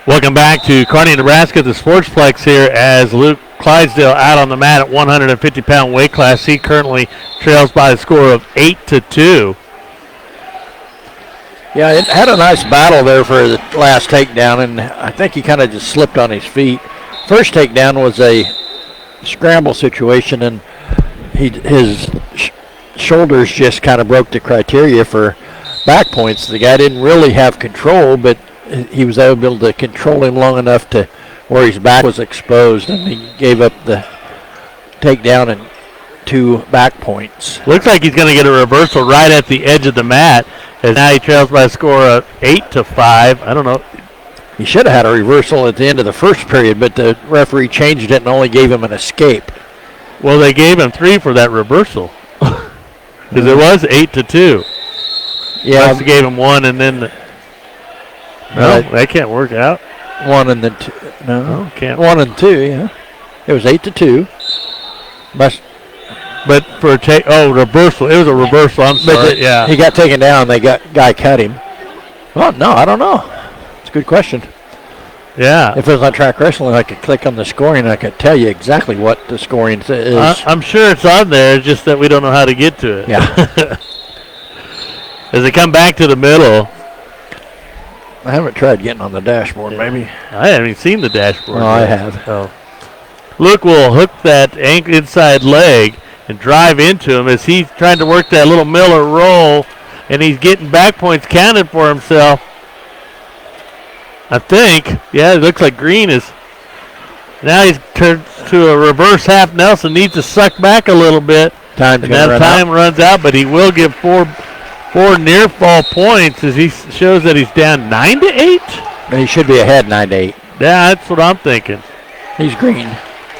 Welcome back to Kearney, Nebraska, the Sportsplex here as Luke Clydesdale out on the mat at 150-pound weight class. He currently trails by a score of 8-2. Yeah, it had a nice battle there for the last takedown, and I think he kind of just slipped on his feet. First takedown was a scramble situation, and his shoulders just kind of broke the criteria for back points. The guy didn't really have control, but he was able to control him long enough to where his back was exposed, and he gave up the takedown and 2 back points. Looks like he's going to get a reversal right at the edge of the mat, and now he trails by a score of 8-5. I don't know. He should have had a reversal at the end of the first period, but the referee changed it and only gave him an escape. Well, they gave him 3 for that reversal because it was 8-2. Yeah, they gave him 1, and then no, that can't work out. 1 and then 2. No, can't. 1 and 2. Yeah, it was 8-2. But for a reversal. It was a reversal. I'm sorry. Yeah, he got taken down. Guy cut him. Well, no, I don't know. It's a good question. Yeah. If it was on Track Wrestling, I could click on the scoring and I could tell you exactly what the scoring is. I'm sure it's on there. It's just that we don't know how to get to it. Yeah. As they come back to the middle. I haven't tried getting on the dashboard, maybe. I haven't even seen the dashboard. No, I have. Oh. Luke will hook that inside leg and drive into him as he's trying to work that little Miller roll, and he's getting back points counted for himself. I think. Yeah, it looks like Green is. Now he's turned to a reverse half Nelson, needs to suck back a little bit. Time runs out, but he will give four near fall points as he shows that he's down 9-8. And he should be ahead 9-8. Yeah, that's what I'm thinking. He's green,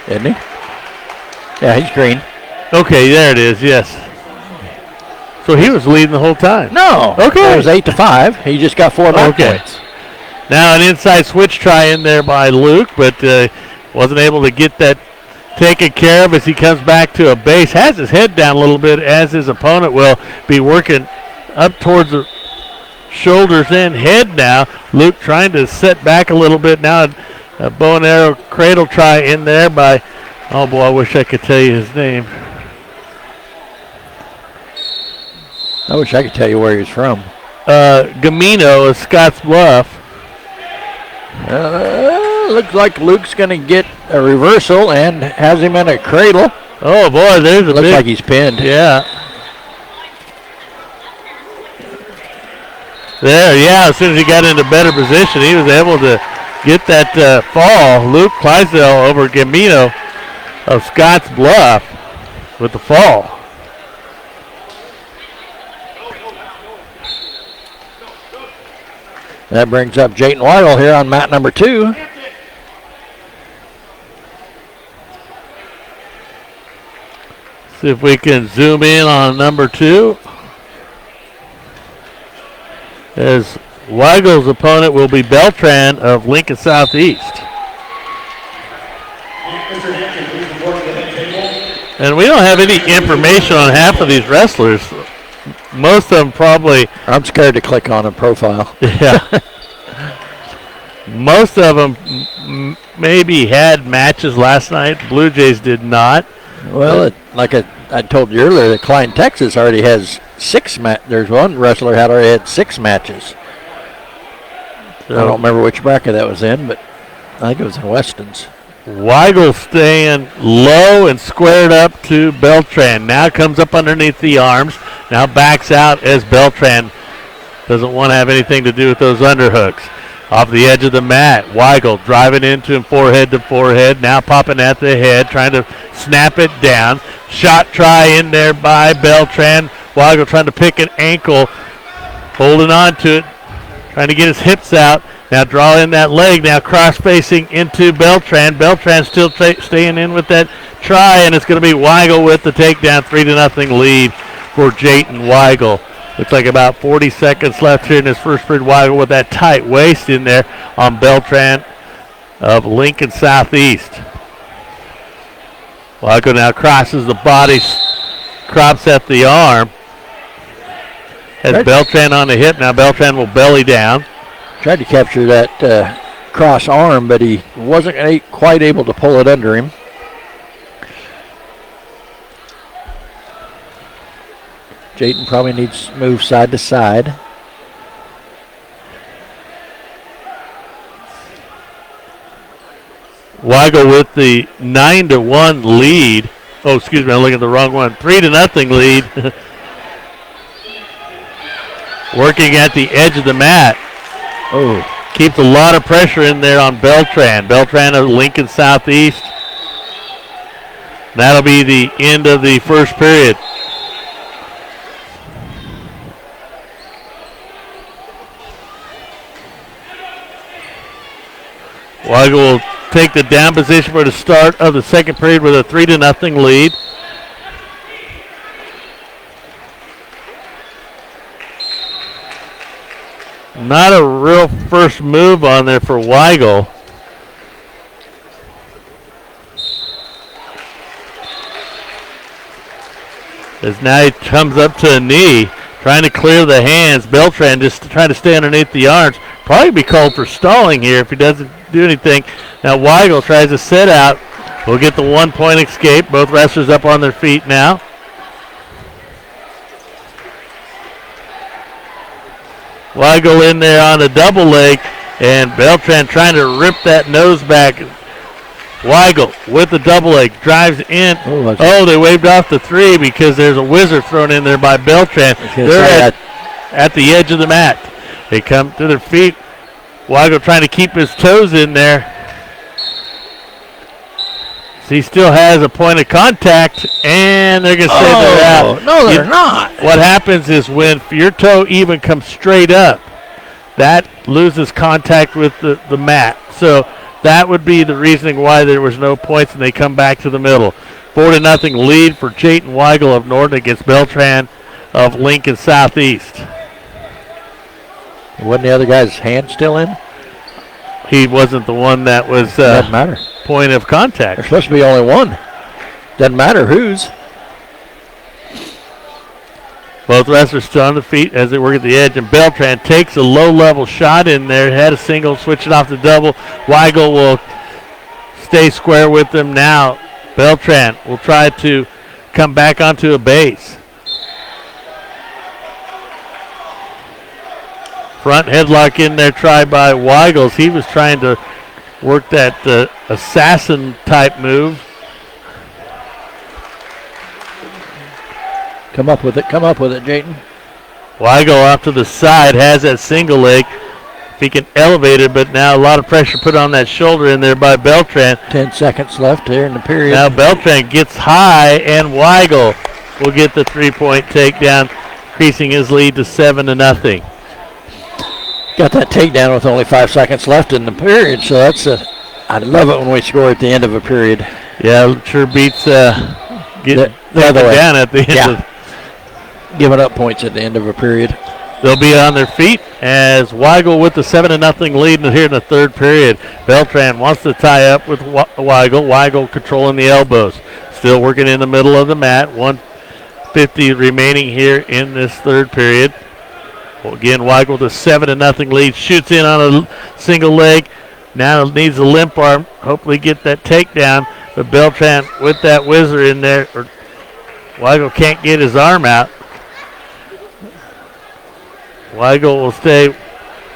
isn't he? Yeah, he's green. Okay, there it is. Yes. So he was leading the whole time. No. Okay. It was 8-5. He just got 4 back points. Now an inside switch try in there by Luke, but wasn't able to get that taken care of as he comes back to a base. Has his head down a little bit as his opponent will be working up towards the shoulders and head now. Luke trying to set back a little bit now. A bow and arrow cradle try in there by, oh boy, I wish I could tell you his name. I wish I could tell you where he's from. Gamino of Scotts Bluff. Looks like Luke's going to get a reversal and has him in a cradle. Oh boy, there's a looks like he's pinned. Yeah. There, yeah, as soon as he got into better position, he was able to get that fall. Luke Clydesdale over Gamino of Scotts Bluff with the fall. That brings up Jayton Weigel here on mat number 2. See if we can zoom in on number 2. As Weigel's opponent will be Beltran of Lincoln Southeast. And we don't have any information on half of these wrestlers. Most of them probably. I'm scared to click on a profile. Yeah. Most of them maybe had matches last night. Blue Jays did not. Well, like I told you earlier, that Klein, Texas already has 6 matches. There's one wrestler that already had 6 matches. So I don't remember which bracket that was in, but I think it was in Weston's. Weigel staying low and squared up to Beltran. Now comes up underneath the arms. Now backs out as Beltran doesn't want to have anything to do with those underhooks. Off the edge of the mat, Weigel driving into him forehead to forehead. Now popping at the head, trying to snap it down. Shot try in there by Beltran. Weigel trying to pick an ankle, holding on to it, trying to get his hips out. Now draw in that leg, now cross-facing into Beltran. Beltran still staying in with that try, and it's going to be Weigel with the takedown, 3-0 lead for Jayton Weigel. Looks like about 40 seconds left here in this first period. Weigel with that tight waist in there on Beltran of Lincoln Southeast. Weigel now crosses the body, crops at the arm. Has Beltran on the hip. Now Beltran will belly down. Tried to capture that cross arm, but he wasn't quite able to pull it under him. Jayton probably needs to move side to side. Weigel with the 9-1 lead. Oh, excuse me, I'm looking at the wrong one. 3-0 lead. Working at the edge of the mat. Oh. Keeps a lot of pressure in there on Beltran. Beltran of Lincoln Southeast. That'll be the end of the first period. Weigel will take the down position for the start of the second period with a 3-0 lead. Not a real first move on there for Weigel. As now he comes up to a knee, trying to clear the hands. Beltran just trying to stay underneath the arms. Probably be called for stalling here if he doesn't do anything. Now Weigel tries to sit out. We'll get the 1-point escape. Both wrestlers up on their feet now. Weigel in there on a double leg, and Beltran trying to rip that nose back. Weigel with the double leg, drives in. Oh, they waved off the 3 because there's a whizzer thrown in there by Beltran. They're at the edge of the mat. They come to their feet. Weigel trying to keep his toes in there. So he still has a point of contact, and they're going to say they're out. No, they're not. What happens is when your toe even comes straight up, that loses contact with the mat. So that would be the reasoning why there was no points, and they come back to the middle. 4-0 lead for Jayton Weigel of Norton against Beltran of Lincoln Southeast. Wasn't the other guy's hand still in? He wasn't the one that was doesn't matter. Point of contact. There's supposed to be only one. Doesn't matter whose. Both wrestlers still on the feet as they work at the edge, and Beltran takes a low-level shot in there. Had a single, switch it off to double. Weigel will stay square with them now. Beltran will try to come back onto a base. Front headlock in there tried by Weigels. He was trying to work that assassin type move. Come up with it, Jayton. Weigel off to the side, has that single leg. If he can elevate it, but now a lot of pressure put on that shoulder in there by Beltran. 10 seconds left here in the period. Now Beltran gets high, and Weigel will get the 3-point takedown, increasing his lead to 7-0. Got that takedown with only 5 seconds left in the period, so I love it when we score at the end of a period. Yeah, sure beats getting the other way down at the end. Giving up points at the end of a period. They'll be on their feet as Weigel with the 7-0 lead here in the third period. Beltran wants to tie up with Weigel. Weigel controlling the elbows. Still working in the middle of the mat. 1:50 remaining here in this third period. Well, again, Weigel with a 7-0 lead. Shoots in on a single leg. Now needs a limp arm. Hopefully get that takedown. But Beltran with that whizzer in there. Weigel can't get his arm out. Weigel will stay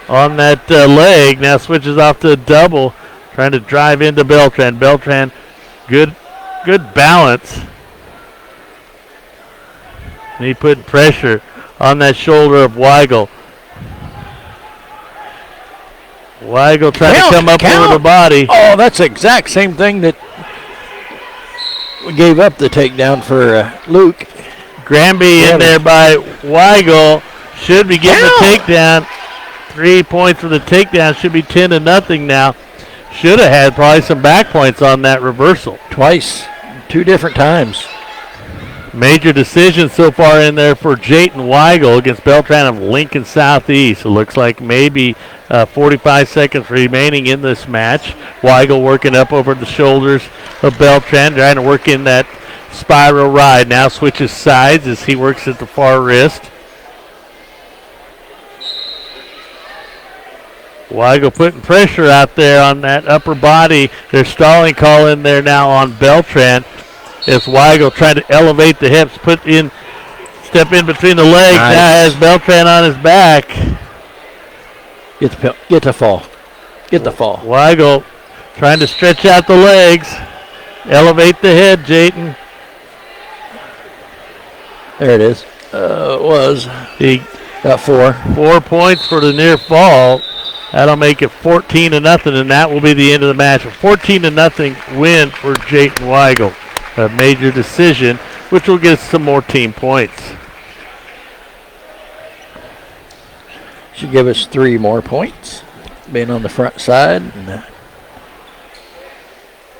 on that leg. Now switches off to a double. Trying to drive into Beltran. Beltran, good balance. And he put pressure on that shoulder of Weigel. Weigel trying to come up over the body. Oh, that's the exact same thing that we gave up the takedown for Luke. Granby in there by Weigel. Should be getting the takedown. 3 points for the takedown. Should be 10-0 now. Should have had probably some back points on that reversal. Twice. 2 different times. Major decision so far in there for Jayton Weigel against Beltran of Lincoln Southeast. It looks like maybe 45 seconds remaining in this match. Weigel working up over the shoulders of Beltran, trying to work in that spiral ride. Now switches sides as he works at the far wrist. Weigel putting pressure out there on that upper body. There's stalling call in there now on Beltran. It's Weigel trying to elevate the hips, step in between the legs. Nice. Now has Beltran on his back. Get the fall. Get the fall. Weigel trying to stretch out the legs. Elevate the head, Jayton. There it is. It was. He got 4. 4 points for the near fall. That'll make it 14-0, and that will be the end of the match. A 14-0 win for Jayton Weigel. A major decision, which will get us some more team points. Should give us 3 more points, being on the front side.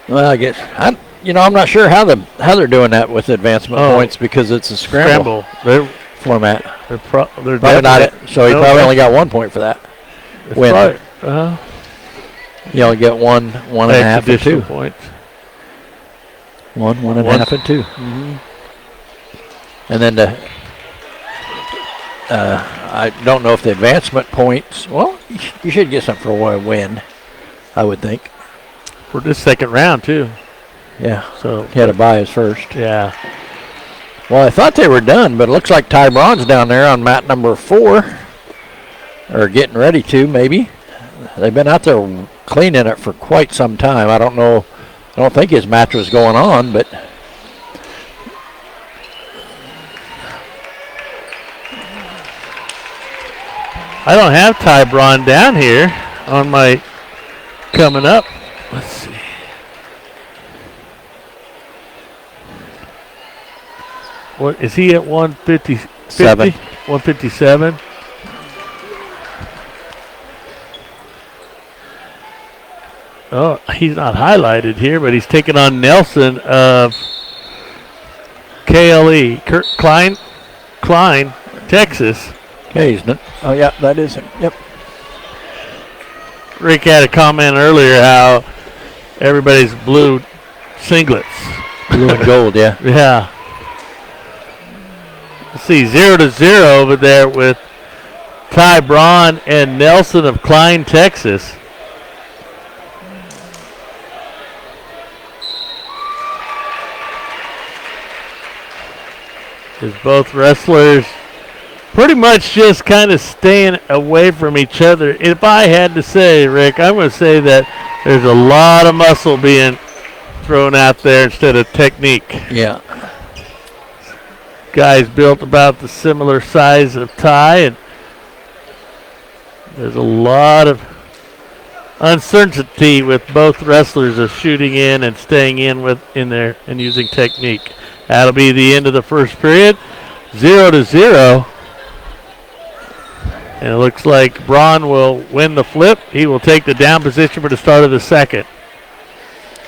Well, I guess I'm not sure how they're doing that with advancement points because it's a scramble. Format. They're probably not it. So he probably only got 1 point for that. Win. You only get one and a half, and 2 points. One and a half, and 2. Mm-hmm. And then I don't know if the advancement points. Well, you should get something for a win, I would think. For this second round too. Yeah. So he had to buy his first. Yeah. Well, I thought they were done, but it looks like Ty Braun's down there on mat number 4. Or getting ready to, maybe. They've been out there cleaning it for quite some time. I don't know. I don't think his match was going on, but I don't have Ty Braun down here on my coming up. Let's see. What is he at 157? 157. Oh, he's not highlighted here, but he's taking on Nelson of KLE, Klein, Texas. Okay, he's not. Oh, yeah, that is him. Yep. Rick had a comment earlier how everybody's blue singlets. Blue and gold, yeah. Yeah. Let's see, 0-0 over there with Ty Braun and Nelson of Klein, Texas. As both wrestlers pretty much just kind of staying away from each other. If I had to say, Rick, I'm going to say that there's a lot of muscle being thrown out there instead of technique. Yeah. Guys built about the similar size of Ty, and there's a lot of uncertainty with both wrestlers of shooting in and staying in there and using technique. That'll be the end of the first period, 0-0. And it looks like Braun will win the flip. He will take the down position for the start of the second.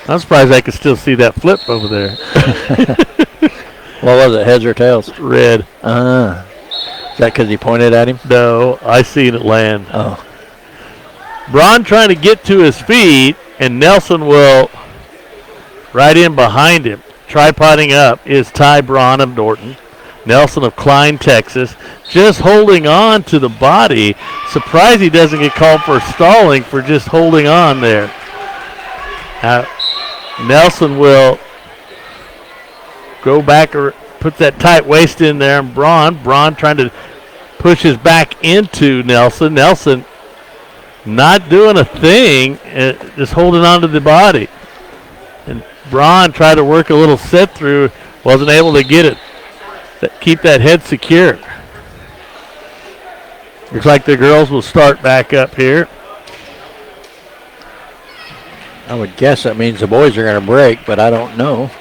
I'm surprised I can still see that flip over there. What was it, heads or tails? Red. Is that because he pointed at him? No, I seen it land. Oh. Braun trying to get to his feet, and Nelson will right in behind him. Tripoding up is Ty Braun of Norton. Nelson of Klein, Texas, just holding on to the body. Surprised he doesn't get called for stalling for just holding on there. Nelson will go back or put that tight waist in there, and Braun trying to push his back into Nelson. Nelson not doing a thing, just holding on to the body. And Braun tried to work a little set through, wasn't able to get it. Keep that head secure. Looks like the girls will start back up here. I would guess that means the boys are going to break, but I don't know.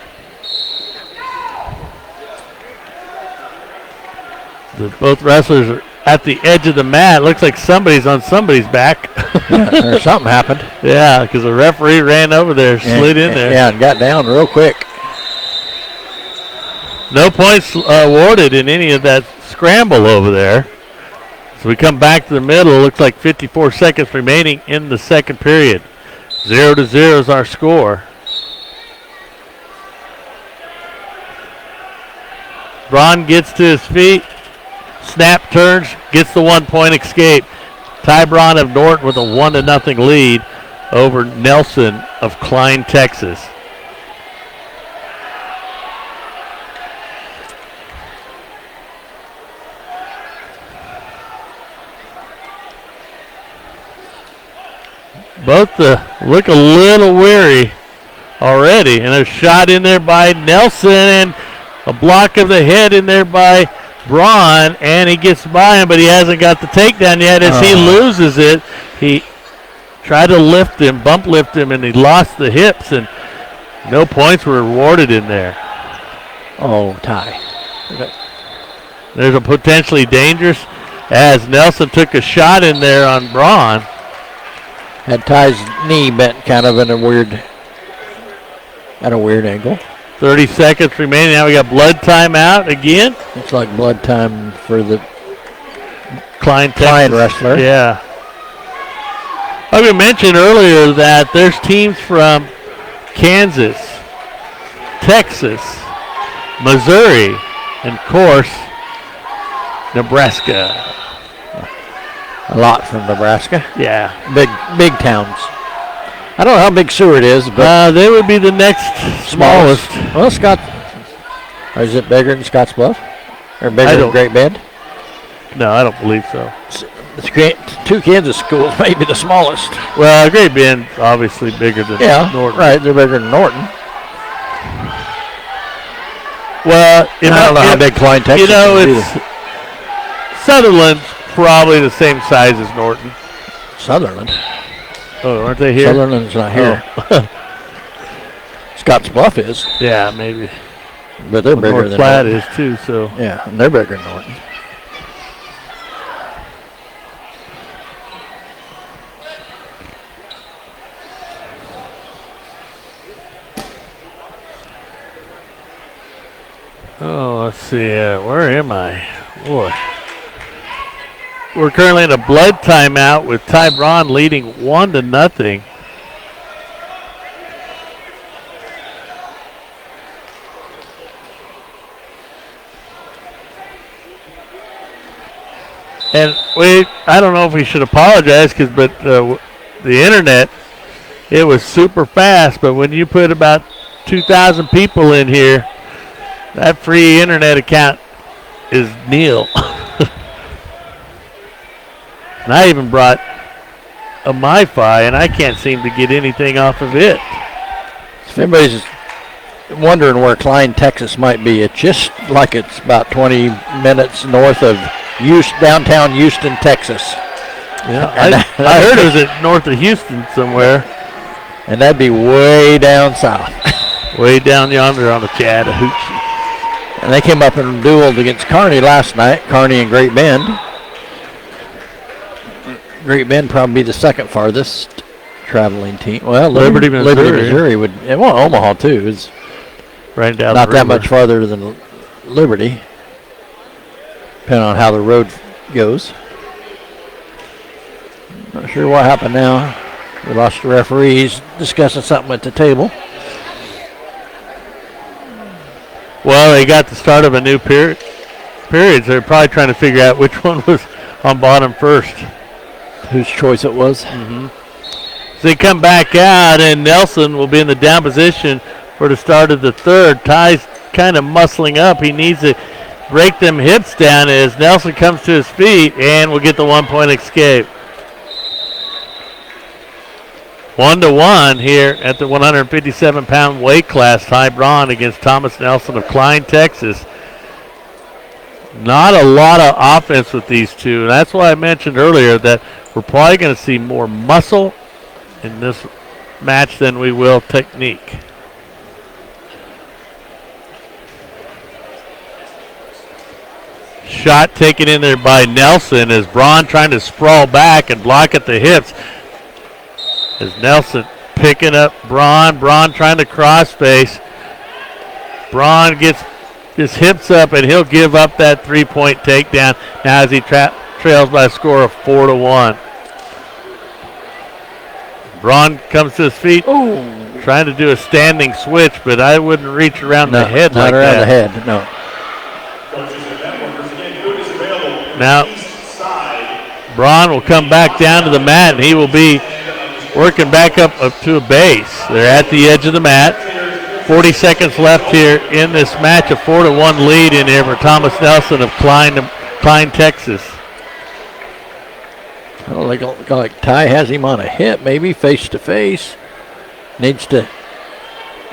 Both wrestlers are at the edge of the mat. Looks like somebody's on somebody's back. Yeah, or something happened. Yeah, because the referee ran over there, slid in there. Yeah, and got down real quick. No points awarded in any of that scramble over there. So we come back to the middle. Looks like 54 seconds remaining in the second period. 0-0 is our score. Braun gets to his feet. Snap turns, gets the 1 point escape. Ty Braun of Norton with a 1-0 lead over Nelson of Klein, Texas. Both look a little weary already, and a shot in there by Nelson, and a block of the head in there by Braun, and he gets by him, but he hasn't got the takedown yet. As he loses it, he tried to lift him, bump lift him, and he lost the hips, and no points were awarded in there. Oh, Ty. There's a potentially dangerous, as Nelson took a shot in there on Braun. Had Ty's knee bent kind of in a weird, at a weird angle. 30 seconds remaining. Now we got blood time out again. Looks like blood time for the Klein wrestler. Yeah. Like we mentioned earlier that there's teams from Kansas, Texas, Missouri, and of course, Nebraska. A lot from Nebraska. Yeah. Big towns. I don't know how big Seward is, but they would be the next smallest. Well, or is it bigger than Scotts Bluff? Or bigger than Great Bend? No, I don't believe so. Two Kansas schools may be the smallest. Well, Great Bend obviously bigger than Norton. Right, they're bigger than Norton. Well, I don't know how big Klein, Texas is. Sutherland's probably the same size as Norton. Sutherland? Oh, aren't they here? Sutherland's not here. Oh. Scotts Bluff is. Yeah, maybe. But they're bigger North than Platte Norton. is too, so. Yeah, and they're bigger than Norton. Oh, let's see. Where am I? Boy. We're currently in a blood timeout with Ty Braun leading 1-0. And I don't know if we should apologize, but the internet, it was super fast. But when you put about 2,000 people in here, that free internet account is nil. And I even brought a MiFi, and I can't seem to get anything off of it. If anybody's wondering where Klein, Texas might be, it's just like it's about 20 minutes north of downtown Houston, Texas. Yeah, I heard it was north of Houston somewhere. And that'd be way down south. Way down yonder on the Chattahoochee. And they came up and dueled against Kearney last night, Kearney and Great Bend. Great Bend probably be the second farthest traveling team. Well, Liberty, Missouri would. Well, Omaha too is right down. Not that much farther than Liberty, depending on how the road goes. Not sure what happened now. We lost the referees discussing something at the table. Well, they got the start of a new periods. They're probably trying to figure out which one was on bottom first. Whose choice it was. Mm-hmm. So they come back out, and Nelson will be in the down position for the start of the third. Ty's kind of muscling up. He needs to break them hips down as Nelson comes to his feet and will get the 1-point escape. 1-1 here at the 157-pound weight class. Ty Braun against Thomas Nelson of Klein, Texas. Not a lot of offense with these two. And that's why I mentioned earlier that we're probably going to see more muscle in this match than we will technique. Shot taken in there by Nelson as Braun trying to sprawl back and block at the hips. As Nelson picking up Braun. Braun trying to cross face. Braun gets his hips up and he'll give up that 3-point takedown now as he trails by a score of 4-1. Braun comes to his feet, trying to do a standing switch, but I wouldn't reach around the head like that. Not around the head, no. Now, Braun will come back down to the mat, and he will be working back up to a base. They're at the edge of the mat. 40 seconds left here in this match. A 4-1 lead in here for Thomas Nelson of Klein, Texas. Well, like Ty has him on a hip, maybe face to face. Needs to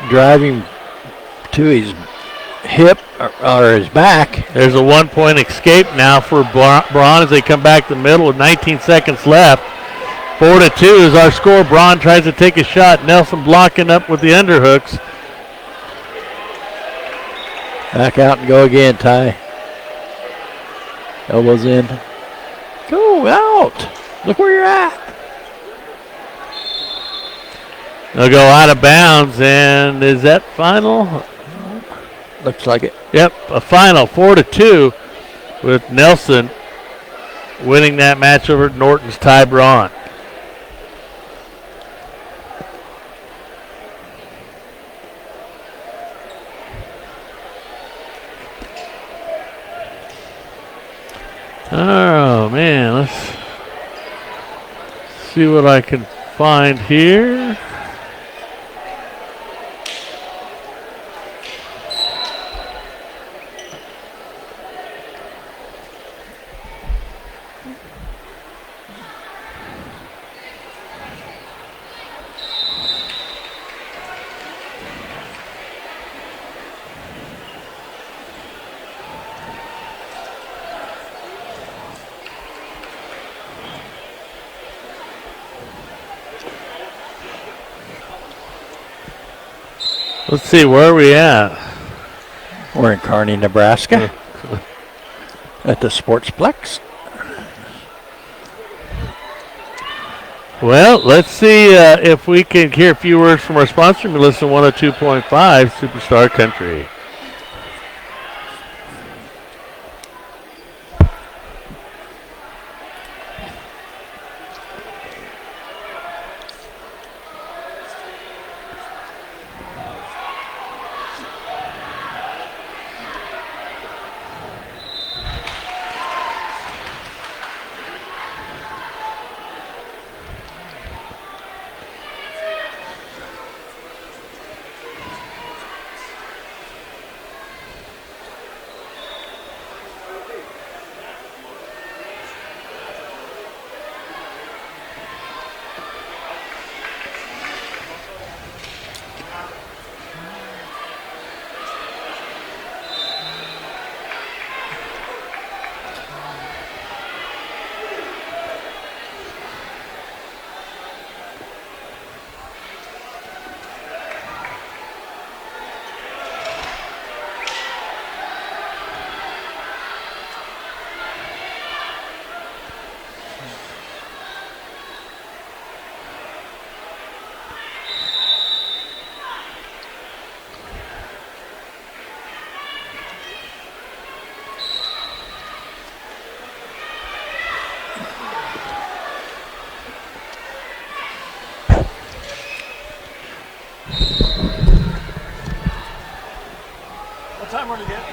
drive him to his hip or his back. There's a 1 point escape now for Braun as they come back to the middle with 19 seconds left. 4-2 is our score. Braun tries to take a shot. Nelson blocking up with the underhooks. Back out and go again, Ty. Elbows in. Go out. Look where you're at. They'll go out of bounds, and is that final? Looks like it. Yep, a final 4-2 with Nelson winning that match over Norton's Ty Braun. Oh, man, let's see what I can find here. Let's see, where are we at? We're in Kearney, Nebraska at the Sportsplex. Well, let's see if we can hear a few words from our sponsor. We listen to 102.5 Superstar Country.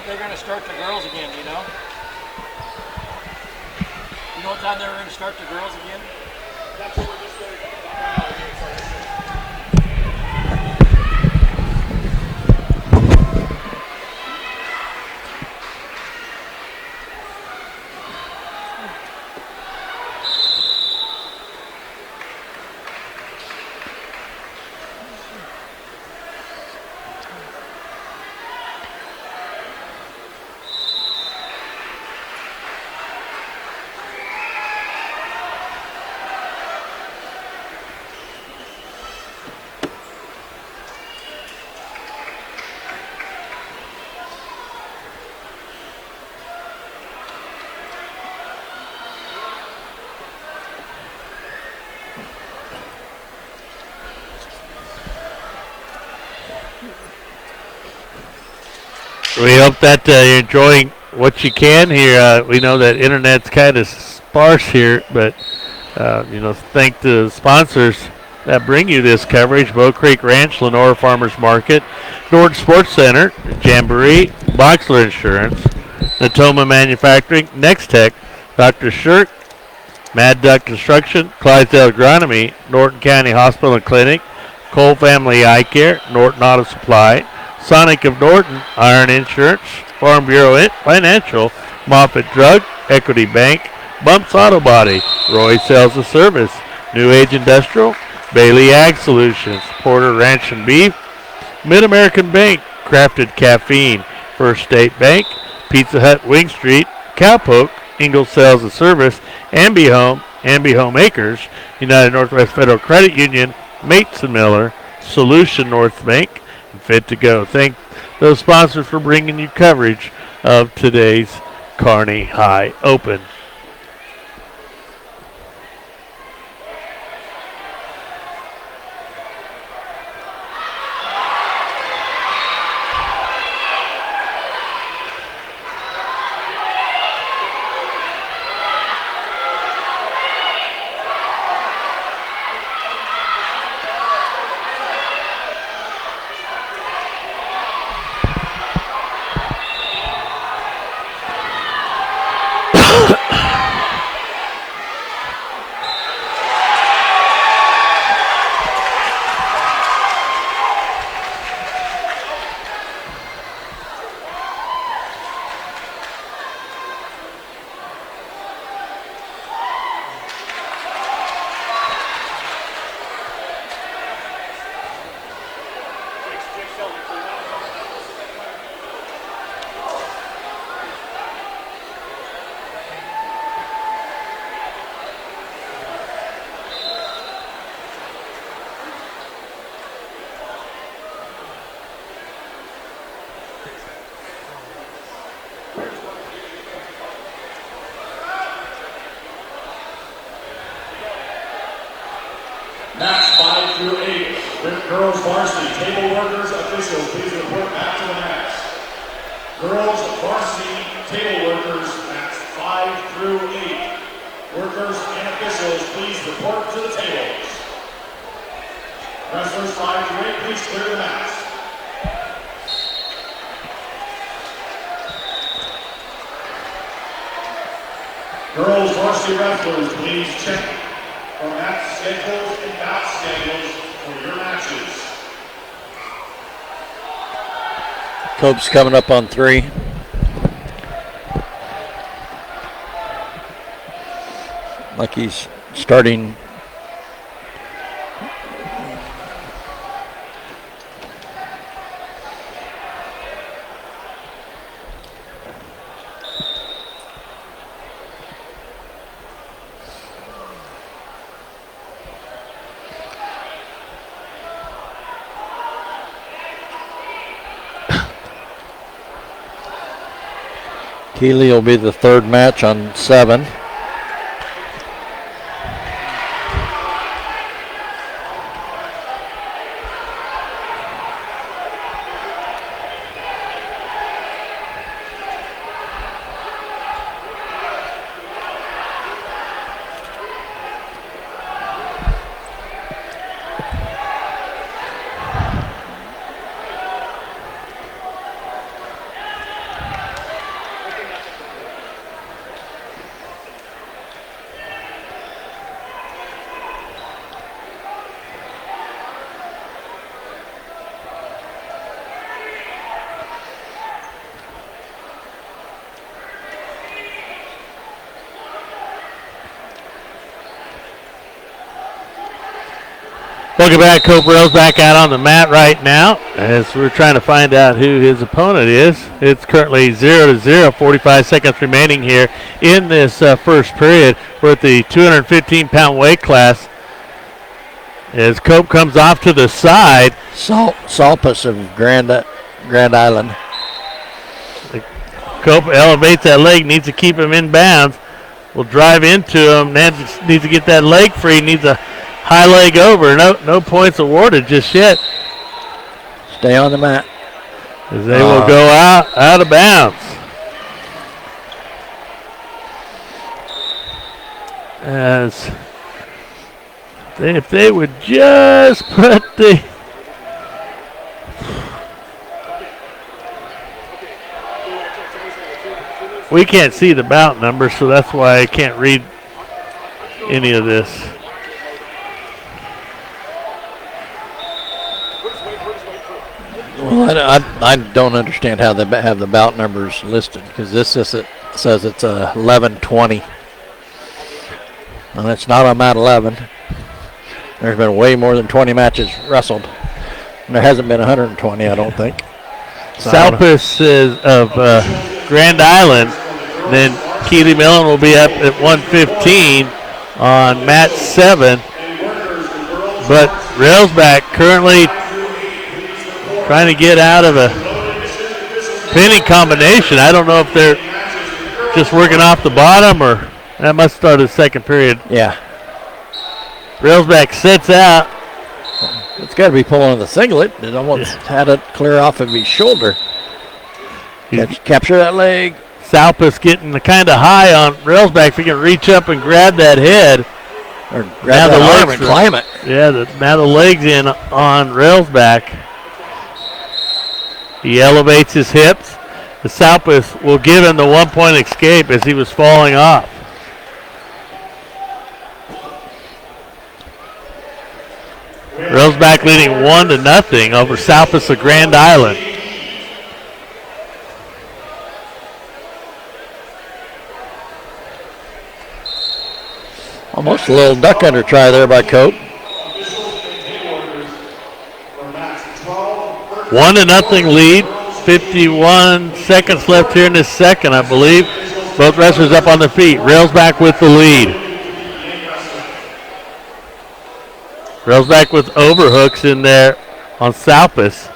They're going to start the girls again, you know? You know what time they're going to start the girls again? That's what we're just going to We hope that you're enjoying what you can here. We know that internet's kind of sparse here, but thank the sponsors that bring you this coverage: Bow Creek Ranch, Lenora Farmers Market, Norton Sports Center, Jamboree, Boxler Insurance, Natoma Manufacturing, Next Tech, Dr. Shirk, Mad Duck Construction, Clydesdale Agronomy, Norton County Hospital and Clinic, Cole Family Eye Care, Norton Auto Supply, Sonic of Norton, Iron Insurance, Farm Bureau Financial, Moffitt Drug, Equity Bank, Bumps Auto Body, Roy Sales and Service, New Age Industrial, Bailey Ag Solutions, Porter Ranch and Beef, Mid-American Bank, Crafted Caffeine, First State Bank, Pizza Hut Wing Street, Cowpoke, Ingalls Sales and Service, Ambi Home Acres, United Northwest Federal Credit Union, Mates and Miller, Solution North Bank, and Fit to Go. Thank those sponsors for bringing you coverage of today's Kearney High Open. Match 5 through 8. With girls varsity, table workers, officials, please report back to the match. Girls varsity, table workers, match 5 through 8. Workers and officials, please report to the tables. Wrestlers 5 through 8, please clear the match. Girls varsity wrestlers, please check for match schedules and bout schedules for your matches. Cope's coming up on 3. Like he's starting. Keeley will be the third match on 7. Welcome back. Cope Rails back out on the mat right now as we're trying to find out who his opponent is. It's currently 0-0, 45 seconds remaining here in this first period. We're at the 215-pound weight class as Cope comes off to the side. Salpus of Grand Island. Cope elevates that leg, needs to keep him in bounds. Will drive into him, needs to get that leg free, needs a high leg over. No points awarded just yet. Stay on the mat. As they will go out of bounds. As if they would just put the we can't see the bout number, so that's why I can't read any of this. Well, I don't understand how they have the bout numbers listed, because this says it's 11:20. And it's not on mat 11. There's been way more than 20 matches wrestled. And there hasn't been 120, I don't think. So Salpus is of Grand Island. Then Keely Millen will be up at 115 on mat 7. But Railsback currently trying to get out of a pinning combination. I don't know if they're just working off the bottom, or that must start the second period. Yeah. Railsback sits out. It's got to be pulling the singlet. It almost had it clear off of his shoulder. Capture that leg. Salpus getting kind of high on Railsback. If he can reach up and grab that head. Or grab that arm and climb it. Yeah, now the leg's in on Railsback. He elevates his hips. The Salpus will give him the 1 point escape as he was falling off. Railsback leading 1-0 over Salpus of Grand Island. Almost a little duck under try there by Cope. 1-0 lead. 51 seconds left here in this second, I believe. Both wrestlers up on their feet. Railsback with the lead. Railsback with overhooks in there on Salpus.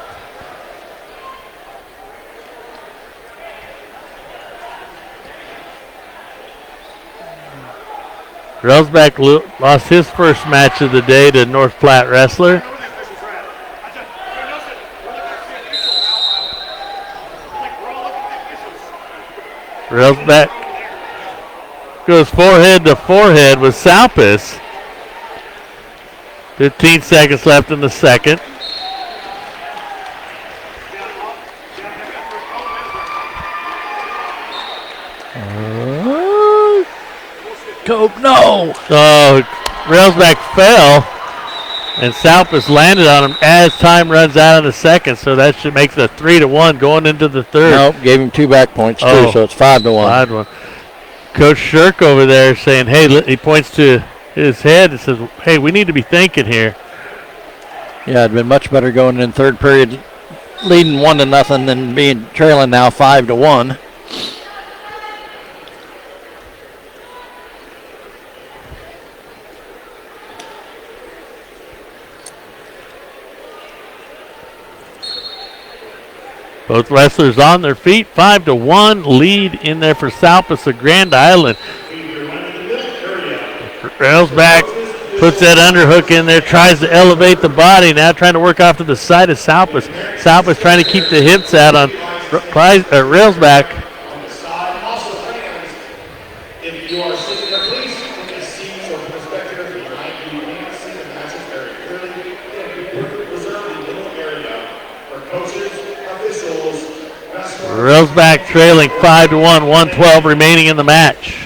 Railsback lost his first match of the day to North Platte wrestler. Railsback goes forehead to forehead with Salpus. 15 seconds left in the second. Cope, no! So Railsback fell, and Salpus landed on him as time runs out in the second. So that should make it a 3-1 going into the third. Nope, gave him 2 back points too, so it's 5-1. 5-1. Coach Shirk over there saying, hey, he points to his head and says, hey, we need to be thinking here. Yeah, it'd been much better going in third period, leading 1-0 than being trailing now 5-1. Both wrestlers on their feet. 5-1 lead in there for Salpus of Grand Island. Railsback puts that underhook in there, tries to elevate the body. Now trying to work off to the side of Salpus. Salpus trying to keep the hips out on Railsback. If you are sitting there, please look at seats or perspectives behind you. You can't see the matches very clearly. Reserve the middle area for coaches, officials. Railsback trailing 5-1, 1:12 remaining in the match.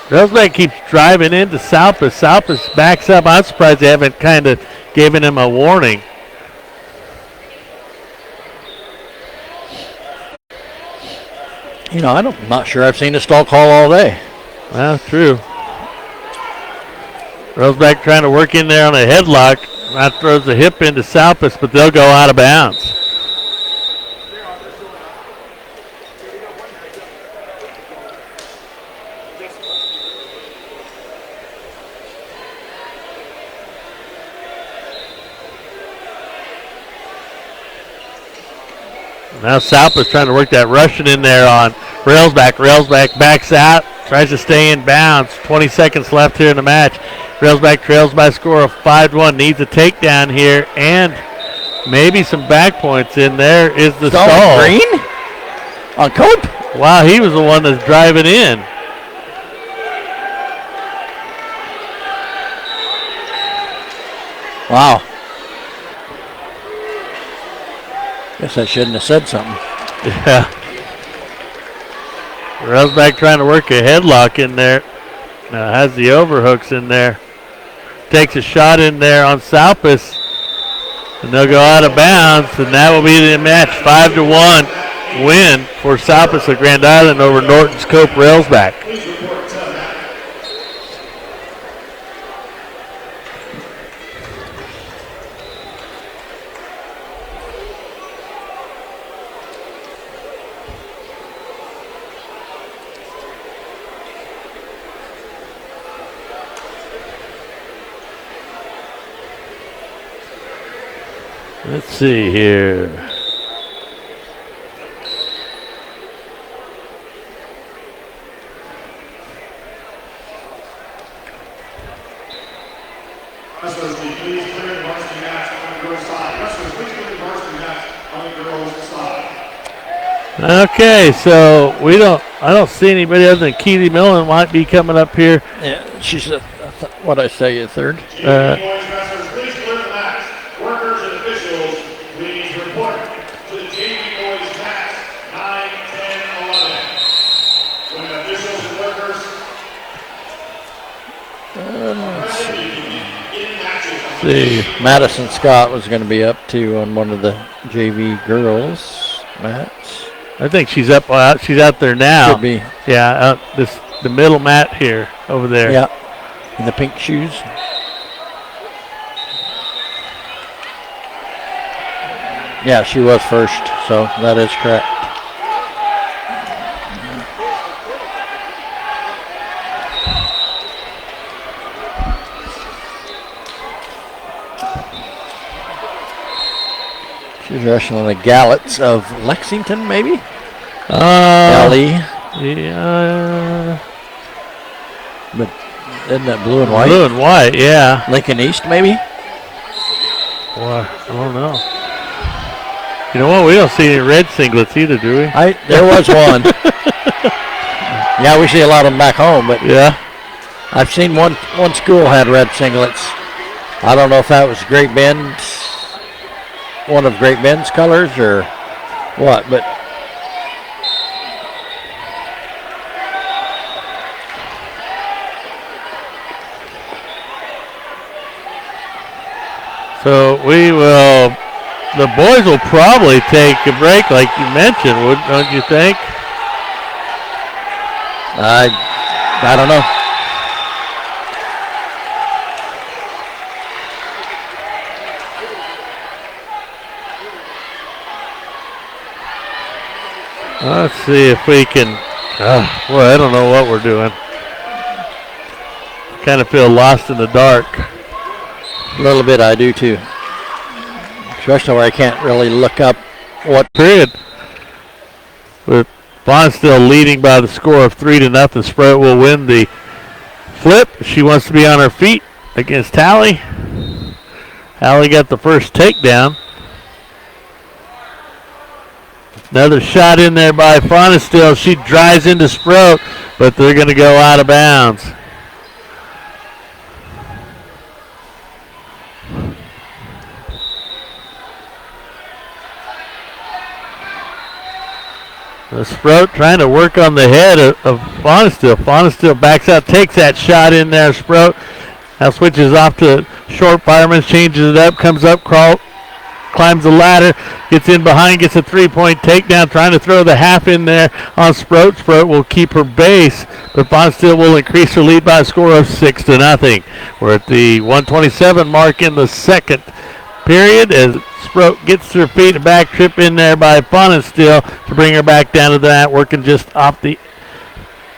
Railsback keeps driving into Salpus. Salpus backs up. I'm surprised they haven't kind of given him a warning. You know, I'm not sure I've seen a stall call all day. Well, true. Railsback trying to work in there on a headlock. That throws the hip into Salpus, but they'll go out of bounds. Now Salpus trying to work that Russian in there on Railsback. Railsback backs out, tries to stay in bounds. 20 seconds left here in the match. Railsback trails by a score of 5-1. Needs a takedown here and maybe some back points in there. Is the stall. Green on Cope? Wow, he was the one that's driving in. Wow. Guess I shouldn't have said something. Yeah. Railsback trying to work a headlock in there. Now has the overhooks in there. Takes a shot in there on Salpus. And they'll go out of bounds, and that will be the match. 5-1 win for Salpus of Grand Island over Norton's Cope Railsback. Let's see here. Wrestlers, please clear the varsity match on the girls' side. Wrestlers, please clear the varsity match on the girls' side. Okay, so I don't see anybody other than Keely Millen might be coming up here. Yeah, she's what I say, a third. Boys wrestlers, please clear the match. Workers and officials, please report to the JV boys match 9, 10, 11. When officials and workers See, Madison Scott was going to be up too on one of the JV girls mats. I think she's up. She's out there now. Could be. Yeah, the middle mat here over there. Yeah, in the pink shoes. Yeah, she was first, so that is correct. She's wrestling the Gallets of Lexington, maybe? Galley. Yeah. But isn't that blue and white? Blue and white, yeah. Lincoln East, maybe? Boy, I don't know. You know what? We don't see any red singlets either, do we? There was one. Yeah, we see a lot of them back home, but yeah, I've seen one school had red singlets. I don't know if that was Great Bend's, one of Great Bend's colors or what, but so the boys will probably take a break like you mentioned, don't you think? I don't know. Let's see if we can. Well, I don't know what we're doing. Kind of feel lost in the dark. A little bit, I do too. Especially where I can't really look up what period. With Bond still leading by the score of 3-0. Sprout will win the flip. She wants to be on her feet against Hallie. Hallie got the first takedown. Another shot in there by Fonestill. She drives into Sprout, but they're going to go out of bounds. Sprout trying to work on the head of Fonestill. Fonestill backs out, takes that shot in there. Sprout now switches off to short fireman, changes it up, comes up, climbs the ladder, gets in behind, gets a 3-point takedown, trying to throw the half in there on Sprout. Sprout will keep her base, but Fonestill will increase her lead by a score of 6-0. We're at the 127 mark in the second period as Sprout gets her feet, a back trip in there by Fonestill to bring her back down to the mat, working just off the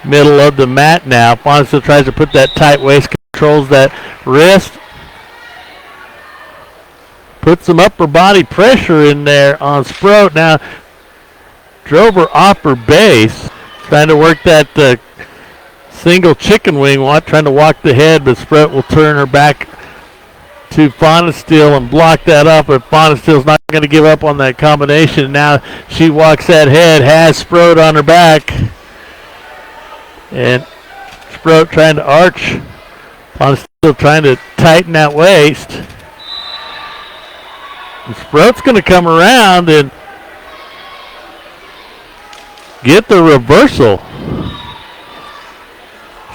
middle of the mat now. Fonestill tries to put that tight waist, controls that wrist, puts some upper body pressure in there on Sprout. Now drove her off her base, trying to work that single chicken wing, trying to walk the head, but Sprout will turn her back to Fonestill and block that up, but Fonestill's not going to give up on that combination. Now she walks that head, has Sprout on her back, and Sprout trying to arch. Fonestill trying to tighten that waist. And Sprout's going to come around and get the reversal.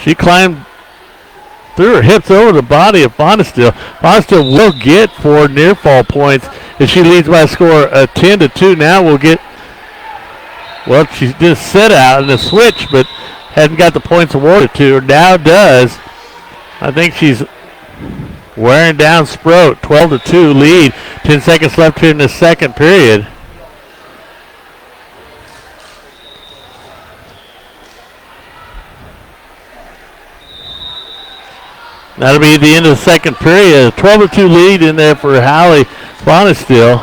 She climbed through her hips over the body of Bonesteel. Bonesteel will get 4 near fall points if she leads by a score of 10-2. Now we'll get, well, she did a set out and a switch, but hadn't got the points awarded to her. Now does. I think she's wearing down Sproat. 12-2 lead. 10 seconds left here in the second period. That'll be the end of the second period. 12-2 lead in there for Hallie Bonesteel.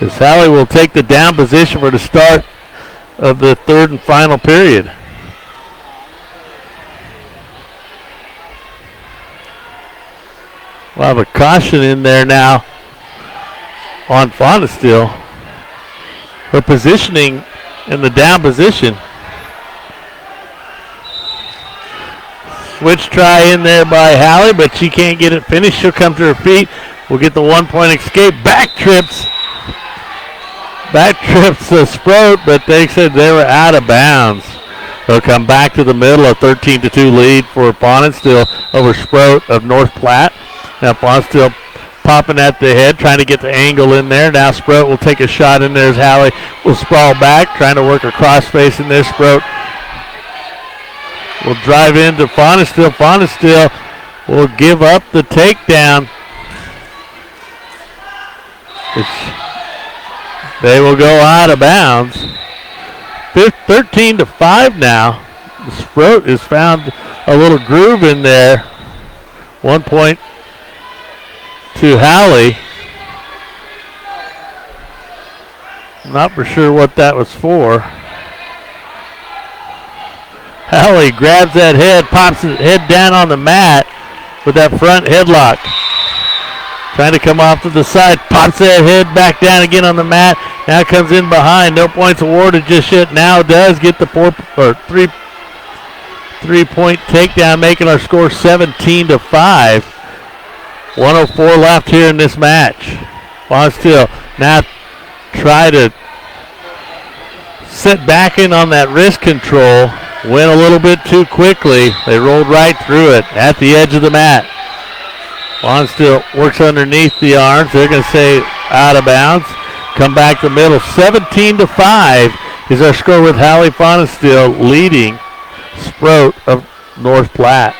As Hallie will take the down position for the start of the third and final period. We'll have a caution in there now on Bonesteel. Her positioning in the down position. Switch try in there by Hallie, but she can't get it finished. She'll come to her feet. We'll get the 1-point escape. Back trips Sproat, but they said they were out of bounds. They'll come back to the middle. A 13-2 lead for Bonesteel over Sproat of North Platte. Now Bonesteel popping at the head, trying to get the angle in there. Now Sproat will take a shot in there as Hallie will sprawl back, trying to work a cross face in there. Sproat will drive into Bonesteel. Bonesteel will give up the takedown. They will go out of bounds. 13-5 now. Sproat has found a little groove in there. 1 point to Hallie. Not for sure what that was for. Hallie grabs that head, pops his head down on the mat with that front headlock. Trying to come off to the side, pops that head back down again on the mat. Now comes in behind. No points awarded just yet. Now does get the 3-point takedown, making our score 17-5. 104 left here in this match. Bonesteel now try to sit back in on that wrist control. Went a little bit too quickly. They rolled right through it at the edge of the mat. Bonesteel works underneath the arms. They're going to say out of bounds. Come back to the middle. 17-5 is our score with Hallie Bonesteel leading Sproat of North Platte.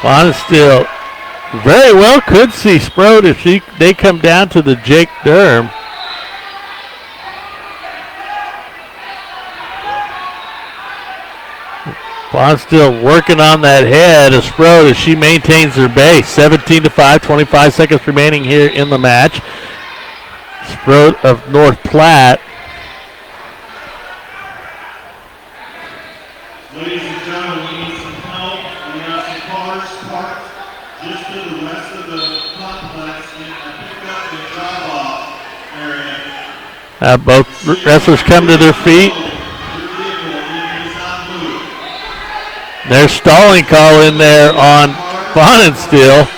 Bonesteel very well could see Sproat if they come down to the Jake Durham. Bonesteel working on that head of Sproat as she maintains her base. 17-5, 25 seconds remaining here in the match. Sproat of North Platte. Ladies and gentlemen, we need some help. We have some cars parked just to the west of the complex in the pickup and drop-off area. Both wrestlers come to their feet. There's stalling call in there on Bonesteel,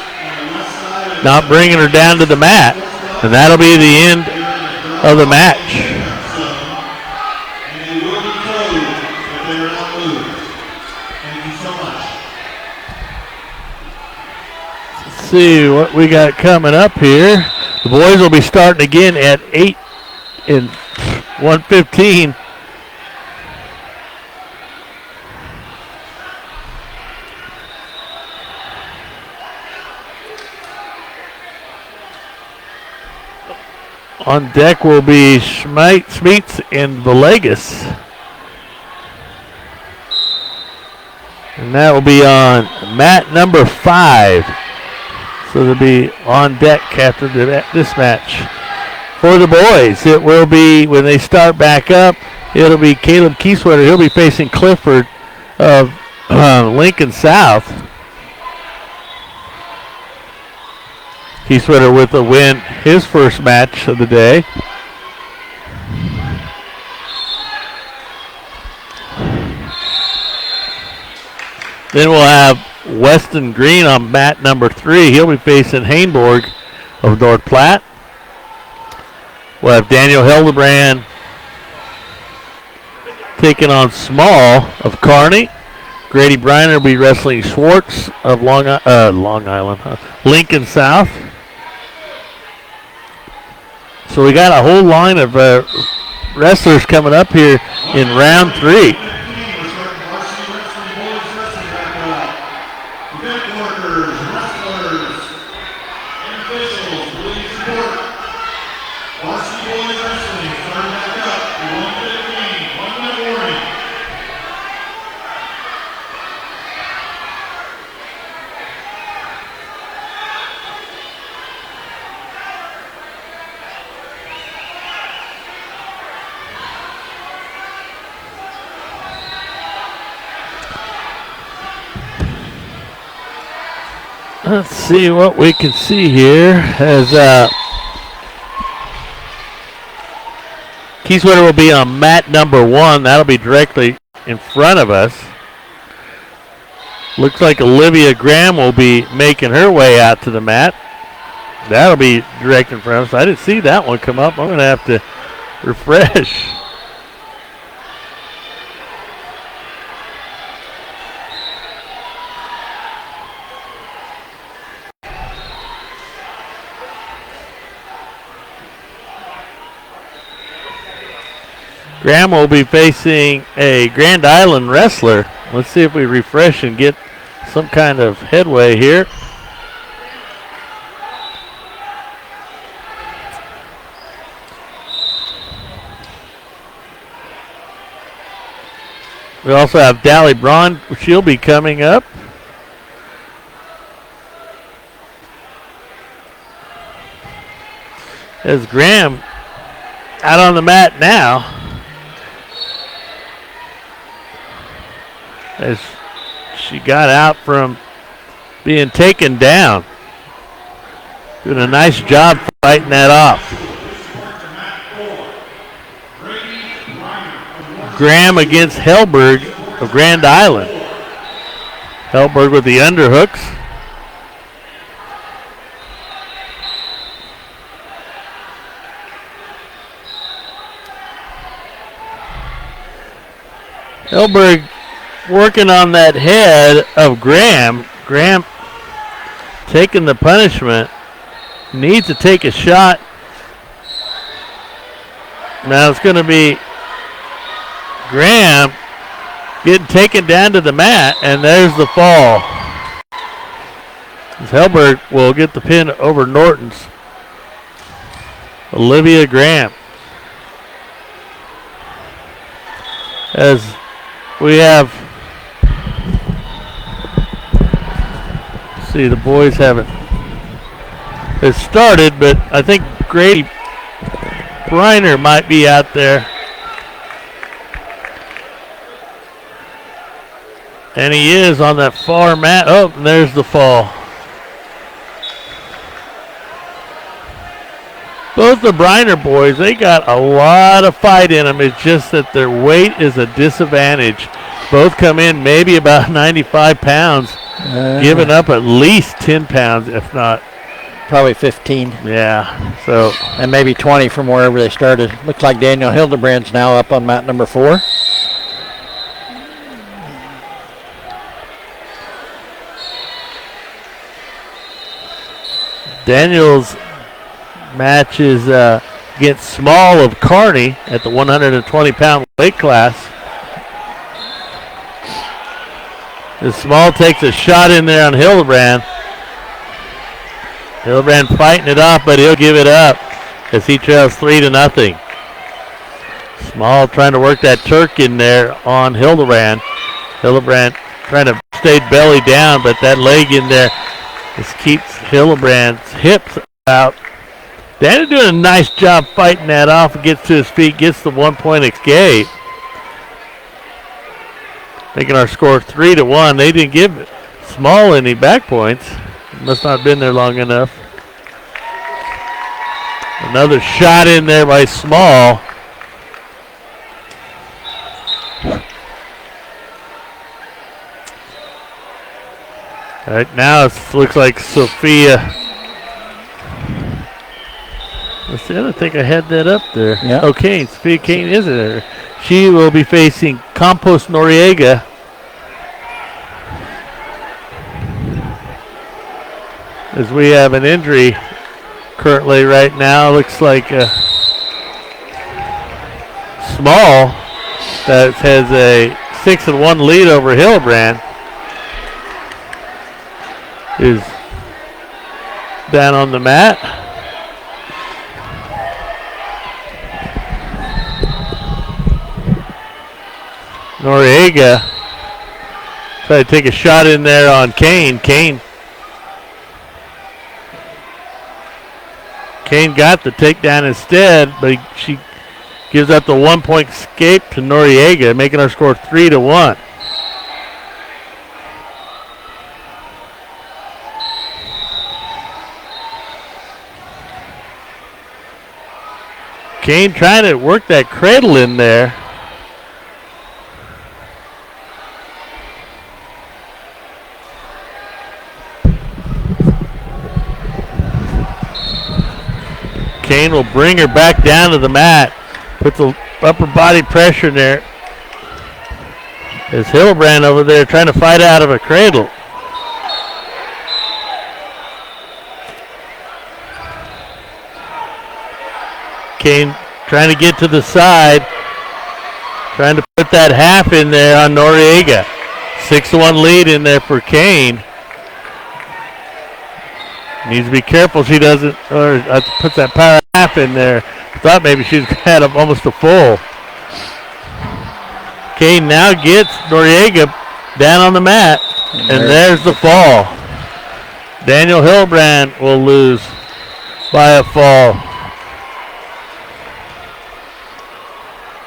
not bringing her down to the mat, and that'll be the end of the match. And they will be closed if they are not moved. Thank you so much. Let's see what we got coming up here. The boys will be starting again at 8 and 1:15. On deck will be Schmeitz and Villegas. And that will be on mat number 5. So they'll be on deck after this match. For the boys, it will be, when they start back up, it'll be Caleb Kieswetter. He'll be facing Clifford of Lincoln South. Kieswetter with a win, his first match of the day. Then we'll have Weston Green on mat number 3. He'll be facing Hainborg of North Platte. We'll have Daniel Hildebrand taking on Small of Kearney. Grady Briner will be wrestling Schwartz of Long Island, Lincoln South. So we got a whole line of wrestlers coming up here in round 3. Let's see what we can see here as Keyswetter will be on mat number 1. That'll be directly in front of us. Looks like Olivia Graham will be making her way out to the mat. That'll be direct in front of us. I didn't see that one come up. I'm going to have to refresh. Graham will be facing a Grand Island wrestler. Let's see if we refresh and get some kind of headway here. We also have Dally Braun. She'll be coming up. As Graham out on the mat now. As she got out from being taken down. Doing a nice job fighting that off. Graham against Hellberg of Grand Island. Hellberg with the underhooks. Hellberg working on that head of Graham. Graham taking the punishment. Needs to take a shot. Now it's going to be Graham getting taken down to the mat, and there's the fall. Hellberg will get the pin over Norton's Olivia Graham. As we have, see, the boys haven't started, but I think Grady Briner might be out there. And he is on that far mat. Oh, and there's the fall. Both the Briner boys, they got a lot of fight in them. It's just that their weight is a disadvantage. Both come in maybe about 95 pounds, giving up at least 10 pounds, if not. Probably 15. Yeah, so. And maybe 20 from wherever they started. Looks like Daniel Hildebrand's now up on mat number 4. Daniel's match is against Small of Kearney at the 120-pound weight class. As Small takes a shot in there on Hildebrand. Hildebrand fighting it off, but he'll give it up as he trails 3-0. Small trying to work that Turk in there on Hildebrand. Hildebrand trying to stay belly down, but that leg in there just keeps Hildebrand's hips out. Danny doing a nice job fighting that off and gets to his feet, gets the 1-point escape. Making our score 3-1. They didn't give Small any back points. Must not have been there long enough. Another shot in there by Small. Right now it looks like Sophia. Let's see, I don't think I had that up there. Yeah. Okay, Sophia Kane is there. She will be facing Campos Noriega. As we have an injury currently right now. Looks like Small that has a 6-1 lead over Hillebrand is down on the mat. Noriega tried to take a shot in there on Kane. Kane got the takedown instead, but she gives up the 1-point escape to Noriega, making our score 3-1. Kane trying to work that cradle in there. Kane will bring her back down to the mat. Puts the upper body pressure in there. There's Hillebrand over there trying to fight out of a cradle. Kane trying to get to the side. Trying to put that half in there on Noriega. 6-1 lead in there for Kane. Needs to be careful she doesn't, or puts that power half in there. Thought maybe she's had almost a full. Kane now gets Noriega down on the mat, and there's the fall. Daniel Hillebrand will lose by a fall.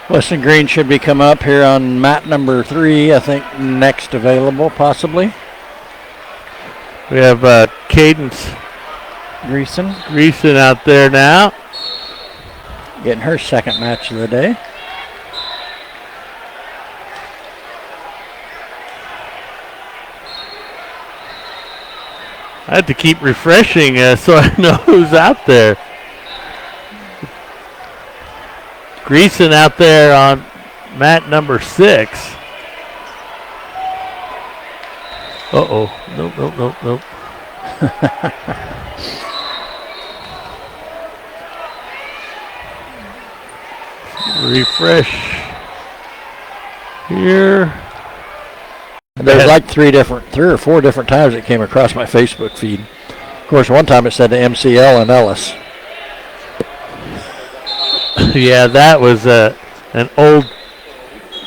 Weston Green should be come up here on mat number 3, I think next available possibly. We have Cadence Greason out there now. Getting her second match of the day. I have to keep refreshing so I know who's out there. Greason out there on mat number 6. Uh-oh. Nope. Refresh here. There's like 3 or 4 different times it came across my Facebook feed. Of course, one time it said the MCL and Ellis. Yeah, that was an old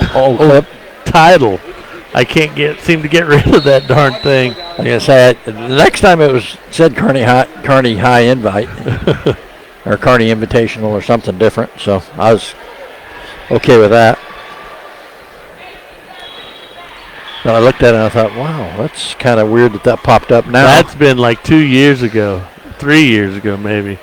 clip title. I can't seem to get rid of that darn thing. I guess the next time it was said Kearney High Invite or Kearney Invitational or something different. So I was okay with that. But I looked at it and I thought, wow, that's kind of weird that popped up now. That's been like 2 years ago, 3 years ago maybe.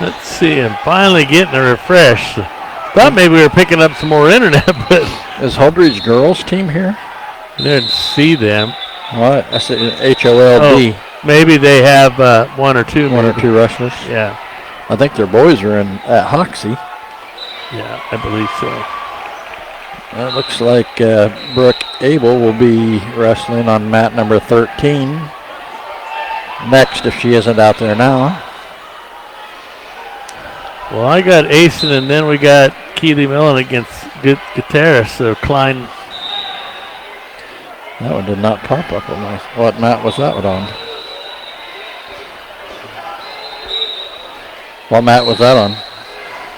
Let's see, I'm finally getting a refresh. Thought maybe we were picking up some more internet, but is Holdridge girls team here? I didn't see them. What? I said HOLD. Oh, maybe they have one or two wrestlers. Yeah. I think their boys are at Hoxie. Yeah, I believe so. It looks like Brooke Abel will be wrestling on mat number 13 next if she isn't out there now. Well, I got Asen, and then we got Keely Millen against Gutierrez, so Klein. That one did not pop up on my. What mat was that one on? What mat was that on?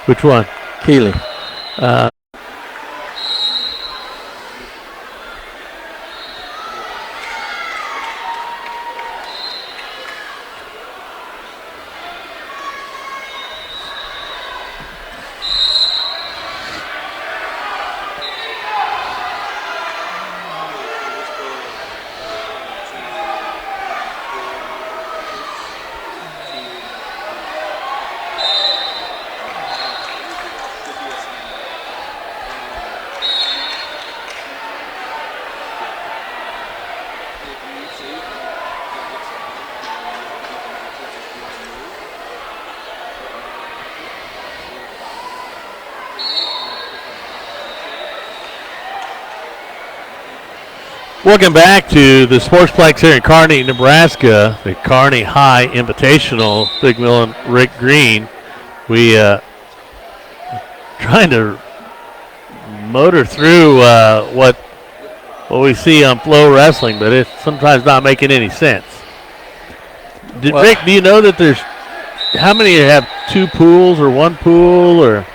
Which one? Keely. Welcome back to the Sportsplex here in Kearney, Nebraska, the Kearney High Invitational. Big Mill and Rick Green. We trying to motor through what we see on Flow Wrestling, but it's sometimes not making any sense. Rick, do you know that there's how many have two pools or one pool or?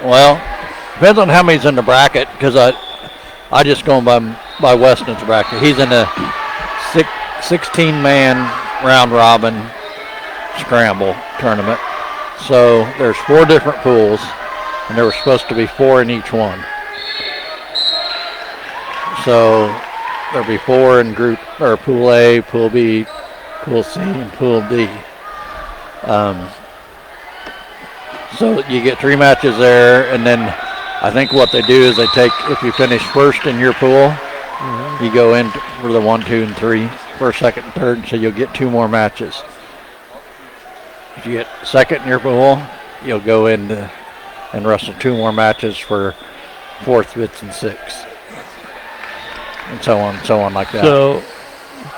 Well, depends on how many's in the bracket because I just go by Weston's bracket. He's in a 16-man round robin scramble tournament. So there's 4 different pools, and there were supposed to be 4 in each one. So there'll be 4 in group or pool A, pool B, pool C, and pool D. So you get 3 matches there, and then I think what they do is they take, if you finish first in your pool, you go in for the 1, 2, and 3, first, second, and third, so you'll get 2 more matches. If you get second in your pool, you'll go in and wrestle 2 more matches for 4th, 5th, and 6th. And so on like that. So,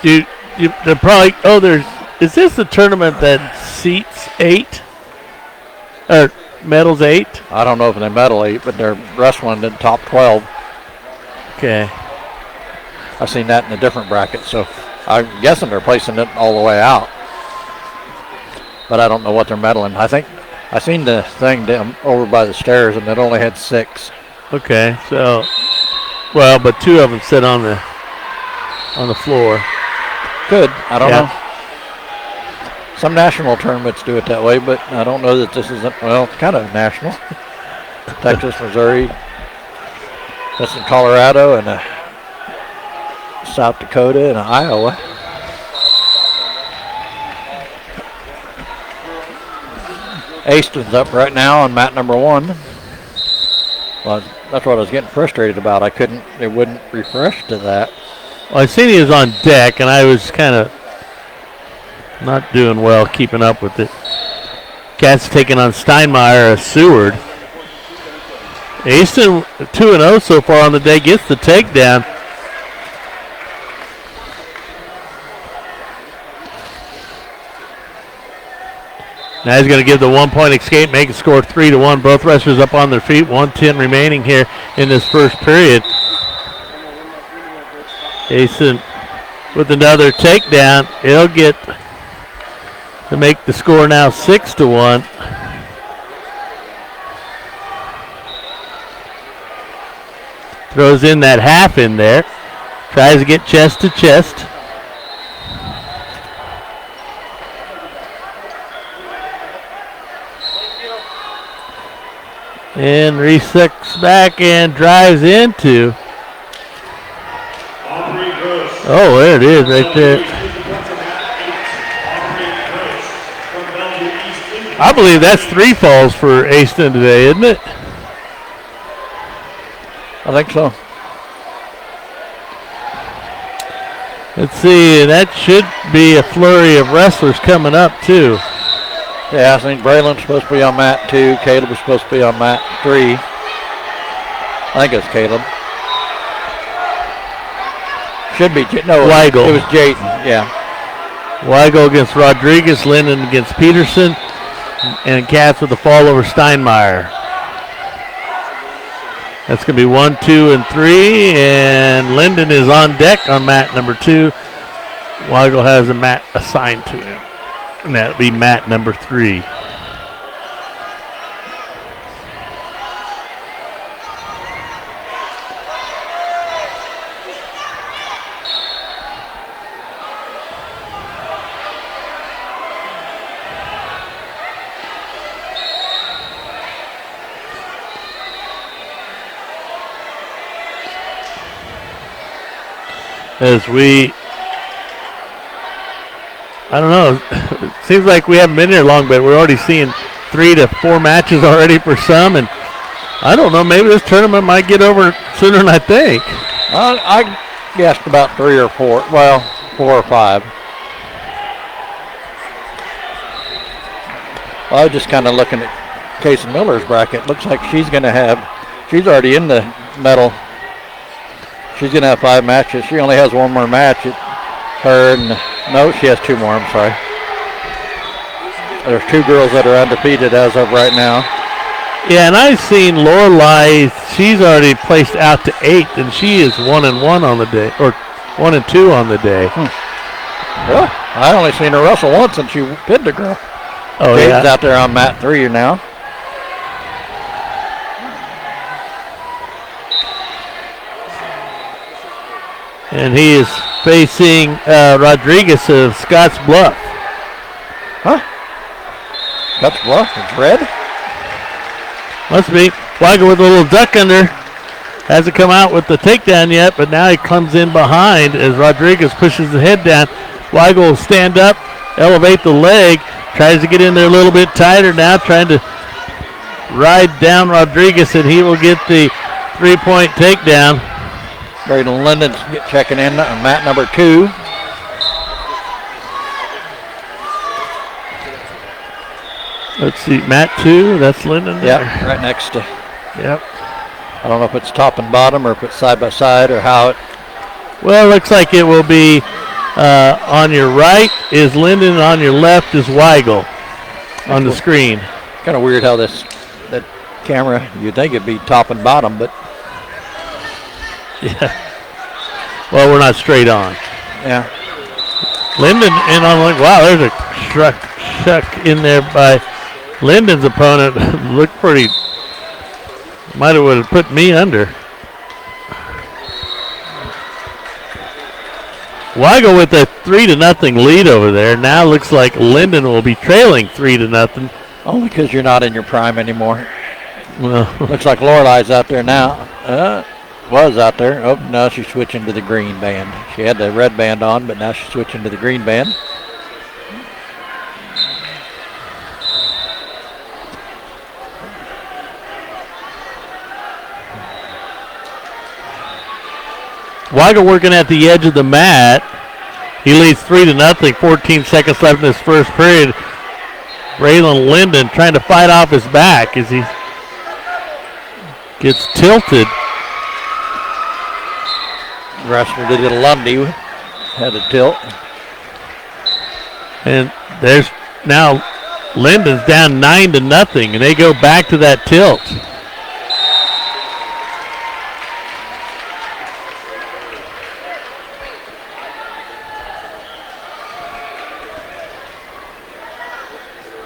they're probably, is this the tournament that seats 8? Or medals 8? I don't know if they medal 8, but they're wrestling in the top 12. Okay. I've seen that in a different bracket, so I'm guessing they're placing it all the way out. But I don't know what they're medaling. I think I seen the thing down over by the stairs, and it only had 6. Okay, so, well, but 2 of them sit on the floor. Good. I don't know. Some national tournaments do it that way, but I don't know that this isn't, well, it's kind of national. Texas, Missouri, that's in Colorado, and South Dakota, and Iowa. Aston's up right now on mat number 1. Well, that's what I was getting frustrated about. It wouldn't refresh to that. Well, I seen he was on deck, and I was kind of not doing well keeping up with it. Cats taking on Steinmeier, Seward. Aston 2-0 so far on the day, gets the takedown. Now he's going to give the 1-point escape, make it score 3-1. Both wrestlers up on their feet. 1:10 remaining here in this first period. Aston with another takedown. He'll get to make the score now 6-1. Throws in that half in there. Tries to get chest to chest. And resets back and drives into. Oh, there it is right there. I believe that's 3 falls for Aston today, isn't it? I think so. Let's see, that should be a flurry of wrestlers coming up too. Yeah, I think Braylon's supposed to be on mat 2. Caleb was supposed to be on mat 3. I think it's Caleb. Should be, no, Weigel. It was Jayden, yeah. Weigel against Rodriguez, Linden against Peterson, and Cats with the fall over Steinmeier. That's going to be 1, 2, and 3, and Linden is on deck on mat number 2. Weigel has a mat assigned to him, and that'll be mat number 3. As we, I don't know, it seems like we haven't been here long, but we're already seeing 3 to 4 matches already for some, and I don't know, maybe this tournament might get over sooner than I think. I guessed about 3 or 4, well, 4 or 5. I was just kind of looking at Casey Miller's bracket. Looks like she's going to have, she's already in the medal She's going to have 5 matches. She only has one more match. No, she has 2 more. I'm sorry. There's 2 girls that are undefeated as of right now. Yeah, and I've seen Lorelei. She's already placed out to 8, and she is 1-1 on the day, or 1-2 on the day. Really? I only seen her wrestle once, and she pinned a girl. Oh, Jade's yeah. out there on mat 3 now. And he is facing Rodriguez of Scotts Bluff. Huh? Scotts Bluff? It's red? Must be. Weigel with a little duck under. Hasn't come out with the takedown yet, but now he comes in behind as Rodriguez pushes the head down. Weigel will stand up, elevate the leg, tries to get in there a little bit tighter now, trying to ride down Rodriguez, and he will get the 3-point takedown. Braden Linden's checking in on mat number 2. Let's see, mat 2, that's Linden there. Yeah, right next to. Yep. I don't know if it's top and bottom or if it's side by side or how it. Well, it looks like it will be on your right is Linden, and on your left is Weigel on the screen. Kind of weird how that camera, you'd think it'd be top and bottom, but. Yeah. Well, we're not straight on. Yeah. Linden, and I'm like, wow, there's a shuck in there by Linden's opponent. Looked pretty, might have put me under. Weigel with a 3-0 lead over there. Now looks like Linden will be trailing 3-0. Only because you're not in your prime anymore. Well, looks like Lorelei's out there now. Was out there. Oh, now she's switching to the green band. She had the red band on, but now she's switching to the green band. Weigel working at the edge of the mat. He leads 3-0, 14 seconds left in this first period. Braylon Linden trying to fight off his back as he gets tilted. Wrestler did a Lundy, had a tilt. And there's now Linden's down 9-0, and they go back to that tilt.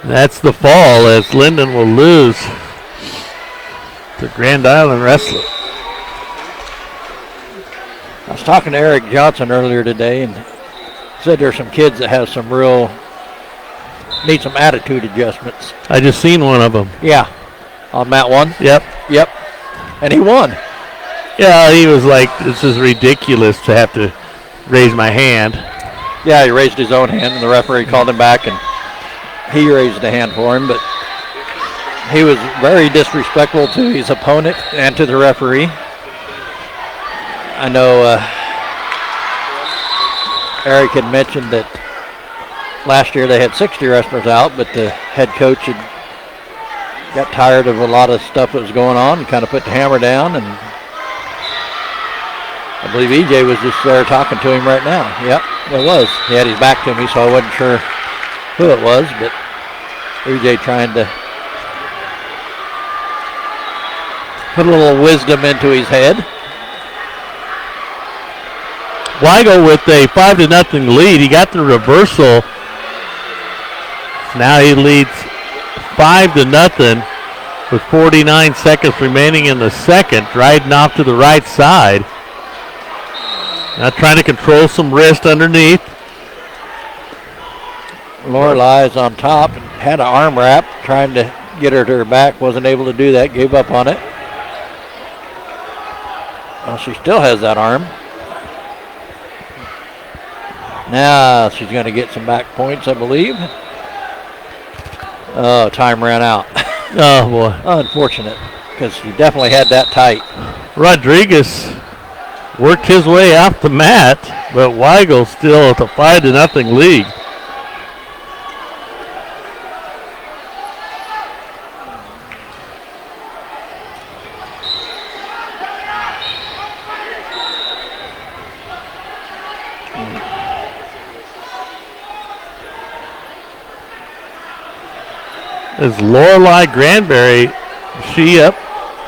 That's the fall as Linden will lose to Grand Island Wrestler. I was talking to Eric Johnson earlier today and said there's some kids that have need some attitude adjustments. I just seen one of them. Yeah. On mat 1? Yep. And he won. Yeah, he was like, this is ridiculous to have to raise my hand. Yeah, he raised his own hand and the referee called him back and he raised a hand for him, but he was very disrespectful to his opponent and to the referee. I know Eric had mentioned that last year they had 60 wrestlers out, but the head coach had got tired of a lot of stuff that was going on and kind of put the hammer down, and I believe EJ was just there talking to him right now. Yep, it was. He had his back to me, so I wasn't sure who it was, but EJ trying to put a little wisdom into his head. Weigel with a 5-0 lead. He got the reversal. Now he leads 5-0 with 49 seconds remaining in the second, riding off to the right side. Now trying to control some wrist underneath. Lorelei is on top and had an arm wrap, trying to get her to her back. Wasn't able to do that, gave up on it. Well, she still has that arm. Now she's going to get some back points, I believe. Oh, time ran out. Oh, boy. Unfortunate, because she definitely had that tight. Rodriguez worked his way off the mat, but Weigel still at a 5-0 lead. Is Lorelei Granberry, is she up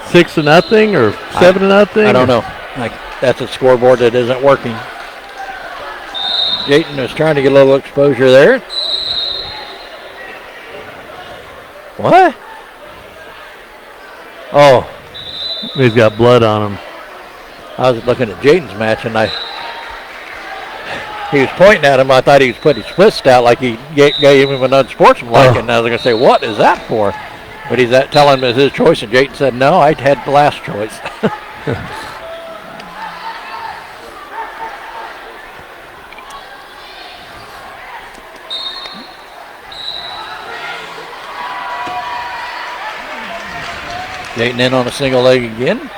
6-0 or 7-0? I don't know. That's a scoreboard that isn't working. Jayton is trying to get a little exposure there. What? Oh. He's got blood on him. I was looking at Jayton's match, and he was pointing at him. I thought he was putting his fist out like he gave him an unsportsmanlike, and I was going to say, what is that for? But he's telling him it's his choice, and Jayton said, no, I had the last choice. Jayton in on a single leg again.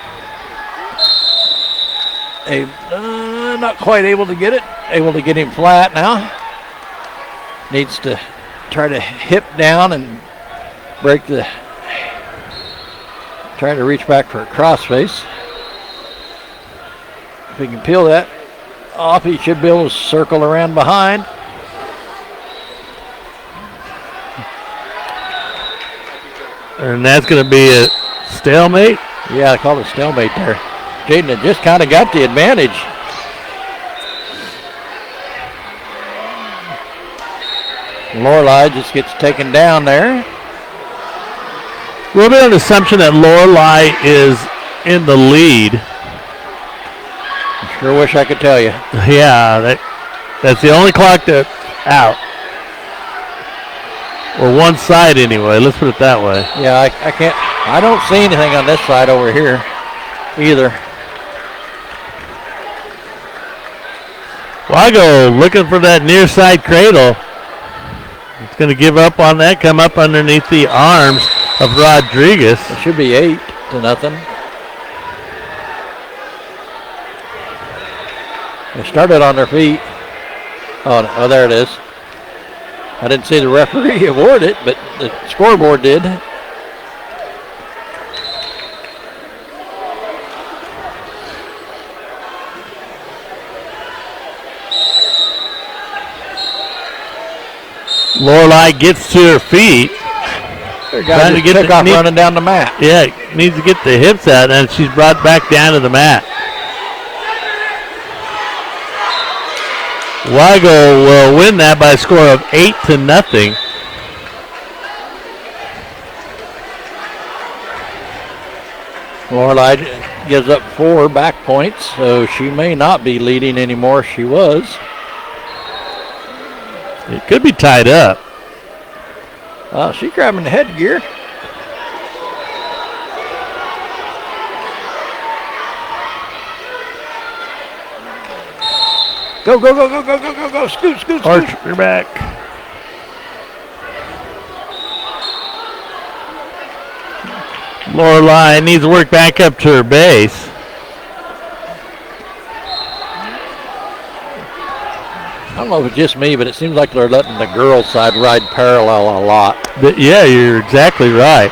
Not quite able to get it. Able to get him flat now. Needs to try to hip down and break the... Try to reach back for a crossface. If he can peel that off, he should be able to circle around behind. And that's going to be a stalemate? Yeah, I call it stalemate there. Jayden had just kind of got the advantage. Lorelei just gets taken down there. A little bit of an assumption that Lorelei is in the lead. I sure wish I could tell you. Yeah, that's the only clock that's out. Or one side anyway, let's put it that way. Yeah, I can't, I don't see anything on this side over here either. Wago looking for that near side cradle. It's going to give up on that, come up underneath the arms of Rodriguez. It should be 8-0. They started on their feet. Oh, there it is. I didn't see the referee award it, but the scoreboard did. Lorelei gets to her feet. Trying to get off running down the mat. Yeah, needs to get the hips out, and she's brought back down to the mat. Wago will win that by a score of 8-0. Lorelei gives up 4 back points, so she may not be leading anymore. She was. It could be tied up. She's grabbing the headgear. Go, go, go, go, go, go, go, go. Scoot, scoot, scoot. Archer, you're back. Lorelei needs to work back up to her base. I don't know if it's just me, but it seems like they're letting the girls' side ride parallel a lot. Yeah, you're exactly right.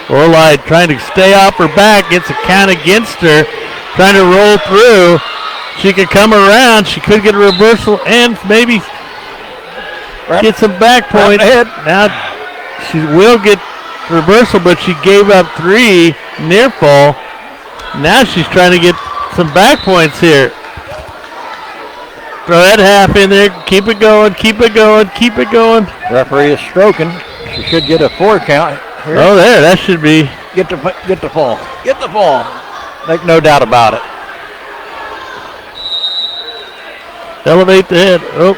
Lorelei trying to stay off her back, gets a count against her, trying to roll through. She could come around. She could get a reversal and maybe get some back points. Now she will get reversal, but she gave up 3 near fall. Now she's trying to get some back points here. Throw that half in there. Keep it going. Keep it going. Keep it going. Referee is stroking. She should get a 4 count here. Oh, there. That should be. Get the fall. Get the fall. Make no doubt about it. Elevate the head. Oh.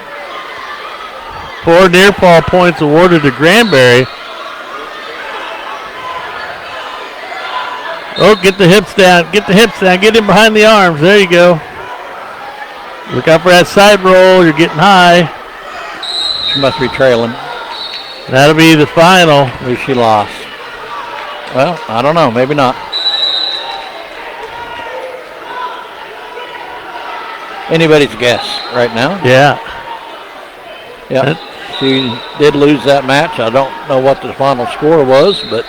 4 near fall points awarded to Granberry. Oh, get the hips down. Get the hips down. Get him behind the arms. There you go. Look out for that side roll. You're getting high. She must be trailing. That'll be the final. Maybe she lost. Well, I don't know. Maybe not. Anybody's guess right now. Yeah. Yeah. She did lose that match. I don't know what the final score was, but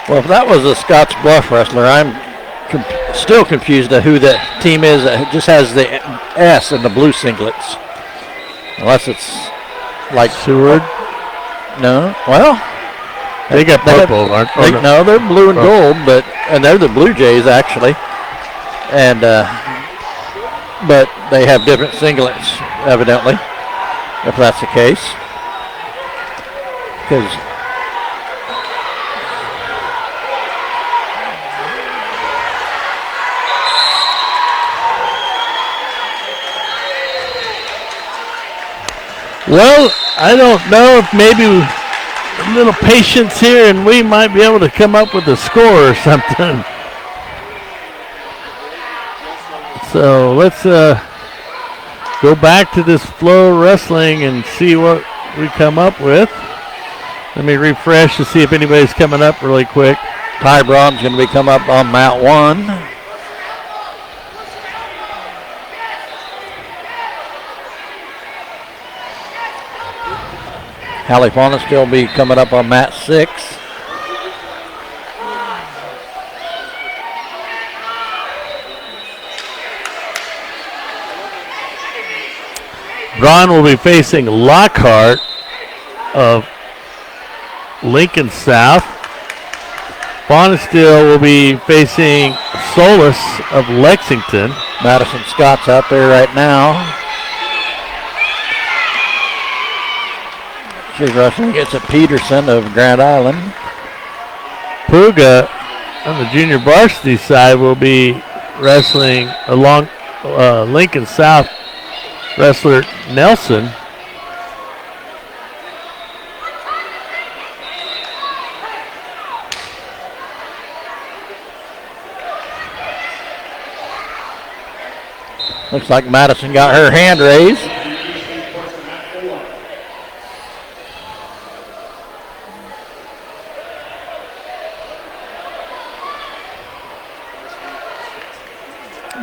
Well, if that was a Scotts Bluff wrestler, I'm still confused at who that team is that just has the S in the blue singlets. Unless it's like Seward. No. Well, They got purple, aren't they? No, they're blue and gold, and they're the Blue Jays actually. And but they have different singlets, evidently, if that's the case. Because well, I don't know if maybe a little patience here and we might be able to come up with a score or something. So let's go back to this Flow Wrestling and see what we come up with. Let me refresh to see if anybody's coming up really quick. Ty Braun's going to be come up on mat 1. Hallie Fauna still be coming up on mat 6. Braun will be facing Lockhart of Lincoln South. Bonesteel will be facing Solis of Lexington. Madison Scott's out there right now. She's wrestling against Peterson of Grand Island. Puga on the junior varsity side will be wrestling along Lincoln South wrestler Nelson. Looks like Madison got her hand raised.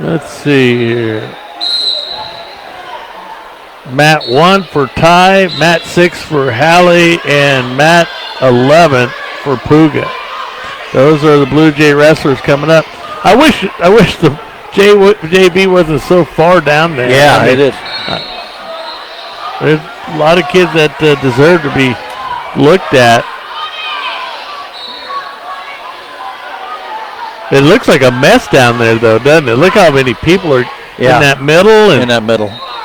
Let's see here. Mat 1 for Ty, Mat 6 for Hallie, and Mat 11 for Puga. Those are the Blue Jay wrestlers coming up. I wish the JB wasn't so far down there. Yeah, it is. There's a lot of kids that deserve to be looked at. It looks like a mess down there, though, doesn't it? Look how many people are in that middle. And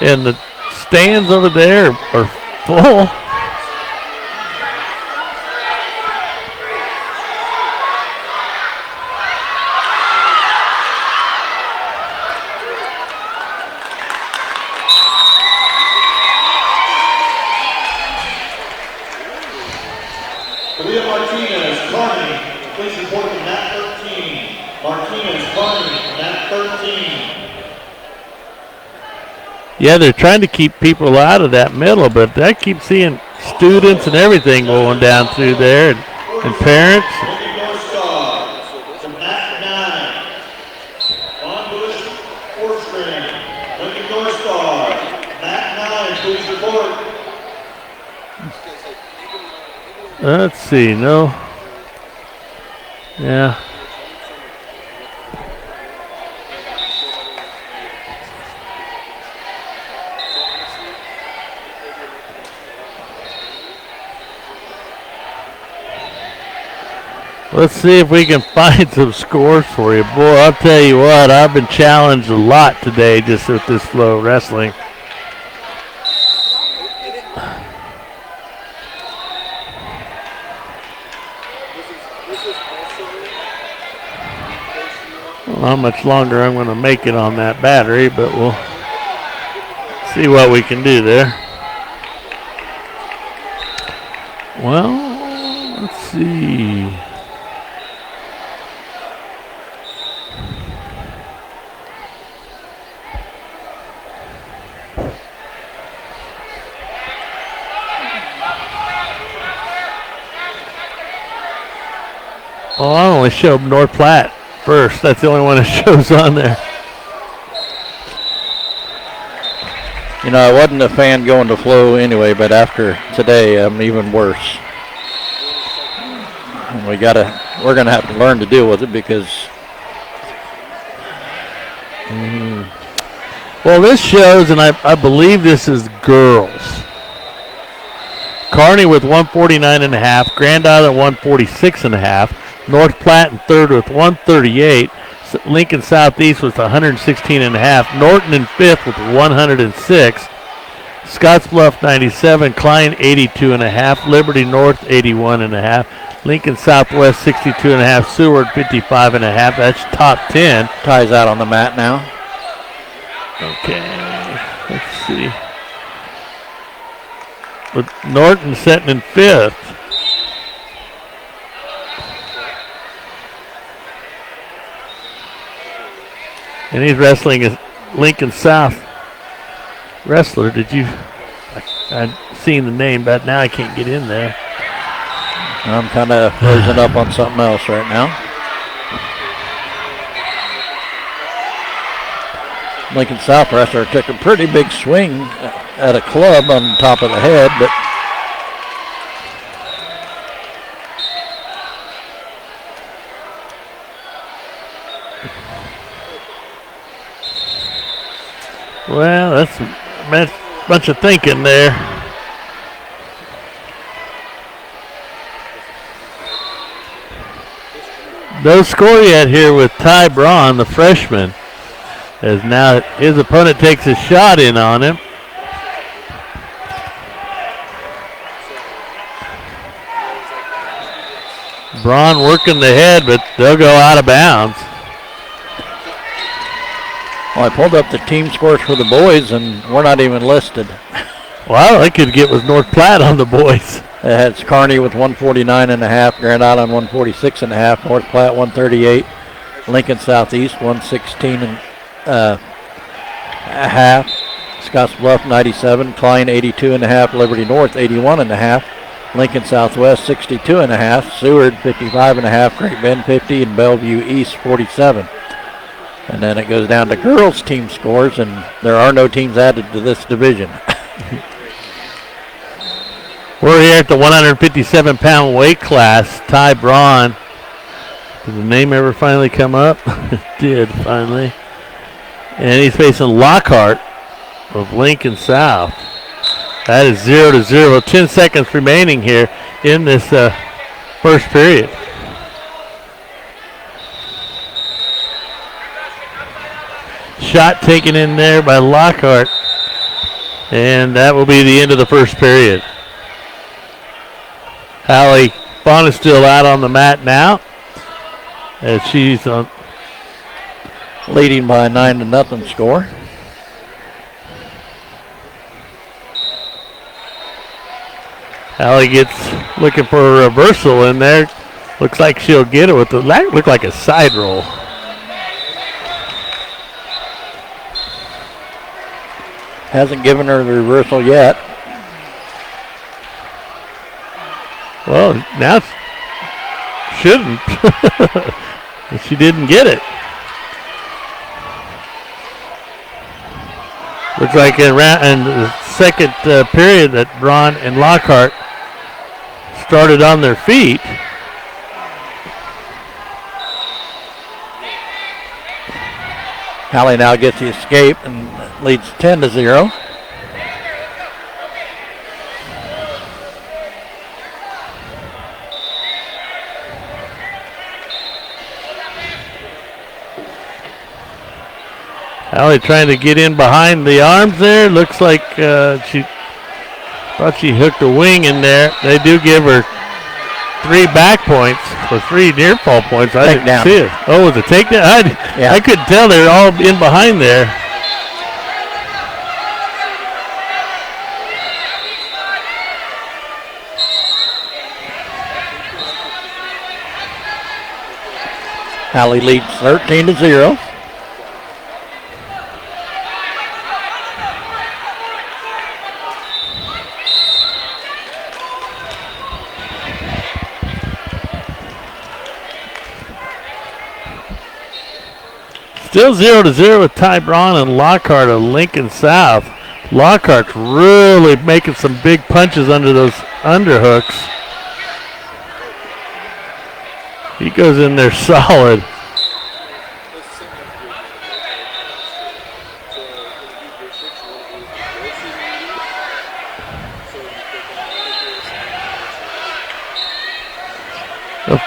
And the stands over there are full. Martinez, Kearney, please report to mat 13. Martinez, Kearney, mat 13. Yeah, they're trying to keep people out of that middle, but I keep seeing students and everything going down through there and parents. To mat 9. Von Bush, 4th string. Lincoln North Star. Mat 9, please report. Let's see, no. Yeah. Let's see if we can find some scores for you. Boy, I'll tell you what, I've been challenged a lot today just with this Flow Wrestling. I don't know how much longer I'm going to make it on that battery, but we'll see what we can do there. Well, let's see. Oh, I only showed North Platte first. That's the only one that shows on there. You know, I wasn't a fan going to Flow anyway, but after today, I'm even worse. And we got to we're going to have to learn to deal with it because. Well, this shows, and I believe this is girls. Kearney with 149.5, Grand Island 146.5, North Platte in third with 138, Lincoln Southeast with 116.5, Norton in fifth with 106, Scottsbluff 97, Klein 82.5, Liberty North 81.5, Lincoln Southwest 62.5, Seward 55.5. That's top 10. Ties out on the mat now. Okay, let's see. With Norton sitting in fifth. And he's wrestling as Lincoln South wrestler. Did you? I've seen the name, but now I can't get in there. I'm kind of frozen up on something else right now. Lincoln South wrestler took a pretty big swing at a club on top of the head, but well, that's a bunch of thinking there. No score yet here with Ty Braun, the freshman, as now his opponent takes a shot in on him. Braun working the head, but they'll go out of bounds. Well, I pulled up the team scores for the boys, and we're not even listed. Well, I could get with North Platte on the boys. It has Kearney with 149.5, Grand Island 146.5, North Platte 138, Lincoln Southeast 116.5, Scottsbluff 97, Klein 82.5, Liberty North 81.5, Lincoln Southwest 62.5, Seward 55.5, Great Bend 50, and Bellevue East 47. And then it goes down to girls' team scores, and there are no teams added to this division. We're here at the 157-pound weight class. Ty Braun. Did the name ever finally come up? It did, finally. And he's facing Lockhart of Lincoln South. That is 0-0. 10 seconds remaining here in this first period. Shot taken in there by Lockhart. And that will be the end of the first period. Hallie Vaughn is still out on the mat now, as she's leading by a 9-0 score. Hallie gets looking for a reversal in there. Looks like she'll get it with the, that looked like a side roll. Hasn't given her the reversal yet. Well, now shouldn't. She didn't get it. Looks like in the second period that Braun and Lockhart started on their feet. Hallie now gets the escape and leads 10-0. Hallie trying to get in behind the arms there. Looks like she thought she hooked a wing in there. They do give her 3 back points or 3 near fall points. I didn't see it. Oh, was it a takedown? I couldn't tell. They were all in behind there. Hallie leads 13-0. Still 0-0 with Ty Braun and Lockhart of Lincoln South. Lockhart's really making some big punches under those underhooks. He goes in there solid.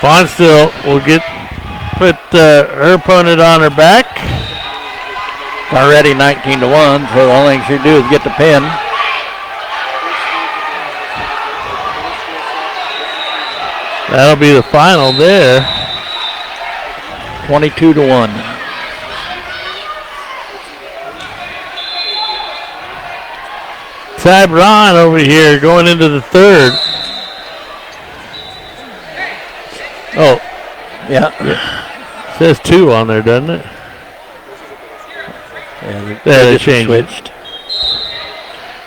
Fonstil will put her opponent on her back. Already 19-1, so the only thing she do is get the pin. That'll be the final there. 22-1. Ty Braun over here going into the third. Oh, yeah. Says 2 on there, doesn't it? Yeah, they changed. Switched.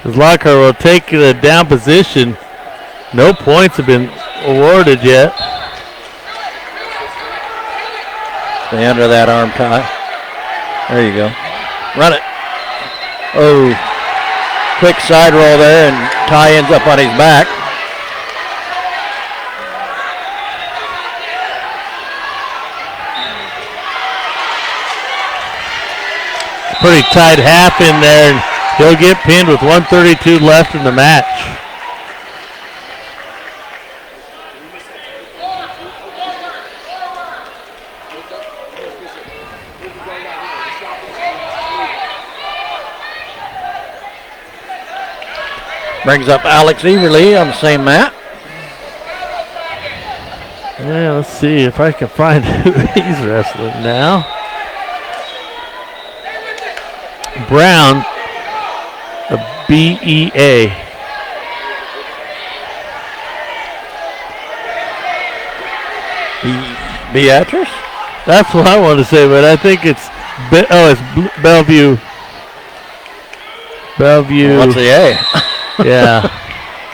As Lockhart will take the down position. No points have been awarded yet. Stay under that arm tie. There you go. Run it. Oh, quick side roll there, and Ty ends up on his back. Pretty tight half in there, and he'll get pinned with 1:32 left in the match. Brings up Alex Everly on the same mat. Yeah, let's see if I can find who he's wrestling now. Brown, a BEA. Beatrice? That's what I want to say, but I think it's Bellevue. Bellevue. What's the A? Yeah.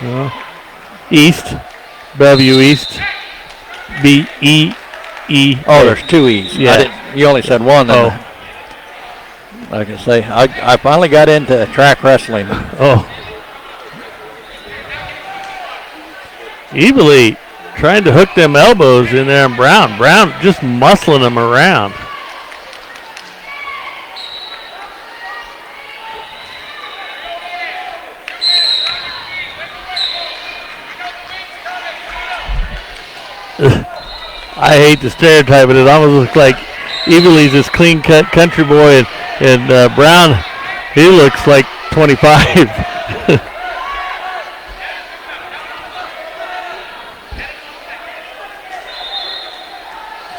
Well, East. Bellevue East. B-E-E. Oh, there's 2 E's. Yeah. You only said one. Oh. Like I say, I finally got into track wrestling. Oh. Evilly trying to hook them elbows in there, and Brown just muscling them around. I hate to stereotype it. It almost looks like Evilly's this clean-cut country boy, and Brown, he looks like 25.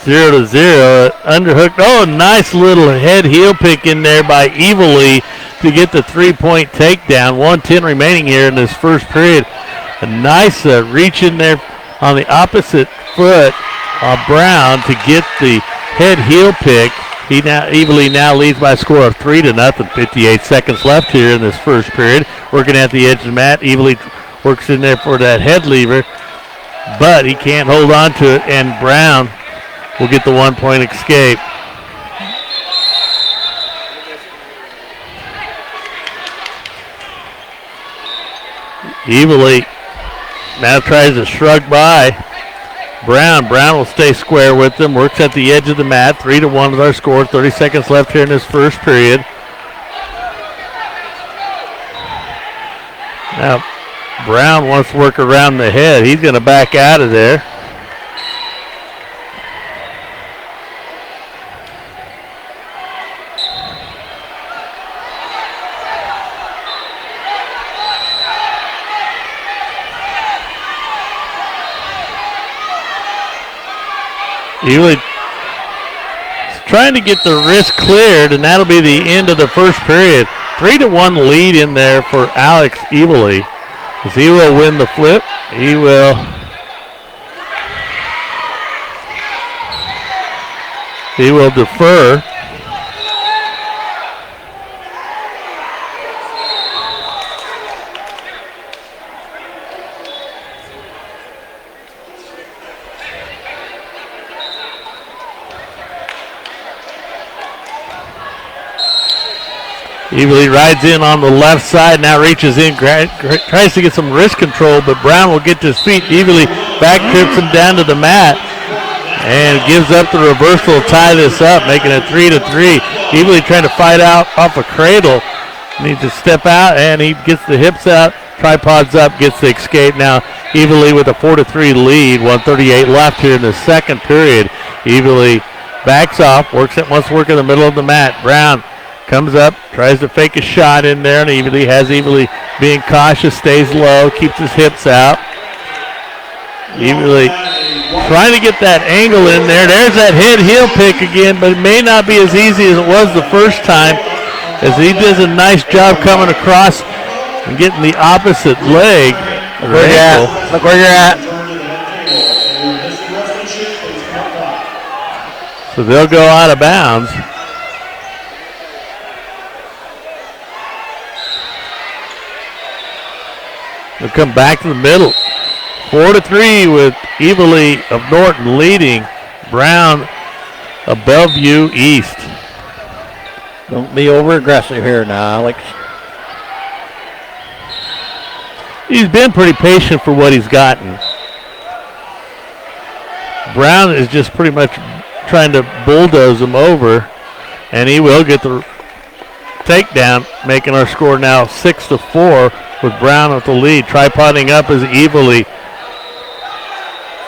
0-0. Underhooked. Oh, nice little head heel pick in there by Evilly to get the 3-point takedown. 1:10 remaining here in this first period. A nice reach in there on the opposite foot of Brown to get the head heel pick. Evilly now leads by a score of 3-0. 58 seconds left here in this first period. Working at the edge of the mat. Evilly works in there for that head lever, but he can't hold on to it, and Brown will get the 1-point escape. Evilly now tries to shrug by. Brown will stay square with them. Works at the edge of the mat. 3-1 is our score. 30 seconds left here in this first period. Now, Brown wants to work around the head. He's going to back out of there. Evilly trying to get the wrist cleared, and that'll be the end of the first period. 3-1 lead in there for Alex Evilly. As he will win the flip. He will defer. Evilly rides in on the left side, now reaches in, tries to get some wrist control, but Brown will get to his feet. Evilly back trips him down to the mat, and gives up the reversal to tie this up, making it 3-3. Evilly trying to fight out off a cradle. Needs to step out, and he gets the hips out. Tripods up, gets the escape. Now Evilly with a 4-3 lead. 1:38 left here in the second period. Evilly backs off, wants to work in the middle of the mat. Brown comes up, tries to fake a shot in there, and Evilly being cautious, stays low, keeps his hips out. Evilly trying to get that angle in there. There's that head-heel pick again, but it may not be as easy as it was the first time, as he does a nice job coming across and getting the opposite leg. Look where you're at. Look where you're at. So they'll go out of bounds. They'll come back to the middle. 4-3 with Evilly of Norton leading. Brown of Bellevue East. Don't be over aggressive here now, Alex. He's been pretty patient for what he's gotten. Brown is just pretty much trying to bulldoze him over, and he will get the takedown, making our score now 6-4 with Brown with the lead. Tripoding up is Evilly.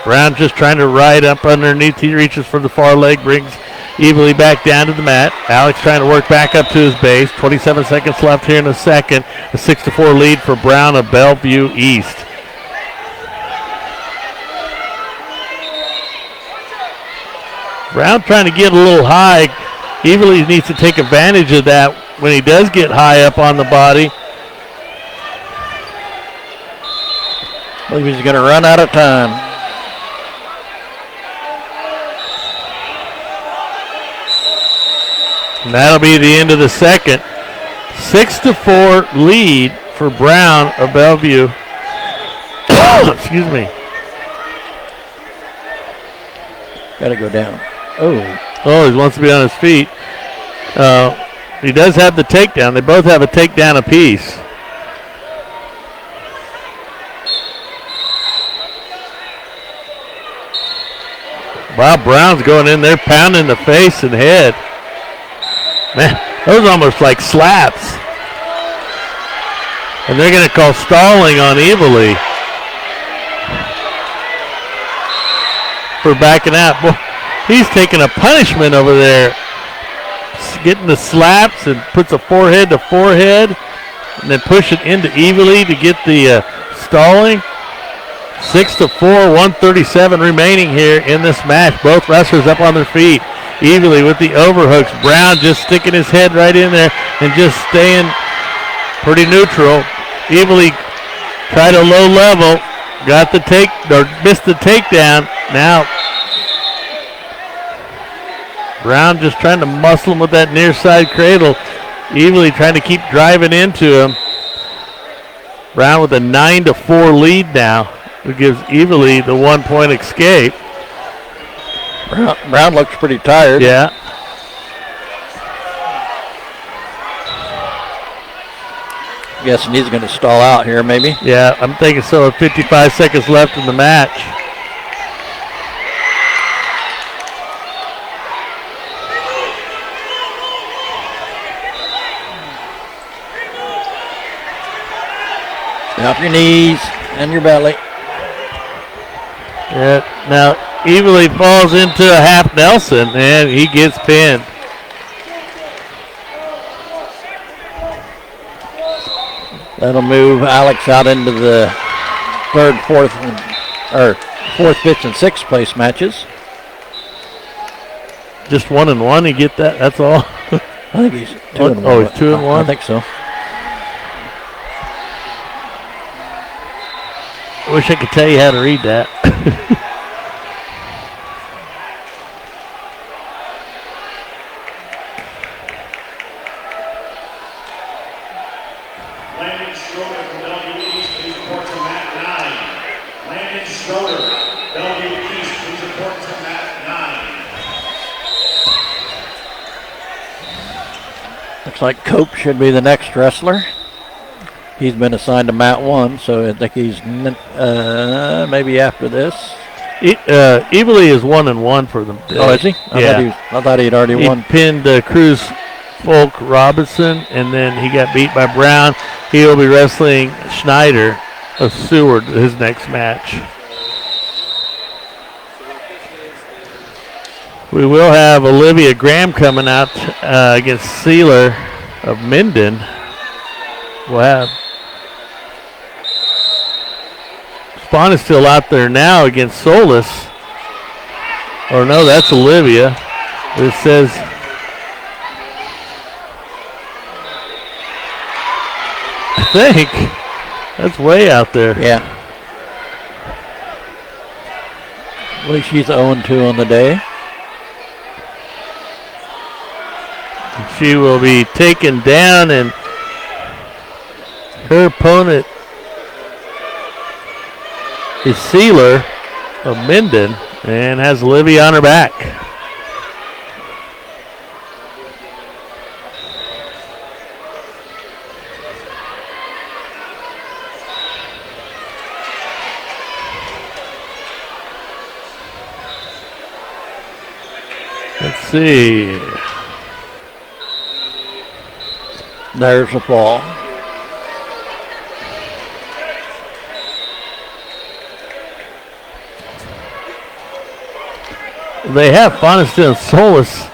Brown just trying to ride up underneath. He reaches for the far leg, brings Evilly back down to the mat. Alex trying to work back up to his base. 27 seconds left here in the second. A 6-4 lead for Brown of Bellevue East. Brown trying to get a little high. Evilly needs to take advantage of that when he does get high up on the body. I believe he's going to run out of time. And that'll be the end of the second. 6-4 lead for Brown of Bellevue. Excuse me. Got to go down. Oh, he wants to be on his feet. He does have the takedown. They both have a takedown apiece. Wow, Brown's going in there, pounding the face and head. Man, those almost like slaps. And they're going to call stalling on Evilly for backing out. Boy, he's taking a punishment over there. Getting the slaps and puts a forehead to forehead and then push it into Evilly to get the stalling. 6-4, 1:37 remaining here in this match. Both wrestlers up on their feet. Evilly with the overhooks. Brown just sticking his head right in there and just staying pretty neutral. Evilly tried a low level, got the missed the takedown. Now Brown just trying to muscle him with that near side cradle. Evilly trying to keep driving into him. Brown with a 9-4 lead now. It gives Evilly the 1-point escape. Brown looks pretty tired. Yeah. Guessing he's going to stall out here, maybe. Yeah, I'm thinking so. 55 seconds left in the match. Drop your knees and your belly. Yeah, now Evilly falls into a half Nelson and he gets pinned. That'll move Alex out into the third, fourth, fifth, and sixth place matches. Just 1-1, you get that? That's all? I think he's 2-1. Oh, he's 2-1? I think so. I wish I could tell you how to read that. Landon Schroeder from Bellevue East, please report to mat 9. Landon Schroeder, Bellevue East, please report to mat 9. Looks like Cope should be the next wrestler. He's been assigned to mat 1, so I think he's maybe after this. Evely is 1-1 for them. Oh, is he? Yeah. I thought he'd already He won. pinned Cruz Folk Robinson, and then he got beat by Brown. He will be wrestling Schneider of Seward his next match. We will have Olivia Graham coming out against Sealer of Minden. We'll have Spawn is still out there now against Solis. Or no, that's Olivia. It says I think that's way out there. Yeah. I believe she's 0-2 on the day. She will be taken down, and her opponent is Sealer of Minden and has Olivia on her back. Let's see. There's the fall. They have Foniston and Solis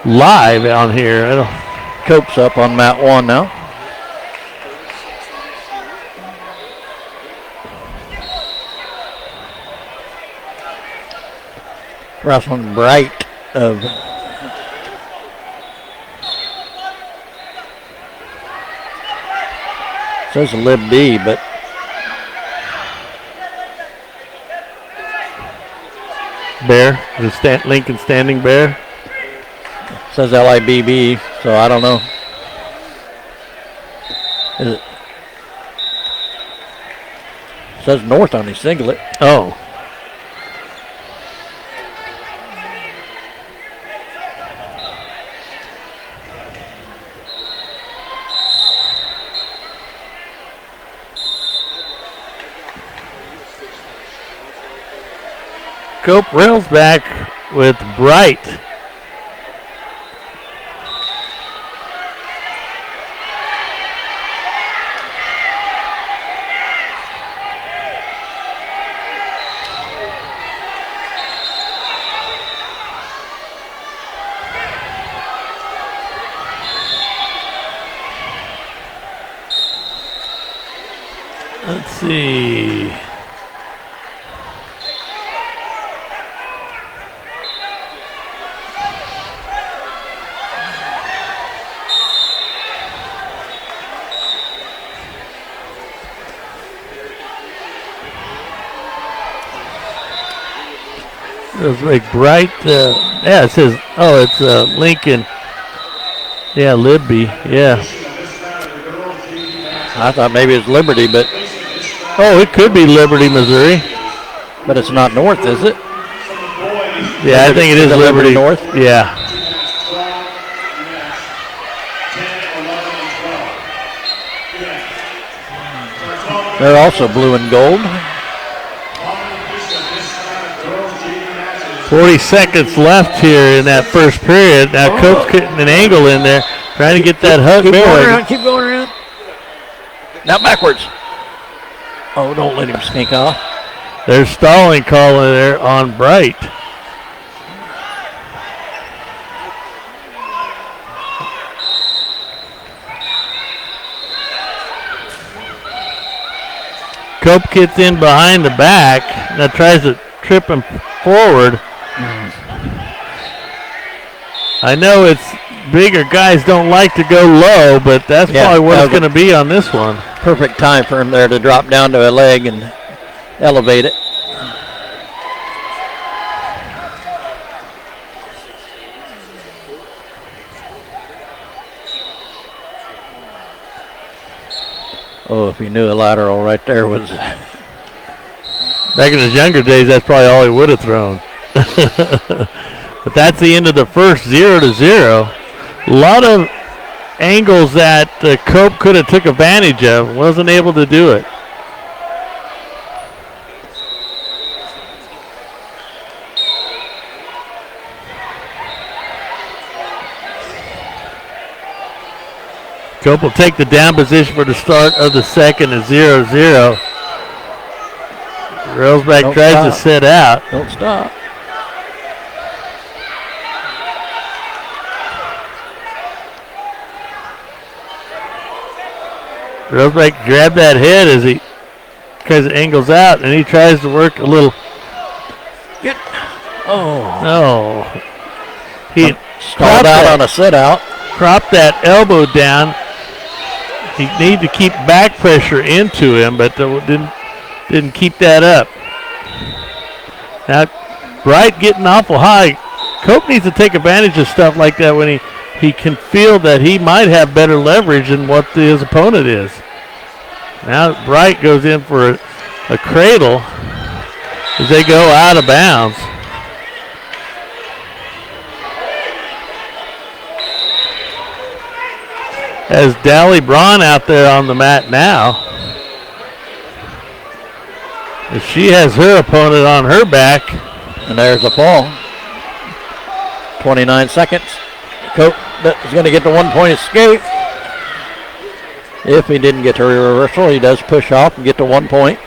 live on here. Cope's up on mat 1 now. Wrestling Bright of says Lib B, but Bear, the Lincoln Standing Bear. says LIBB, so I don't know. Says North on his singlet. Oh. Cope rails back with Bright. Let's see. It's like Bright, yeah, it says, oh, it's Lincoln. Yeah, Libby, yeah. I thought maybe it's Liberty, but Oh, it could be Liberty, Missouri. it's not North, is it? Yeah, I think it is Liberty. North. Yeah. They're also blue and gold. 40 seconds left here in that first period. Now Cope's getting an angle in there, trying to get that hug Keep going going. around, keep going around. Now backwards. Oh, don't let him sneak off. There's stalling call in there on Bright. Cope gets in behind the back. Now tries to trip him forward. I know it's bigger guys don't like to go low, but that's probably what it's going to be on this one. Perfect time for him there to drop down to a leg and elevate it. Oh, if he knew a lateral right there was... Back in his younger days, that's probably all he would have thrown. But that's the end of the first, 0-0. A lot of angles that Cope could have took advantage of. Wasn't able to do it. Cope will take the down position for the start of the second at 0-0. Railsback tries to sit out. Don't stop. Railsback grabbed that head as he tries to angles out, and he tries to work a little. No. He stalled out on a sit out. Dropped that elbow down. He needed to keep back pressure into him, but didn't keep that up. Now, Bright getting awful high. Cope needs to take advantage of stuff like that when he can feel that he might have better leverage than what his opponent is. Now Bright goes in for a cradle as they go out of bounds. As Dally Braun out there on the mat now. As she has her opponent on her back. And there's a fall. 29 seconds. Cope is going to get the 1 point escape. If he didn't get to reversal, he does push off and get to 1 point.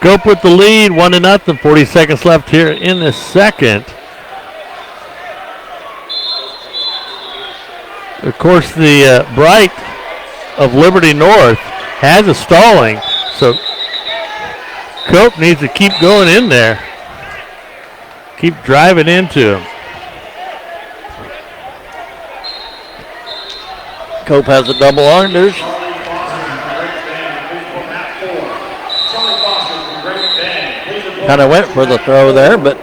Cope with the lead, 1-0, 40 seconds left here in the second. Of course, the Bright of Liberty North has a stalling, so Cope needs to keep going in there. Keep driving into him. Cope has a double unders. Kind of went for the throw there, but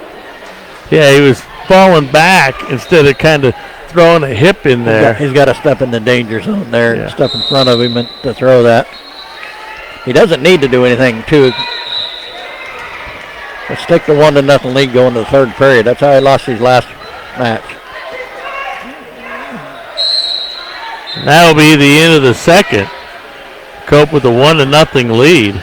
yeah, he was falling back instead of kind of throwing a hip in there. He's got to step in the danger zone there, Yeah. step in front of him and to throw that. He doesn't need to do anything too. Let's take the 1-0 lead going to the third period. That's how he lost his last match. And that'll be the end of the second. Cope with a 1-0 lead.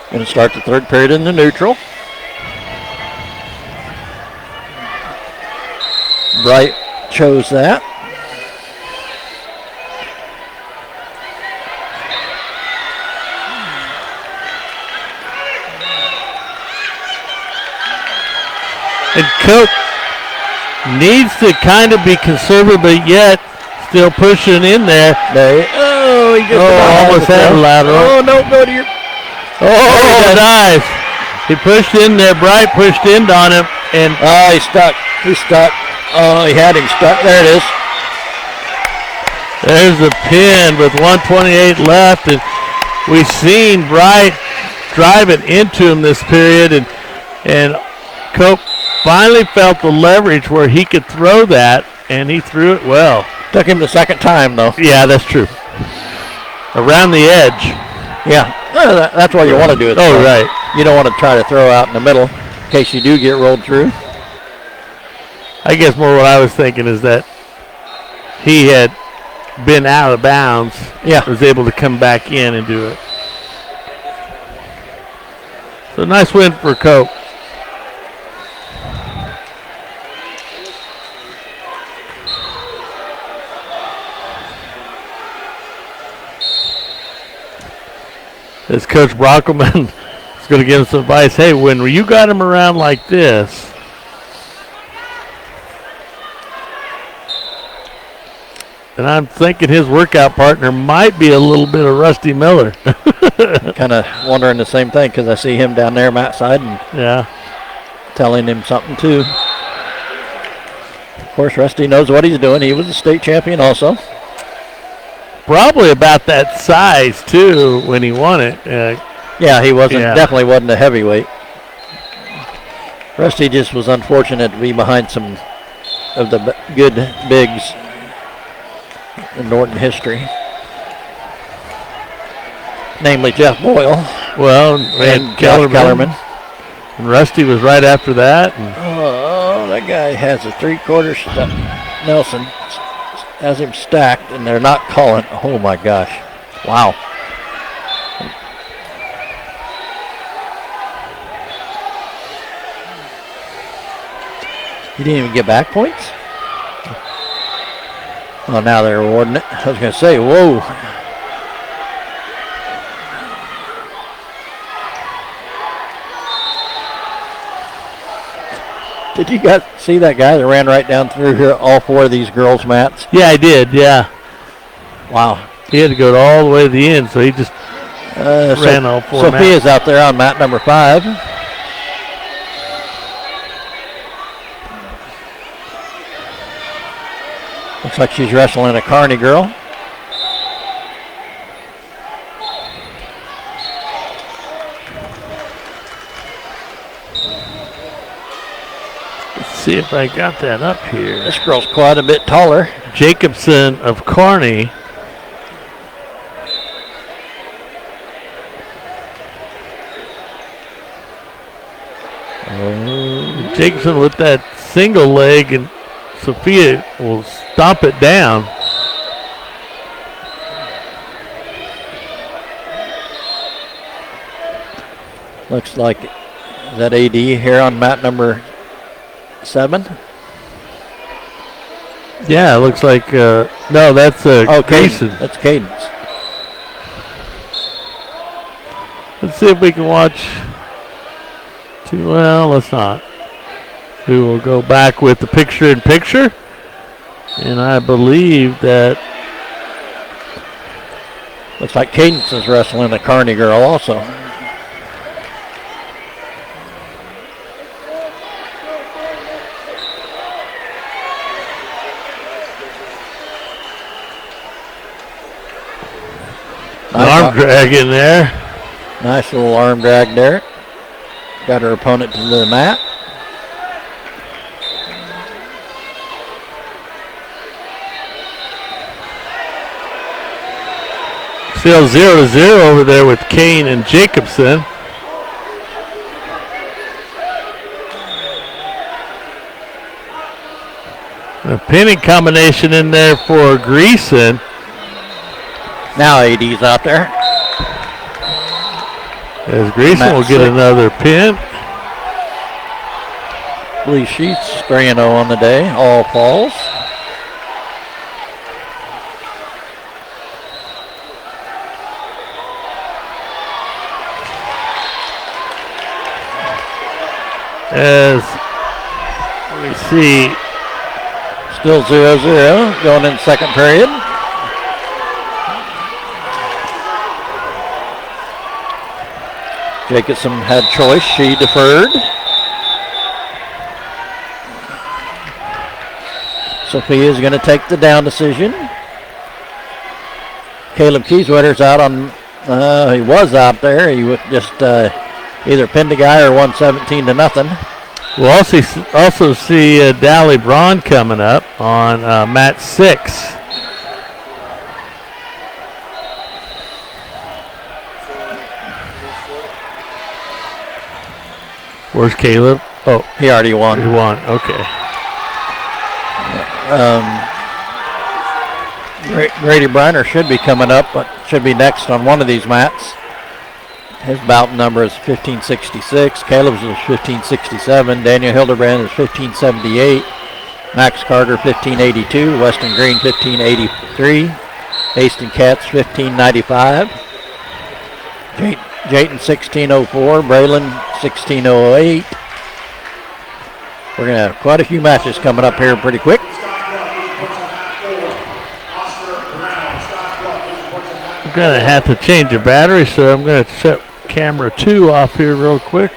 Going to start the third period in the neutral. Bright chose that. And Cope needs to kind of be conservative, but yet still pushing in there. He just almost had a lateral. Oh, don't go to your... Oh, nice. He pushed in there. Bright pushed in on him. And he's stuck. He's stuck. Oh, he had him stuck. There it is. There's the pin with 1:28 left. And we've seen Bright driving into him this period. And Cope finally felt the leverage where he could throw that. And he threw it well. Took him the second time, though. Yeah, that's true. Around the edge. Yeah, that's what you want to do. Oh, right. You don't want to try to throw out in the middle in case you do get rolled through. I guess more what I was thinking is that he had been out of bounds. Yeah. Was able to come back in and do it. So nice win for Cope. As Coach Brockelman is going to give him some advice. Hey, when you got him around like this, and I'm thinking his workout partner might be a little bit of Rusty Miller. Kind of wondering the same thing because I see him down there, Matt side, and Yeah. telling him something too. Of course, Rusty knows what he's doing. He was a state champion also. Probably about that size, too, when he won it. Yeah, he wasn't. Yeah. Definitely wasn't a heavyweight. Rusty just was unfortunate to be behind some of the good bigs in Norton history. namely Jeff Boyle. Well, we and had Josh Kellerman. And Rusty was right after that. And oh, that guy has a 3/4 Nelson has him stacked, and they're not calling. Oh, my gosh. Wow. He didn't even get back points? Oh, now they're awarding it. I was going to say, whoa. Did you guys see that guy that ran right down through here, all 4 of these girls' mats? Yeah, I did, yeah. Wow. He had to go all the way to the end, so he just ran all 4 mats. Sophia's out there on mat number 5. Looks like she's wrestling a Kearney girl. Let's see if I got that up here. This girl's quite a bit taller. Jacobson of Kearney. Jacobson with that single leg, and Sophia will stomp it down. Looks like that AD here on mat number 7. Yeah, it looks like, no, that's Grayson. That's Cadence. Let's see if we can watch. Well, let's not. We will go back with the picture-in-picture. And I believe that. Looks like Cadence is wrestling a Kearney girl also. Arm drag in there. Nice little arm drag there. Got her opponent to the mat. Still 0-0 over there with Kane and Jacobson. A pinning combination in there for Greason. Now AD's out there. As Greason will get another pin. I believe she's 3-0 on the day. All falls. As we see, still 0-0 going in second period. Jacobson had choice. She deferred. Sophia is going to take the down decision. Caleb Kieswetter's out on, he was out there. He would just either pinned a guy or won 17-0. We'll also see Dally Braun coming up on mat 6. Where's Caleb? Oh, he already won. He won. Okay. Grady Briner should be coming up, but should be next on one of these mats. His bout number is 1566. Caleb's is 1567. Daniel Hildebrand is 1578. Max Carter 1582. Weston Green 1583. Aston Katz 1595. Jayton 1604. Braylon 1608. We're going to have quite a few matches coming up here pretty quick. I'm going to have to change the battery, so I'm going to set camera 2 off here real quick.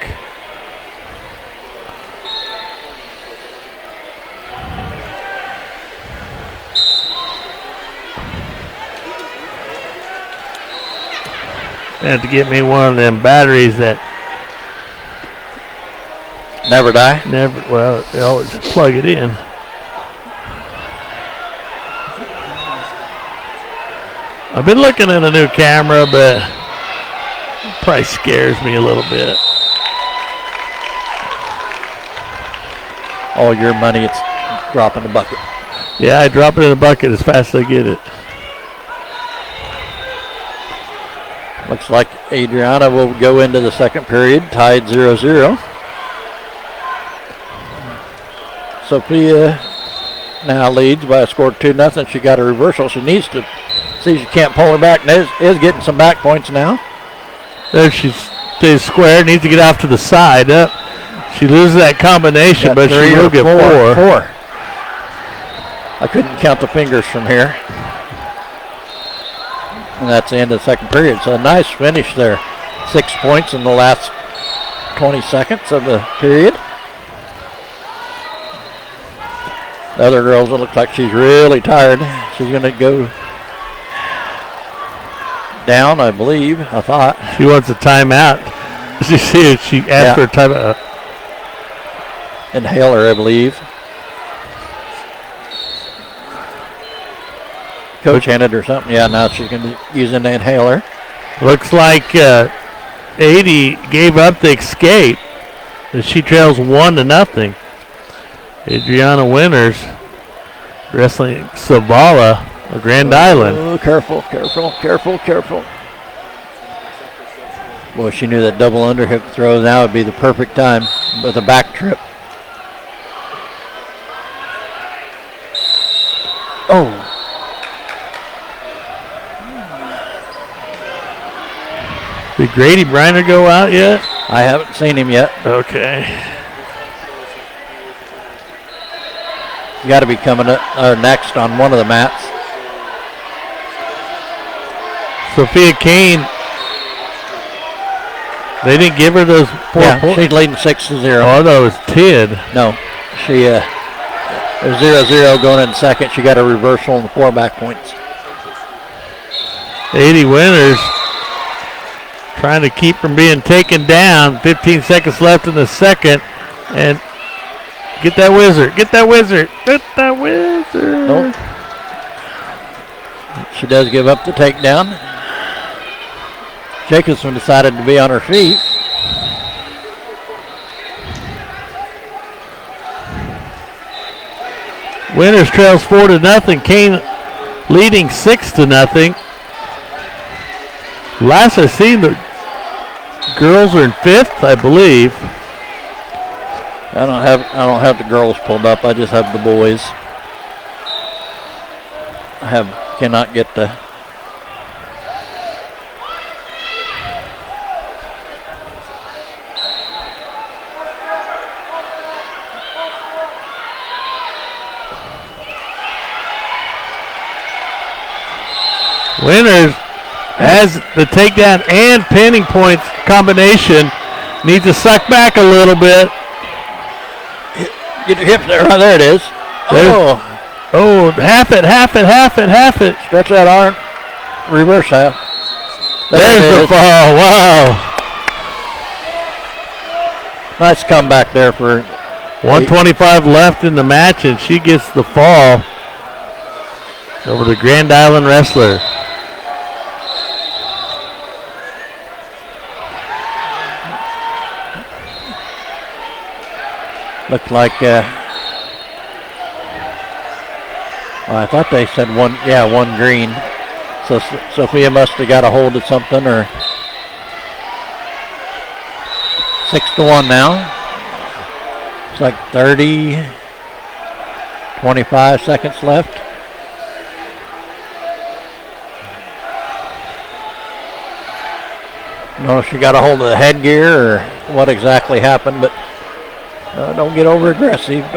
I have to get me one of them batteries that never die. Well, they always plug it in. I've been looking at a new camera, but Probably scares me a little bit. All your money, it's dropping the bucket. Yeah, I drop it in the bucket as fast as I get it. Looks like Adriana will go into the second period, tied 0-0. Sophia now leads by a score of 2-0. She got a reversal. She needs to see if she can't pull her back. And is getting some back points now. There she stays square. Needs to get off to the side. She loses that combination, but she will get four. I couldn't count the fingers from here. And that's the end of the second period. So a nice finish there. 6 points in the last 20 seconds of the period. The other girls, it looks like she's really tired. She's going to go down, I believe. I thought. She wants a timeout. You see, she asked for a timeout. Inhaler, I believe. Coach handed her something. Yeah, now she's going to be using the inhaler. Looks like 80 gave up the escape. She trails 1-0. Adriana Winters wrestling Savala of Grand Island. Oh, careful. Boy, she knew that double underhook throw now would be the perfect time with a back trip. Oh. Did Grady Briner go out yet? I haven't seen him yet. Okay. He's got to be coming up next on one of the mats. Sophia Kane. They didn't give her those 4 points. She's leading 6-0. Oh, I thought it was 10. No, she it was 0-0 going in second. She got a reversal and 4 back points. 80 Winters trying to keep from being taken down. 15 seconds left in the second. And get that wizard. Nope. She does give up the takedown. Jacobson decided to be on her feet. Winters trails 4-0. Kane leading 6-0. Last I seen, the girls are in 5th, I believe. I don't have the girls pulled up. I just have the boys. Cannot get the. Winters has the takedown and pinning points combination. Needs to suck back a little bit. Get your hips there. Oh, there it is. Oh, half it. Stretch that arm. Reverse half. There's the fall. Wow. Nice comeback there for 125 left in the match, and she gets the fall over the Grand Island wrestler. Looked like, I thought they said one green. So Sophia must have got a hold of something, or 6-1 now. It's like 25 seconds left. I don't know if she got a hold of the headgear or what exactly happened, but don't get over aggressive. I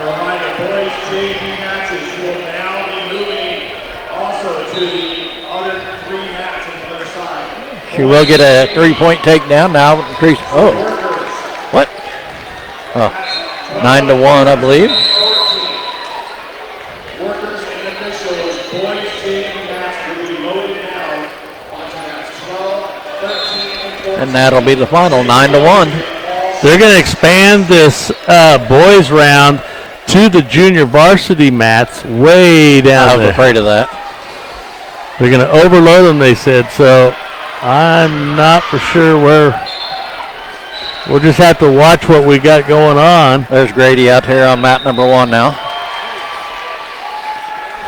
remind the boys JV matches will now be moving also to the other 3 mats on the other side. She will get a 3-point takedown now. Increase. Oh, what? Oh, 9-1, I believe. Workers and officials, boys JV mats will be loaded now onto mats 12, 13, and 14. And that'll be the final, 9-1. They're going to expand this boys round to the junior varsity mats way down there. I was afraid of that. They're going to overload them, they said. So I'm not for sure where. We'll just have to watch what we got going on. There's Grady out here on mat number 1 now.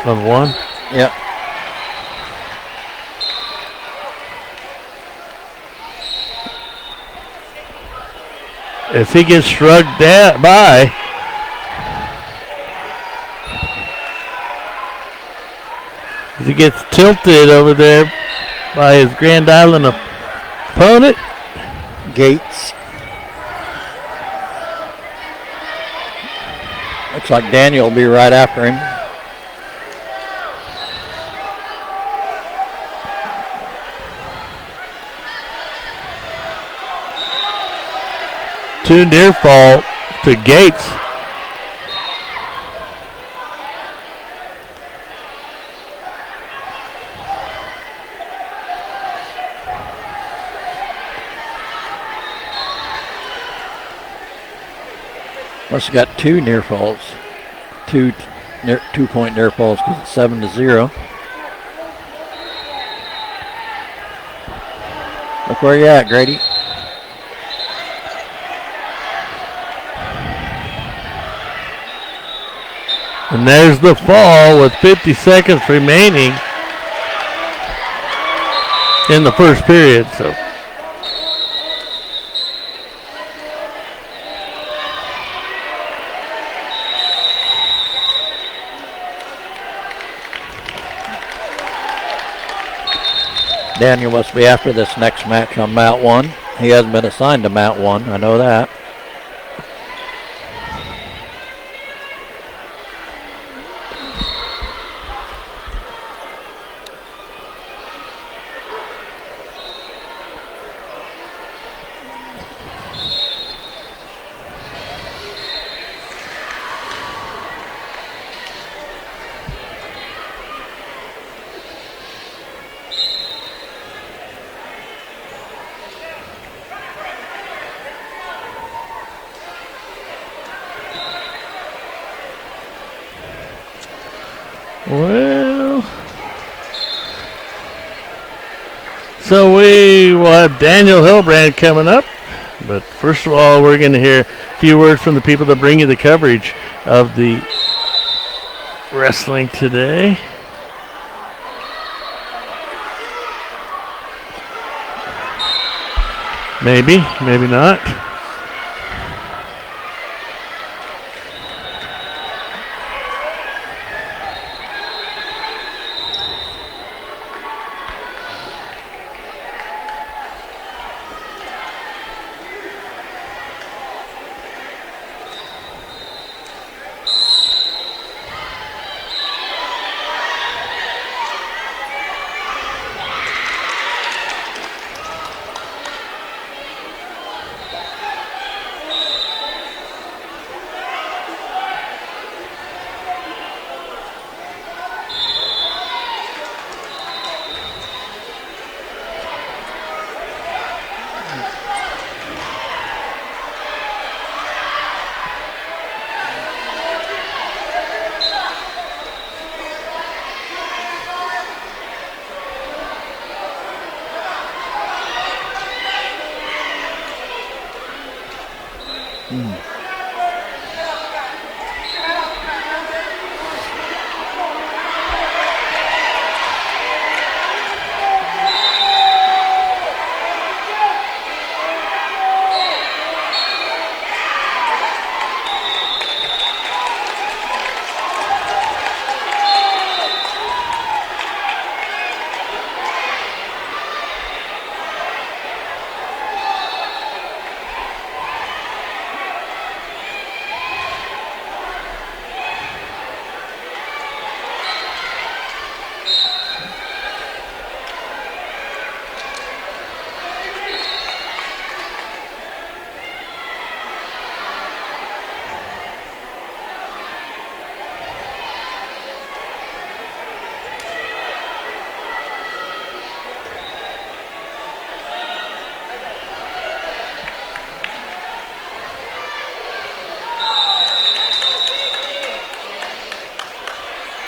On 1? Yep. If he gets shrugged by, if he gets tilted over there by his Grand Island opponent. Gates. Looks like Daniel will be right after him. Two near fall to Gates. Must have got 2 near falls. 2-point near falls because it's 7-0. Look where you at, Grady. And there's the fall with 50 seconds remaining in the first period. So Daniel must be after this next match on mat 1. He hasn't been assigned to mat 1. I know that. So we will have Daniel Hillbrand coming up. But first of all, we're going to hear a few words from the people that bring you the coverage of the wrestling today. Maybe, maybe not.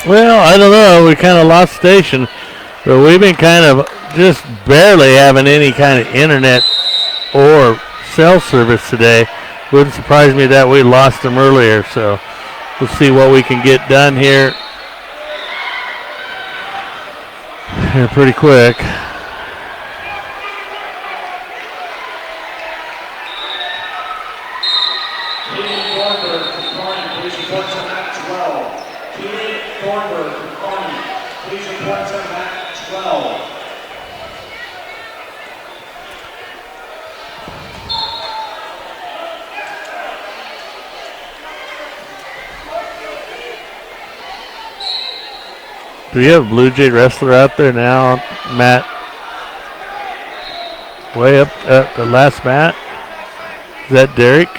Well, I don't know. We kind of lost station, but we've been kind of just barely having any kind of internet or cell service today. Wouldn't surprise me that we lost them earlier. So we'll see what we can get done here pretty quick. Do we have a Blue Jay wrestler out there now, Matt? Way up at the last mat. Is that Derek?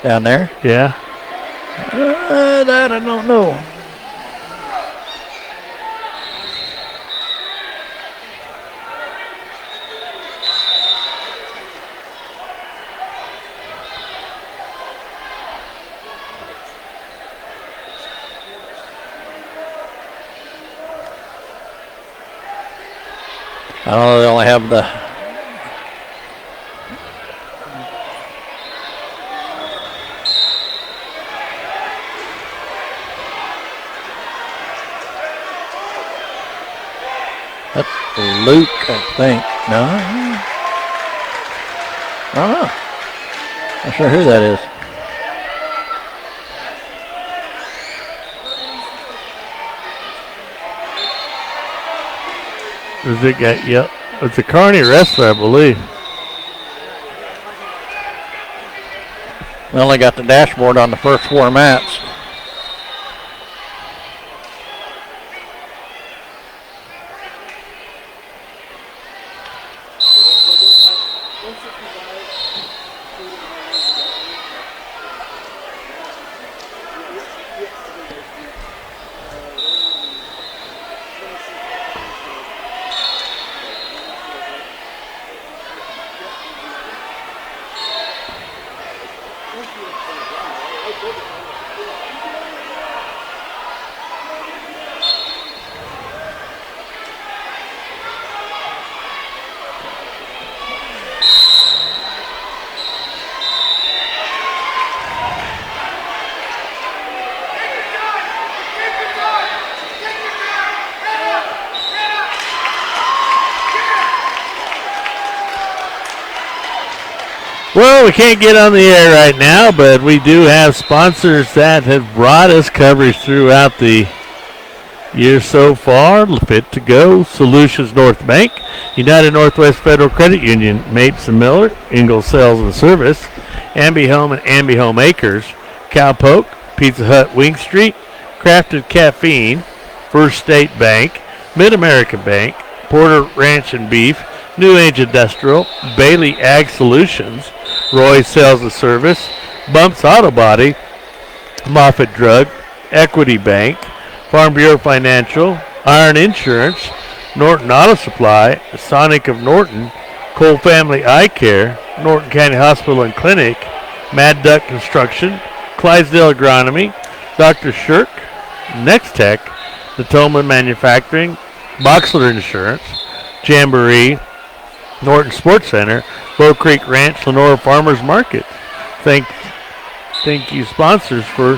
Down there? Yeah. That I don't know. I don't know, they only have the that's Luke, I think. No? I don't know. Not sure who that is. Is it got, yep. It's a Kearney wrestler, I believe. We only got the dashboard on the first 4 mats. Well, we can't get on the air right now, but we do have sponsors that have brought us coverage throughout the year so far. Fit to Go, Solutions North Bank, United Northwest Federal Credit Union, Mapes and Miller, Ingalls Sales and Service, Ambi Home and Ambi Home Acres, Cowpoke, Pizza Hut Wing Street, Crafted Caffeine, First State Bank, Mid-America Bank, Porter Ranch and Beef, New Age Industrial, Bailey Ag Solutions, Roy Sales and Service, Bumps Auto Body, Moffitt Drug, Equity Bank, Farm Bureau Financial, Iron Insurance, Norton Auto Supply, Sonic of Norton, Cole Family Eye Care, Norton County Hospital and Clinic, Mad Duck Construction, Clydesdale Agronomy, Dr. Shirk, Next Tech, Natoma Manufacturing, Boxler Insurance, Jamboree, Norton Sports Center, Bow Creek Ranch, Lenora Farmers Market. Thank you, sponsors, for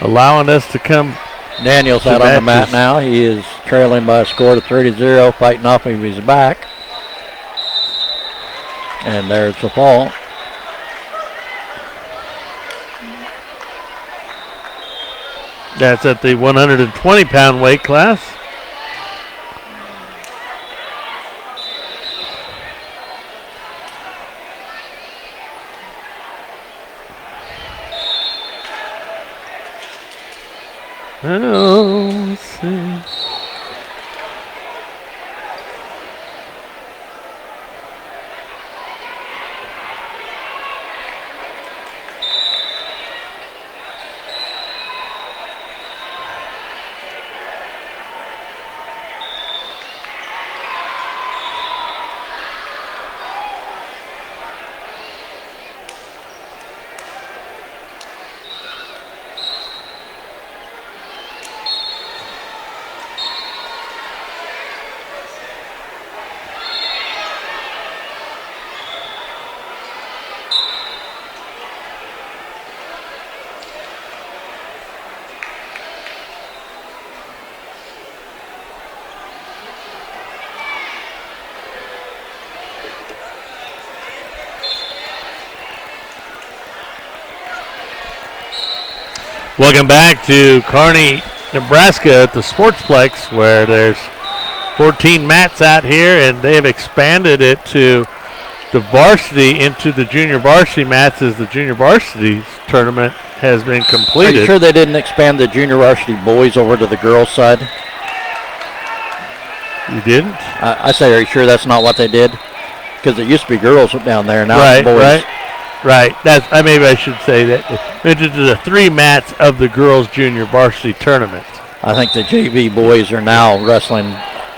allowing us to come. Daniel's out on the mat now. He is trailing by a score of 3-0, fighting off of his back. And there's the fall. That's at the 120-pound weight class. Oh, let's see. Welcome back to Kearney, Nebraska at the Sportsplex, where there's 14 mats out here, and they have expanded it to the varsity into the junior varsity mats as the junior varsity tournament has been completed. Are you sure they didn't expand the junior varsity boys over to the girls' side? You didn't? I say, are you sure that's not what they did? Because it used to be girls down there, now right, it's boys. Right. That's maybe I should say that into the 3 mats of the girls' junior varsity tournament. I think the JV boys are now wrestling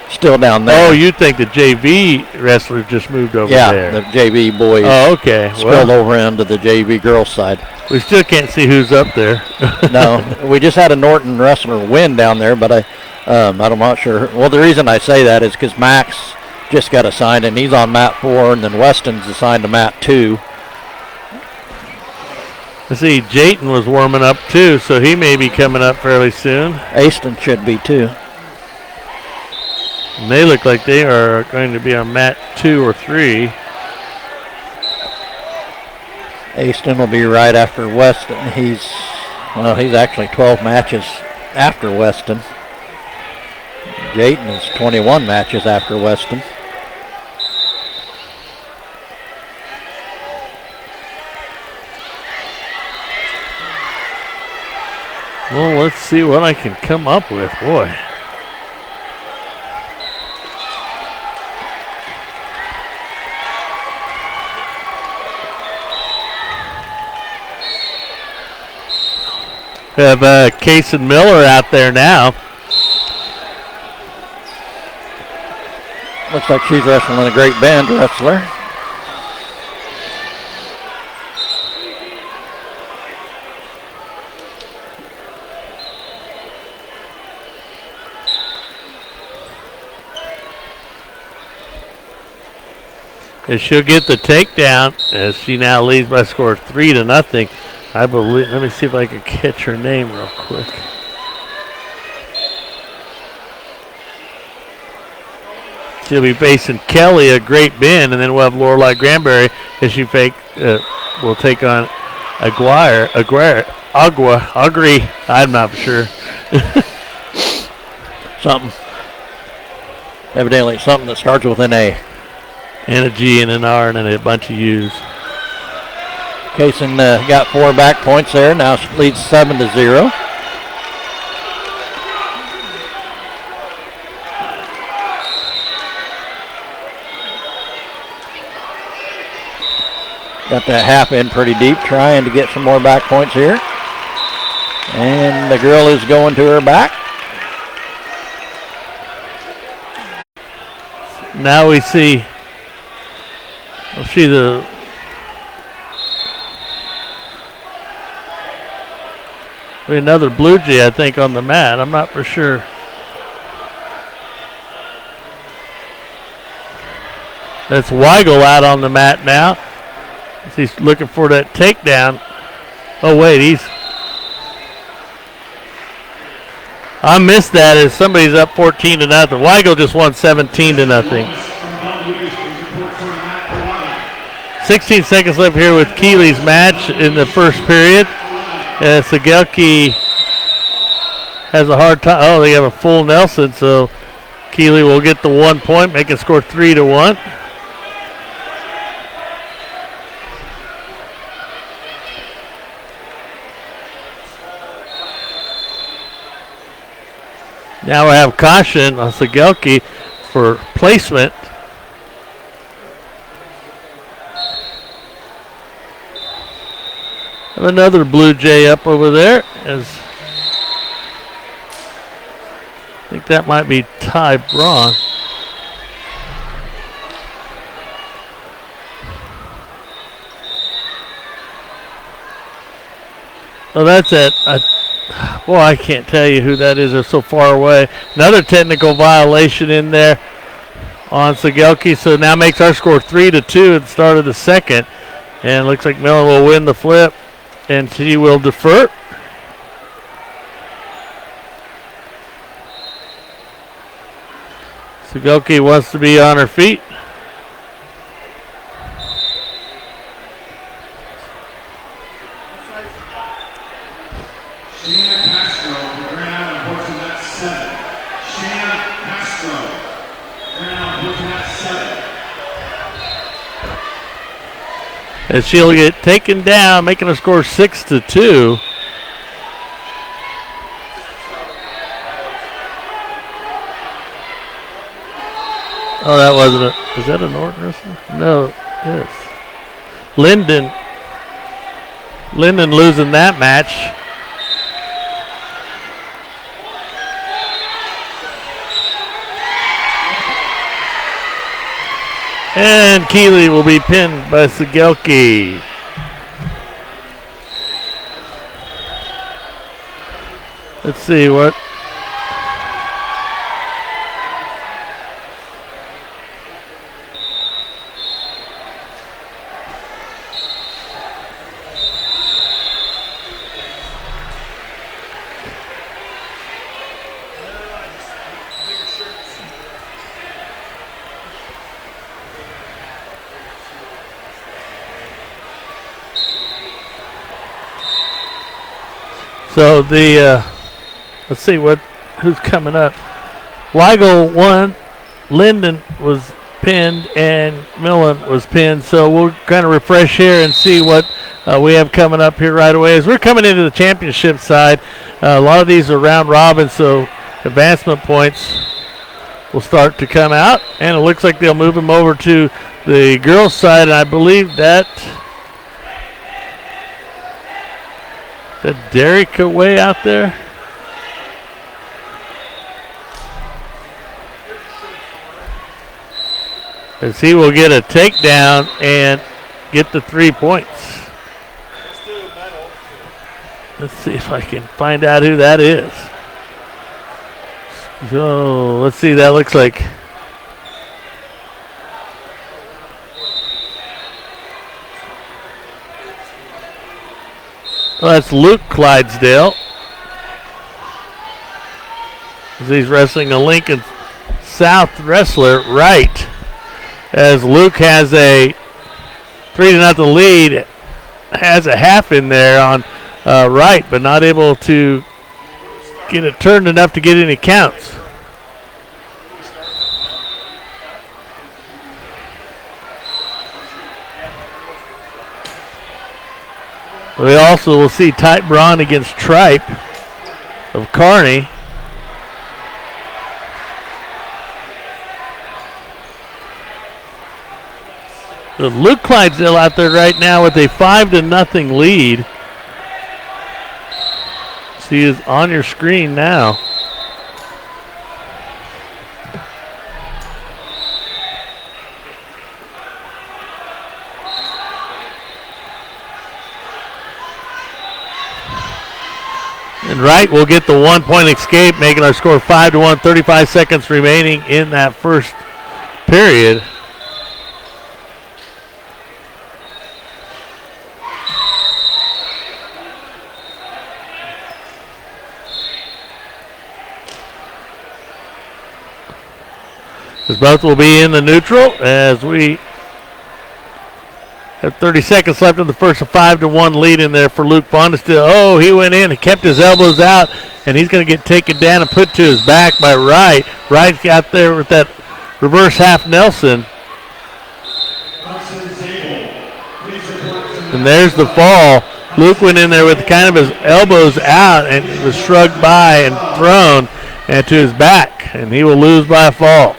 still down there. Oh, you think the JV wrestlers just moved over there? Yeah, the JV boys. Oh, okay. Spilled over into the JV girls' side. We still can't see who's up there. No, we just had a Norton wrestler win down there, but I'm not sure. Well, the reason I say that is because Max just got assigned, and he's on mat 4, and then Weston's assigned to mat 2. Let's see, Jayton was warming up too, so he may be coming up fairly soon. Aston should be too. And they look like they are going to be on mat 2 or 3. Aston will be right after Weston. He's actually 12 matches after Weston. Jayton is 21 matches after Weston. Well, let's see what I can come up with. Boy. We have Kaysen Miller out there now. Looks like she's wrestling a great band wrestler. And she'll get the takedown as she now leads by a score of 3-0. I believe. Let me see if I can catch her name real quick. She'll be facing Kelly, a great bend, and then we'll have Lorelei Granberry as she will take on Agri. I'm not sure. Something. Evidently something that starts with an A. And a G and an R and then a bunch of U's. Kaysen got 4 back points there. Now she leads 7-0. Got that half in pretty deep, trying to get some more back points here. And the girl is going to her back. Now we see another Blue Jay, I think, on the mat. I'm not for sure. That's Weigel out on the mat now. He's looking for that takedown. Oh, wait, I missed that as somebody's up 14-0. Weigel just won 17-0. 16 seconds left here with Keeley's match in the first period. Segelke has a hard time. Oh, they have a full Nelson, so Keeley will get the 1 point, make it score 3-1. Now we have caution on Segelke for placement. Have another Blue Jay up over there. I think that might be Ty Braun. Oh, that's it. Boy, I can't tell you who that is. They're so far away. Another technical violation in there on Segelke. So now makes our score 3-2 at the start of the second. And looks like Miller will win the flip. And she will defer. Segelke wants to be on her feet. Shanna Castro, the ground, unfortunately that's 7. Shanna Castro, ground, unfortunately that's 7. As she'll get taken down, making a score 6-2. Oh, that wasn't a. Is that a Norton wrestler? No, yes. Linden losing that match. And Keeley will be pinned by Sigelki. Let's see what. So let's see who's coming up. Weigel won, Linden was pinned, and Millen was pinned. So we'll kind of refresh here and see what we have coming up here right away. As we're coming into the championship side, a lot of these are round robin, so advancement points will start to come out, and it looks like they'll move them over to the girls' side, and I believe that. Derek away out there. As he will get a takedown and get the 3 points. Let's see if I can find out who that is. So let's see, that looks like. Well, that's Luke Clydesdale. As he's wrestling a Lincoln South wrestler right. As Luke has a 3-0 lead, has a half in there on right, but not able to get it turned enough to get any counts. We also will see Type Braun against Tripe of Kearney. So Luke Clydesdale out there right now with a 5-0 lead. So he is on your screen now. And Wright will get the 1-point escape, making our score 5-1, 35 seconds remaining in that first period. As both will be in the neutral as we have 30 seconds left in the first, a 5-1 lead in there for Luke Bondestill. Oh, he went in, he kept his elbows out, and he's going to get taken down and put to his back by Wright. Wright got there with that reverse half Nelson. And there's the fall. Luke went in there with kind of his elbows out and was shrugged by and thrown and to his back, and he will lose by a fall.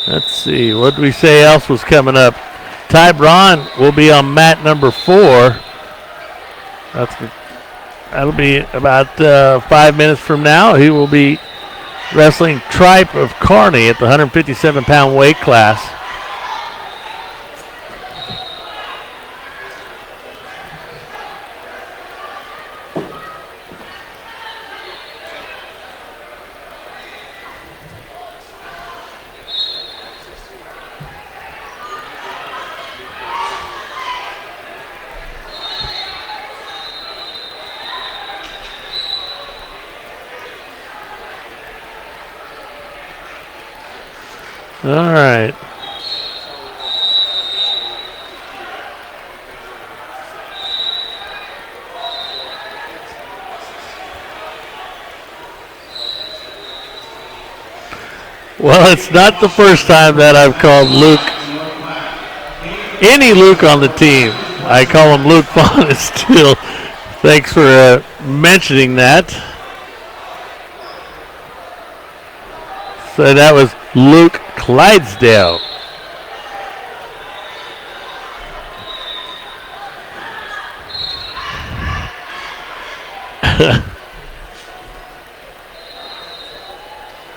Let's see, what did we say else was coming up? Ty Braun will be on mat number 4. That'll be about 5 minutes from now. He will be wrestling Tripe of Kearney at the 157-pound weight class. All right. Well, it's not the first time that I've called Luke, any Luke on the team. I call him Luke Vaughn still. Thanks for mentioning that. So that was Luke Clydesdale.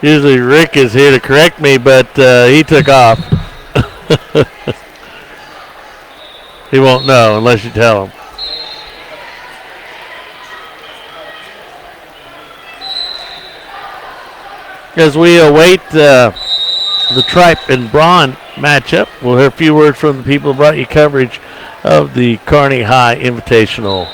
Usually Rick is here to correct me, but he took off. He won't know unless you tell him. As we await the Tripe and Braun matchup, we'll hear a few words from the people who brought you coverage of the Kearney High Invitational.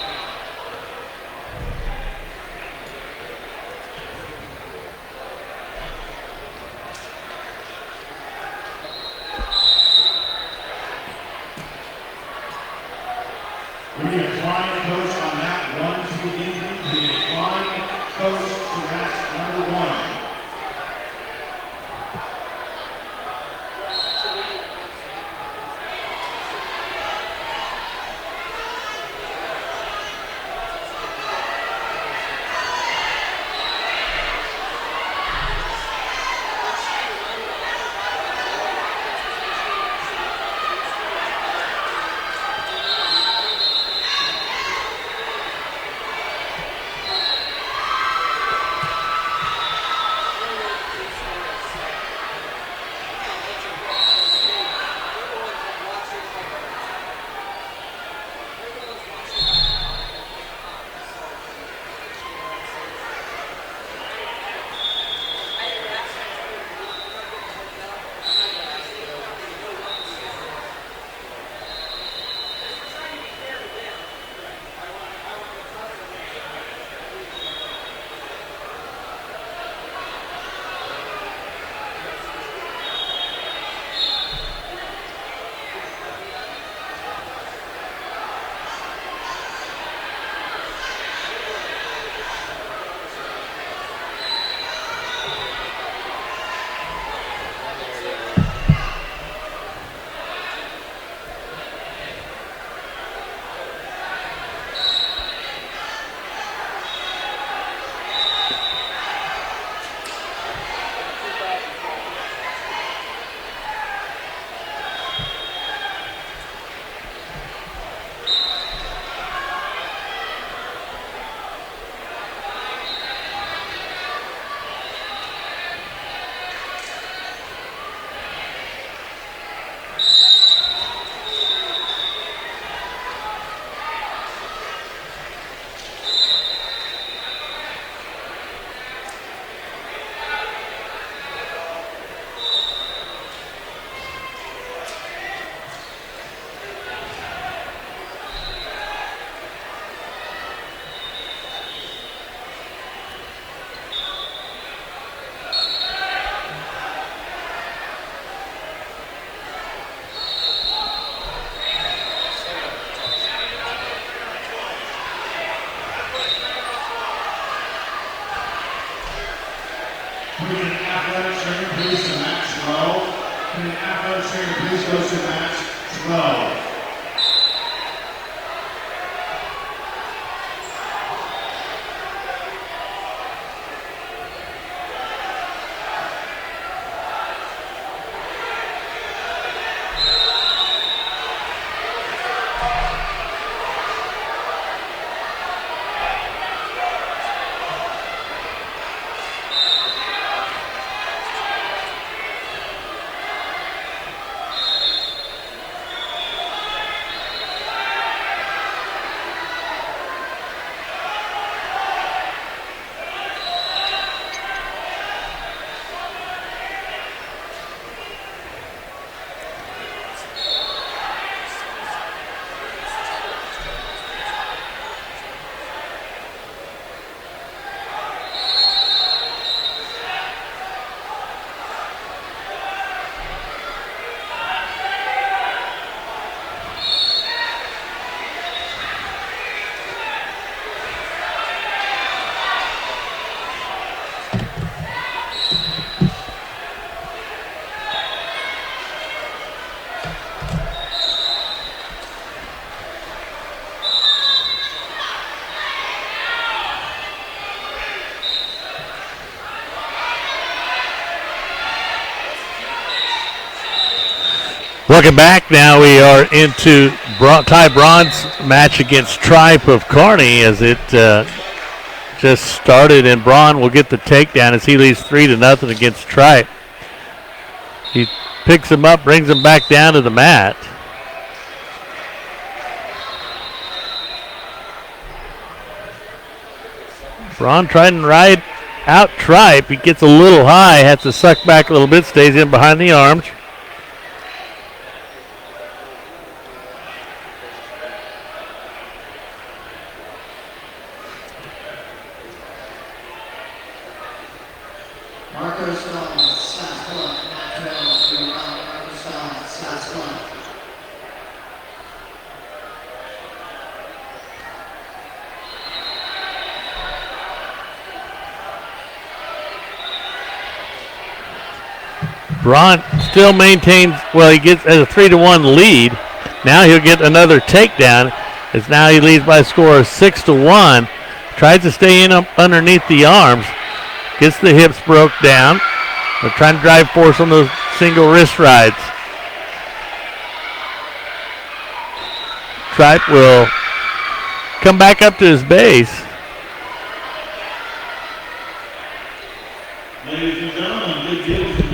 We need a flying coach on mat 1 to begin. We need a flying coach to mat number 1. Can an athletic trainer please to mat 12? Can an athletic trainer please go to mat 12? Welcome back. Now we are into Ty Braun's match against Tripe of Kearney as it just started, and Braun will get the takedown as he leads 3-0 against Tripe. He picks him up, brings him back down to the mat. Braun trying to ride out Tripe. He gets a little high, has to suck back a little bit, stays in behind the arms. Braun still maintains, well, he gets a 3-1 lead. Now he'll get another takedown as now he leads by a score of 6-1. Tries to stay in underneath the arms. Gets the hips broke down. They're trying to drive force on those single wrist rides. Tripe will come back up to his base. Ladies and gentlemen, good deal for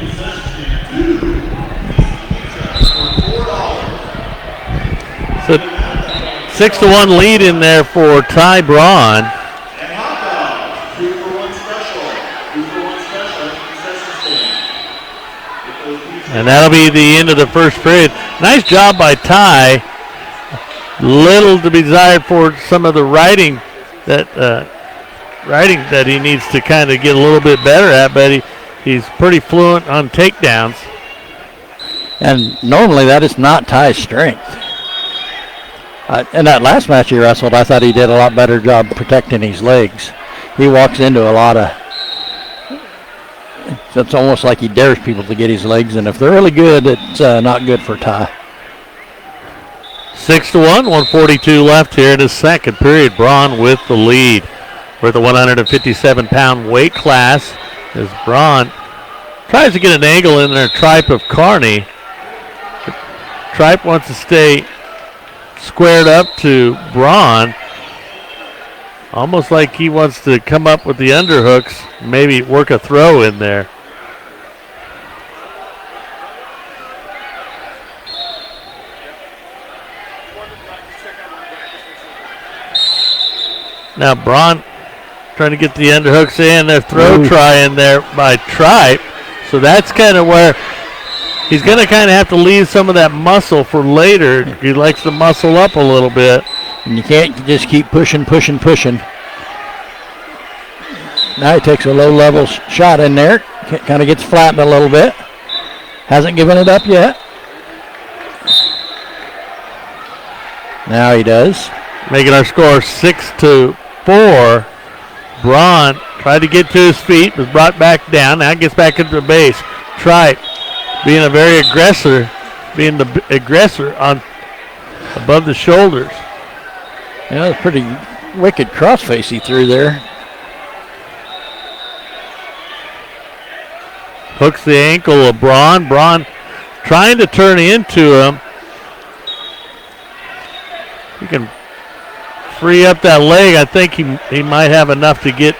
So 6-1 lead in there for Ty Braun. And hot dogs, 2-for-1 special. 2-for-1 special. Concession stand. And that'll be the end of the first period. Nice job by Ty. Little to be desired for some of the riding that he needs to kind of get a little bit better at, but he's pretty fluent on takedowns. And normally that is not Ty's strength. In that last match he wrestled, I thought he did a lot better job protecting his legs. He walks into a lot of, it's almost like he dares people to get his legs, and if they're really good, it's not good for Ty. 6-1, 142 left here in the second period. Braun with the lead for the 157-pound weight class as Braun tries to get an angle in there. Tripe of Kearney. Tripe wants to stay squared up to Braun, almost like he wants to come up with the underhooks, maybe work a throw in there. Now Braun trying to get the underhooks in, their throw try in there by Tripe. So that's kind of where he's going to kind of have to leave some of that muscle for later. He likes to muscle up a little bit. And you can't just keep pushing. Now he takes a low-level shot in there. Kind of gets flattened a little bit. Hasn't given it up yet. Now he does. Making our score 6-4. Braun tried to get to his feet, was brought back down. Now gets back into the base. Tripe being a very aggressor, being the aggressor on above the shoulders. Yeah, that's a pretty wicked crossface he threw there. Hooks the ankle of Braun. Braun trying to turn into him. He can free up that leg. I think he might have enough to get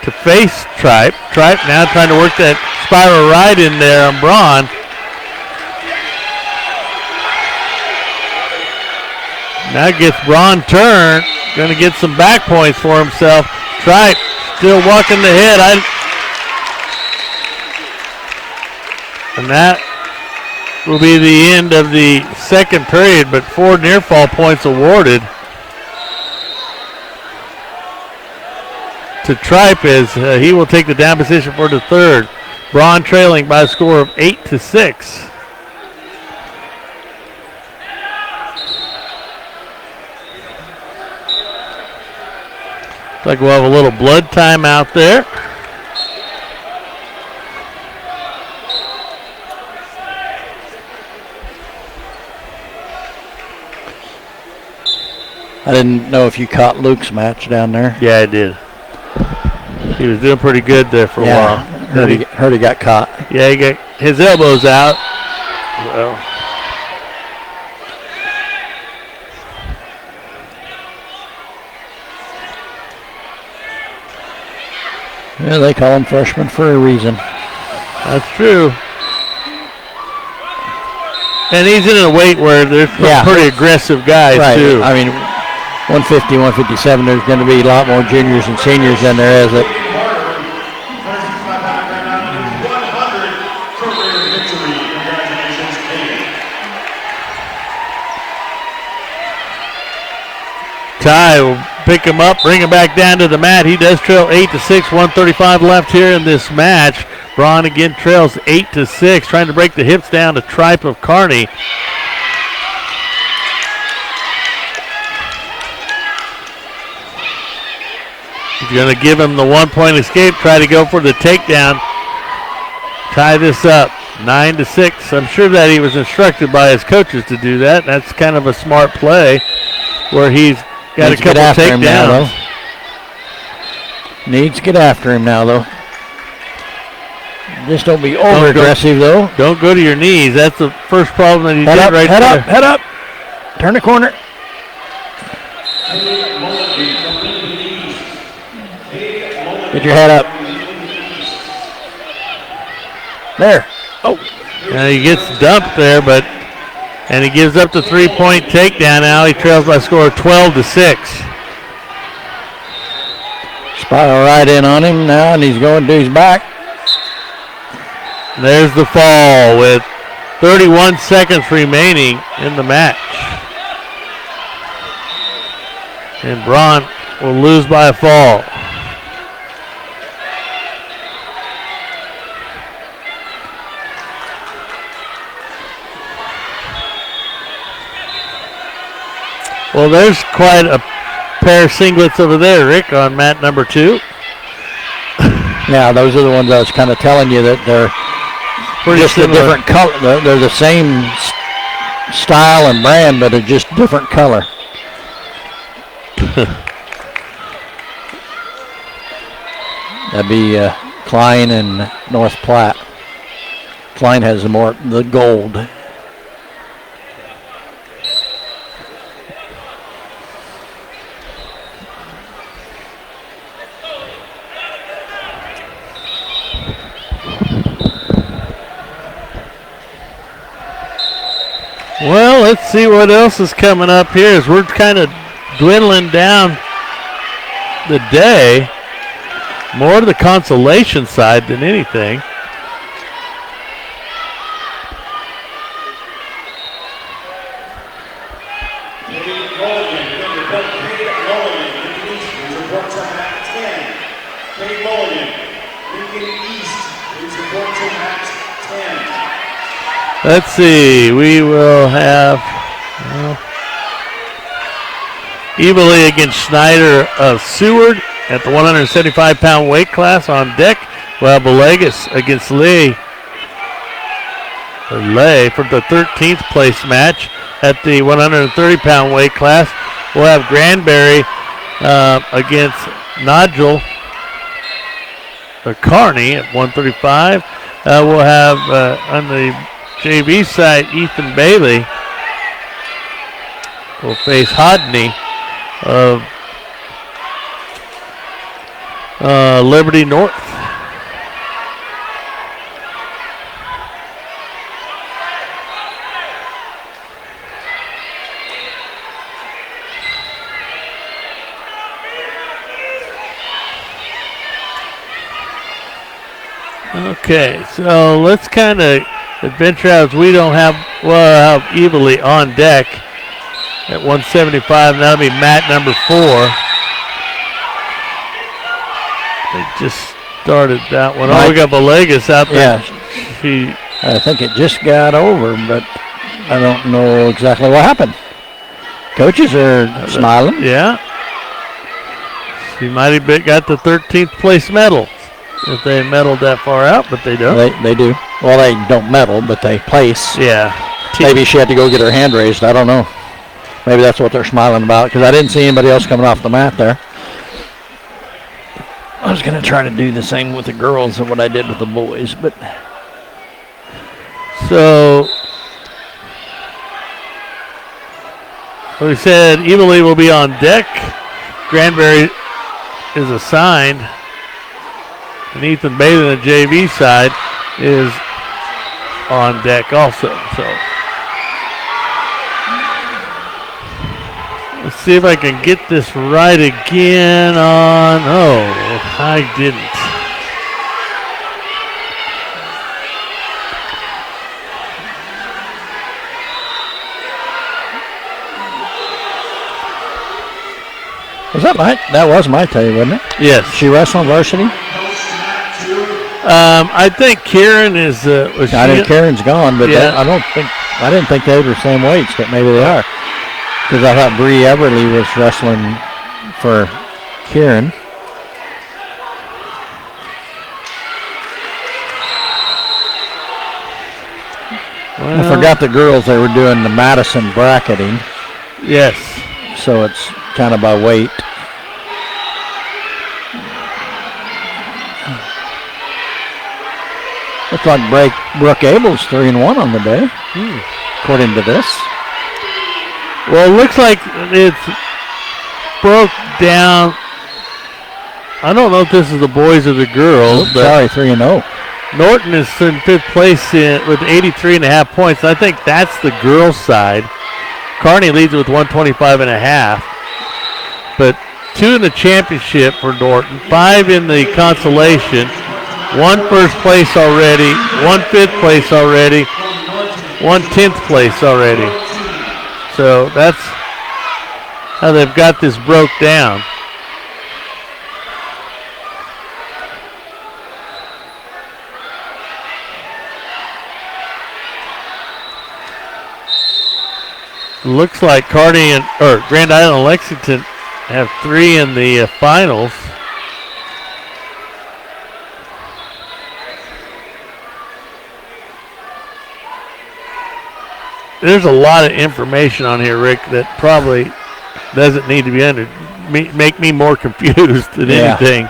to face Tripe. Tripe now trying to work that spiral ride in there on Braun. Now gets Braun turned. Going to get some back points for himself. Tripe still walking the head. And that will be the end of the second period, but 4 near fall points awarded to Tripe as he will take the down position for the third. Braun trailing by a score of 8-6. Looks like we'll have a little blood time out there. I didn't know if you caught Luke's match down there. Yeah, I did. He was doing pretty good there for a while. Heard he got caught. Yeah, he got his elbows out. Well, Yeah, they call them freshmen for a reason. That's true. And he's in a weight where there's some pretty aggressive guys, too. I mean, 150, 157, there's going to be a lot more juniors and seniors than there is at. Ty will pick him up, bring him back down to the mat. He does trail 8-6, 1:35 left here in this match. Braun again trails 8-6, trying to break the hips down to Tripe of Kearney. He's going to give him the 1-point escape, try to go for the takedown. Tie this up, 9-6. I'm sure that he was instructed by his coaches to do that. That's kind of a smart play where he's got a couple takedowns. Needs to get after him now, though. Just don't be over aggressive, though. Don't go to your knees. That's the first problem that he did right there. Head up. Turn the corner. Get your head up. There. Oh. And he gets dumped there, and he gives up the 3-point takedown now. He trails by a score of 12-6. Spiral right in on him now, and he's going to his back. There's the fall with 31 seconds remaining in the match. And Braun will lose by a fall. Well, there's quite a pair of singlets over there, Rick, on mat number 2. Yeah, those are the ones I was kind of telling you that they're just a different color. They're the same style and brand, but they're just different color. That'd be Klein and North Platte. Klein has the gold. Well, let's see what else is coming up here as we're kind of dwindling down the day. More to the consolation side than anything. Let's see, we will have Eberly against Schneider of Seward at the 175-pound weight class on deck. We'll have Villegas against Lay for the 13th place match at the 130-pound weight class. We'll have Granbury against Nodule or Kearney at 135. We'll have on the JV side, Ethan Bailey will face Hodney of Liberty North. Okay, so let's kind of adventure out as we'll have Eberly on deck at 175. That'll be mat number 4. They just started that one. Oh, we got Villegas out there. Yeah. I think it just got over, but I don't know exactly what happened. Coaches are smiling. Yeah. She might have got the 13th place medal if they medaled that far out, but they don't. They do. Well, they don't medal, but they place. Yeah. Maybe she had to go get her hand raised. I don't know. Maybe that's what they're smiling about, because I didn't see anybody else coming off the mat there. I was going to try to do the same with the girls and what I did with the boys, but. So, we said Eberly will be on deck. Granbury is assigned. And Ethan Bailey, the JV side, is on deck also. So let's see if I can get this right again on. Oh, I didn't. That was my tell, wasn't it? Yes. She wrestling varsity? I think Karen is. I think Karen's gone, but Yeah. I didn't think they were the same weights, but maybe they are. Because I thought Bree Everly was wrestling for Karen. Well, I forgot the girls, they were doing the Madison bracketing, Yes. so it's kind of by weight. Looks like Brooke Abel's 3-1 on the day, according to this. Well, it looks like it's broke down. I don't know if this is the boys or the girls, but Sorry, 3-0. Norton is in 5th place with 83.5 points. I think that's the girls' side. Kearney leads with 125.5. But 2 in the championship for Norton, 5 in the consolation, 1 first place already, 1 5th place already, 1 10th place already. So that's how they've got this broke down. Looks like Kearney or Grand Island and Lexington have 3 in the finals. There's a lot of information on here, Rick, that probably doesn't need to be make me more confused than anything.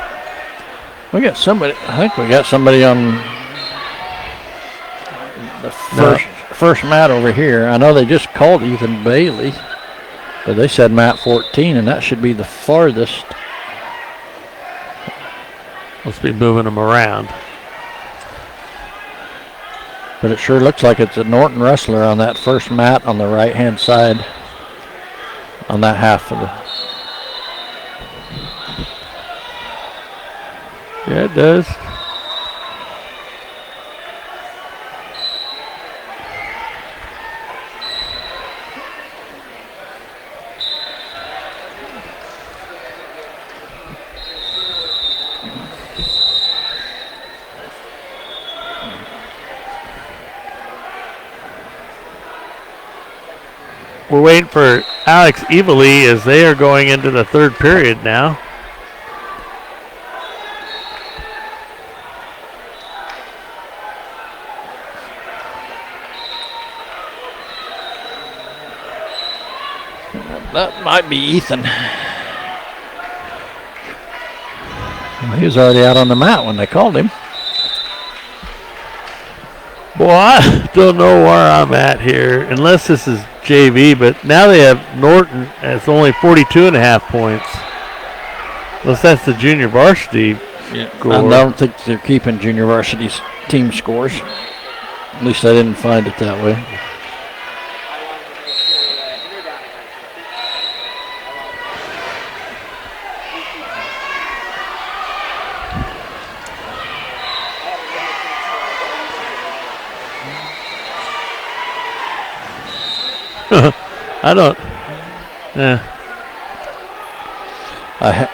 We got somebody. I think we got somebody on the first mat over here. I know they just called Ethan Bailey, but they said mat 14, and that should be the farthest. Let's be moving them around. But it sure looks like it's a Norton wrestler on that first mat on the right-hand side, on that half of the. Yeah, it does. We're waiting for Alex Evely as they are going into the 3rd period now. That might be Ethan. Well, he was already out on the mat when they called him. Boy, I don't know where I'm at here, unless this is JV, but now they have Norton as only 42.5 points. Unless that's the junior varsity score. I don't think they're keeping junior varsity's team scores. At least I didn't find it that way. I don't. I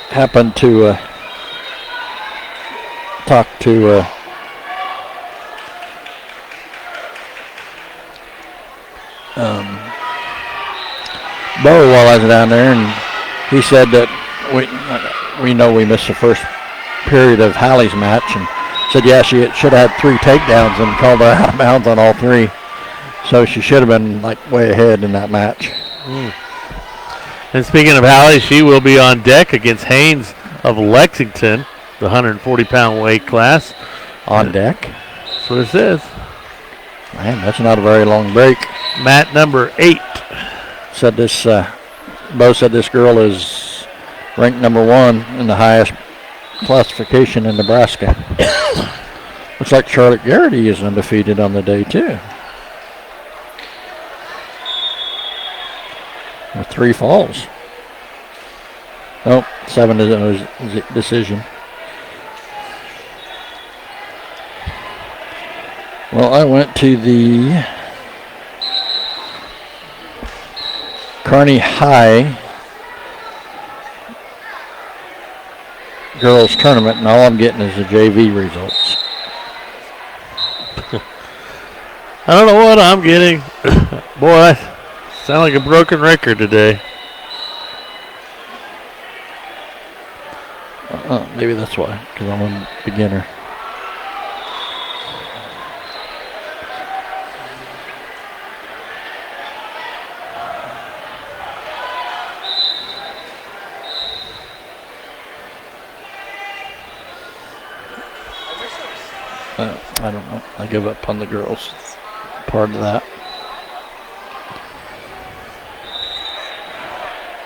happened to talk to Bo while I was down there, and he said that we know we missed the first period of Hallie's match, and said, yeah, she should have had 3 takedowns and called her out of bounds on all 3. So she should have been like way ahead in that match. And speaking of Hallie, she will be on deck against Haynes of Lexington, the 140-pound weight class. On deck? That's what it says. Man, that's not a very long break. Mat number 8. Said this, Bo said this girl is ranked number 1 in the highest classification in Nebraska. Looks like Charlotte Garrity is undefeated on the day, too. With 3 falls. Nope, 7 is a decision. Well, I went to the Kearney High girls tournament, and all I'm getting is the JV results. I don't know what I'm getting. Boy, I sound like a broken record today. Maybe that's why, because I'm a beginner. I don't know. I give up on the girls part of that.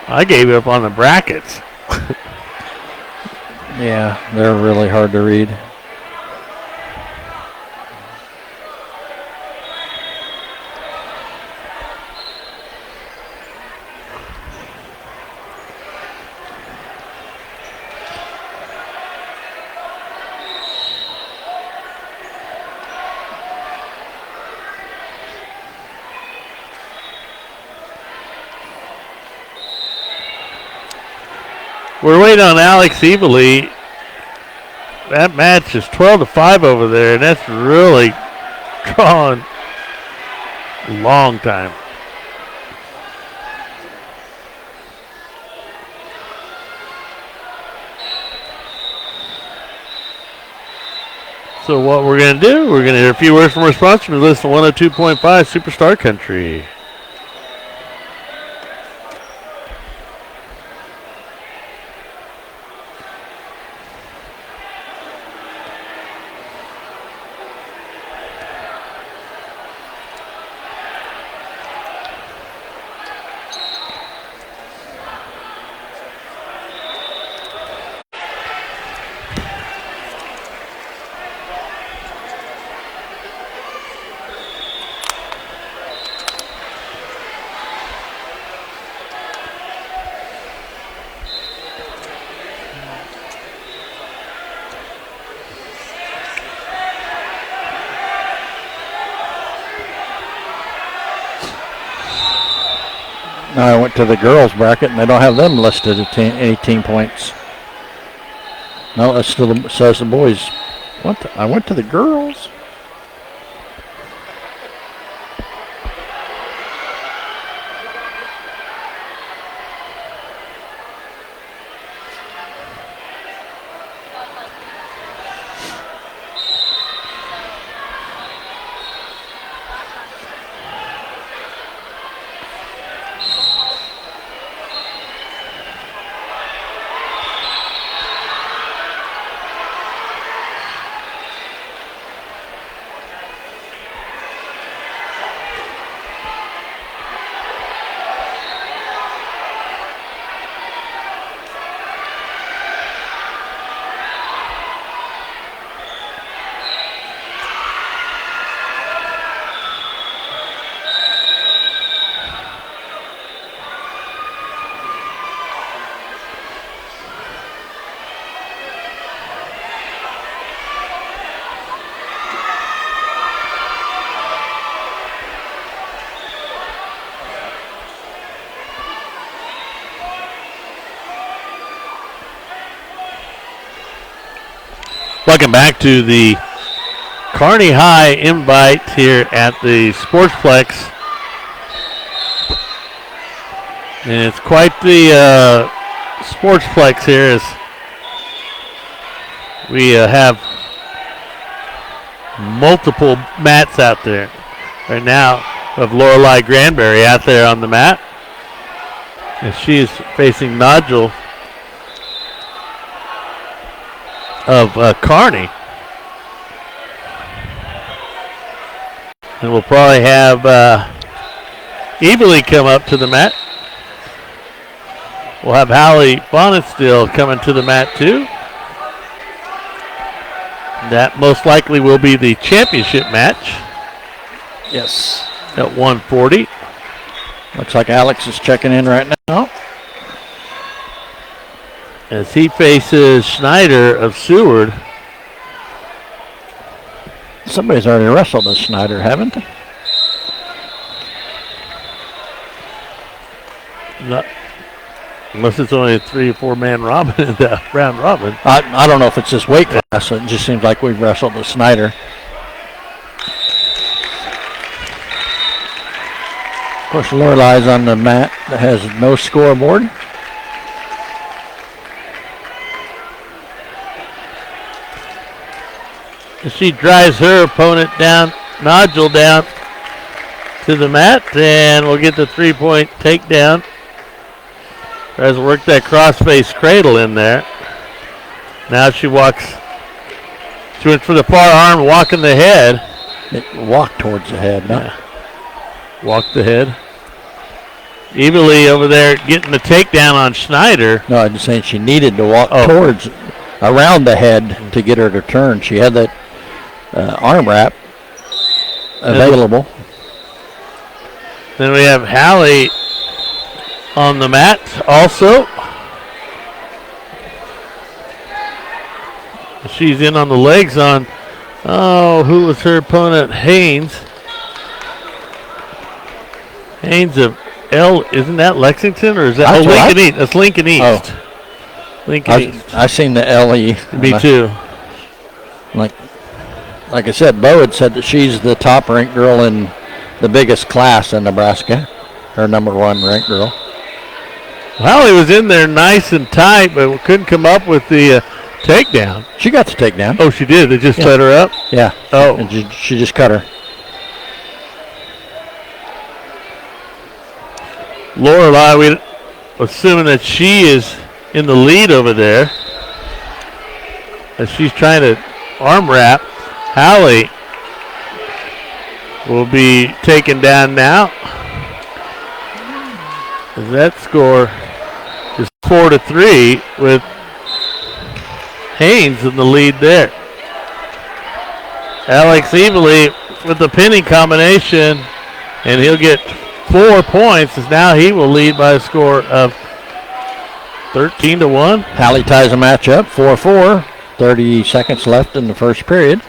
I gave up on the brackets. Yeah, they're really hard to read. We're waiting on Alex Evely. That match is 12-5 over there, and that's really drawing a long time. So what we're going to do, we're going to hear a few words from our sponsor, listen to 102.5 Superstar Country. Now I went to the girls bracket, and they don't have them listed at 18 points. No, it still says the boys. What? I went to the girls. Welcome back to the Kearney High invite here at the Sportsplex. And it's quite the Sportsplex here as we have multiple mats out there. Right now we have Lorelei Granberry out there on the mat. And she is facing Nodule of Kearney. And we'll probably have Evely come up to the mat. We'll have Hallie Bonnet still coming to the mat too. That most likely will be the championship match Yes. at 140. Looks like Alex is checking in right now. As he faces Schneider of Seward. Somebody's already wrestled with Schneider, haven't they? Not, unless it's only a 3 or 4 man robin in the round robin. I don't know if it's this weight class. It just seems like we've wrestled with Snyder. Of course, Lorelai's on the mat that has no scoreboard. She drives her opponent down, Nodule down to the mat, and we'll get the 3-point takedown. Tries to work that cross-face cradle in there. Now she walks. She went for the far arm, walking the head. It walked towards the head, not. Yeah. Walked the head. Evilly over there getting the takedown on Schneider. No, I'm just saying she needed to walk towards, around the head to get her to turn. She had that arm wrap available. Then we have Hallie on the mat also. She's in on the legs on, who was her opponent? Haynes. Haynes of isn't that Lexington or is that Lincoln East? That's Lincoln East. Oh. Lincoln East. I seen the LE. Me too. Like I said, Bo had said that she's the top ranked girl in the biggest class in Nebraska. Her number 1 ranked girl. Hallie was in there nice and tight, but couldn't come up with the takedown. She got the takedown. Oh, she did. They just set her up? Yeah. Oh. And she just cut her. Lorelai, we assuming that she is in the lead over there. As she's trying to arm wrap. Hallie will be taken down now. As that score is 4-3 with Haynes in the lead there. Alex Evely with the pinning combination, and he'll get 4 points as now he will lead by a score of 13-1. Hallie ties the match up, 4-4. 30 seconds left in the first period.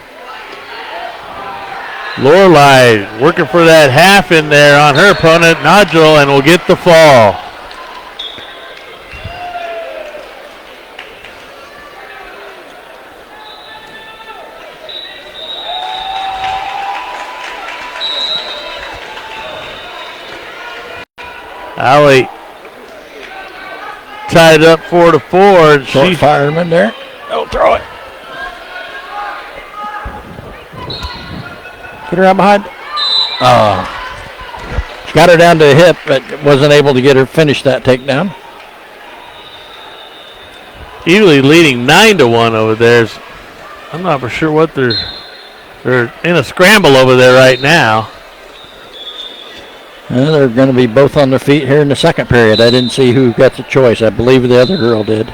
Lorelai working for that half in there on her opponent, Nodule, and will get the fall. Hallie tied up 4-4. Short fireman there. Don't throw it. Get her out behind. She got her down to the hip, but wasn't able to get her finish that takedown. Easily leading 9-1 over there. I'm not for sure what they're in a scramble over there right now. They're going to be both on their feet here in the second period. I didn't see who got the choice. I believe the other girl did.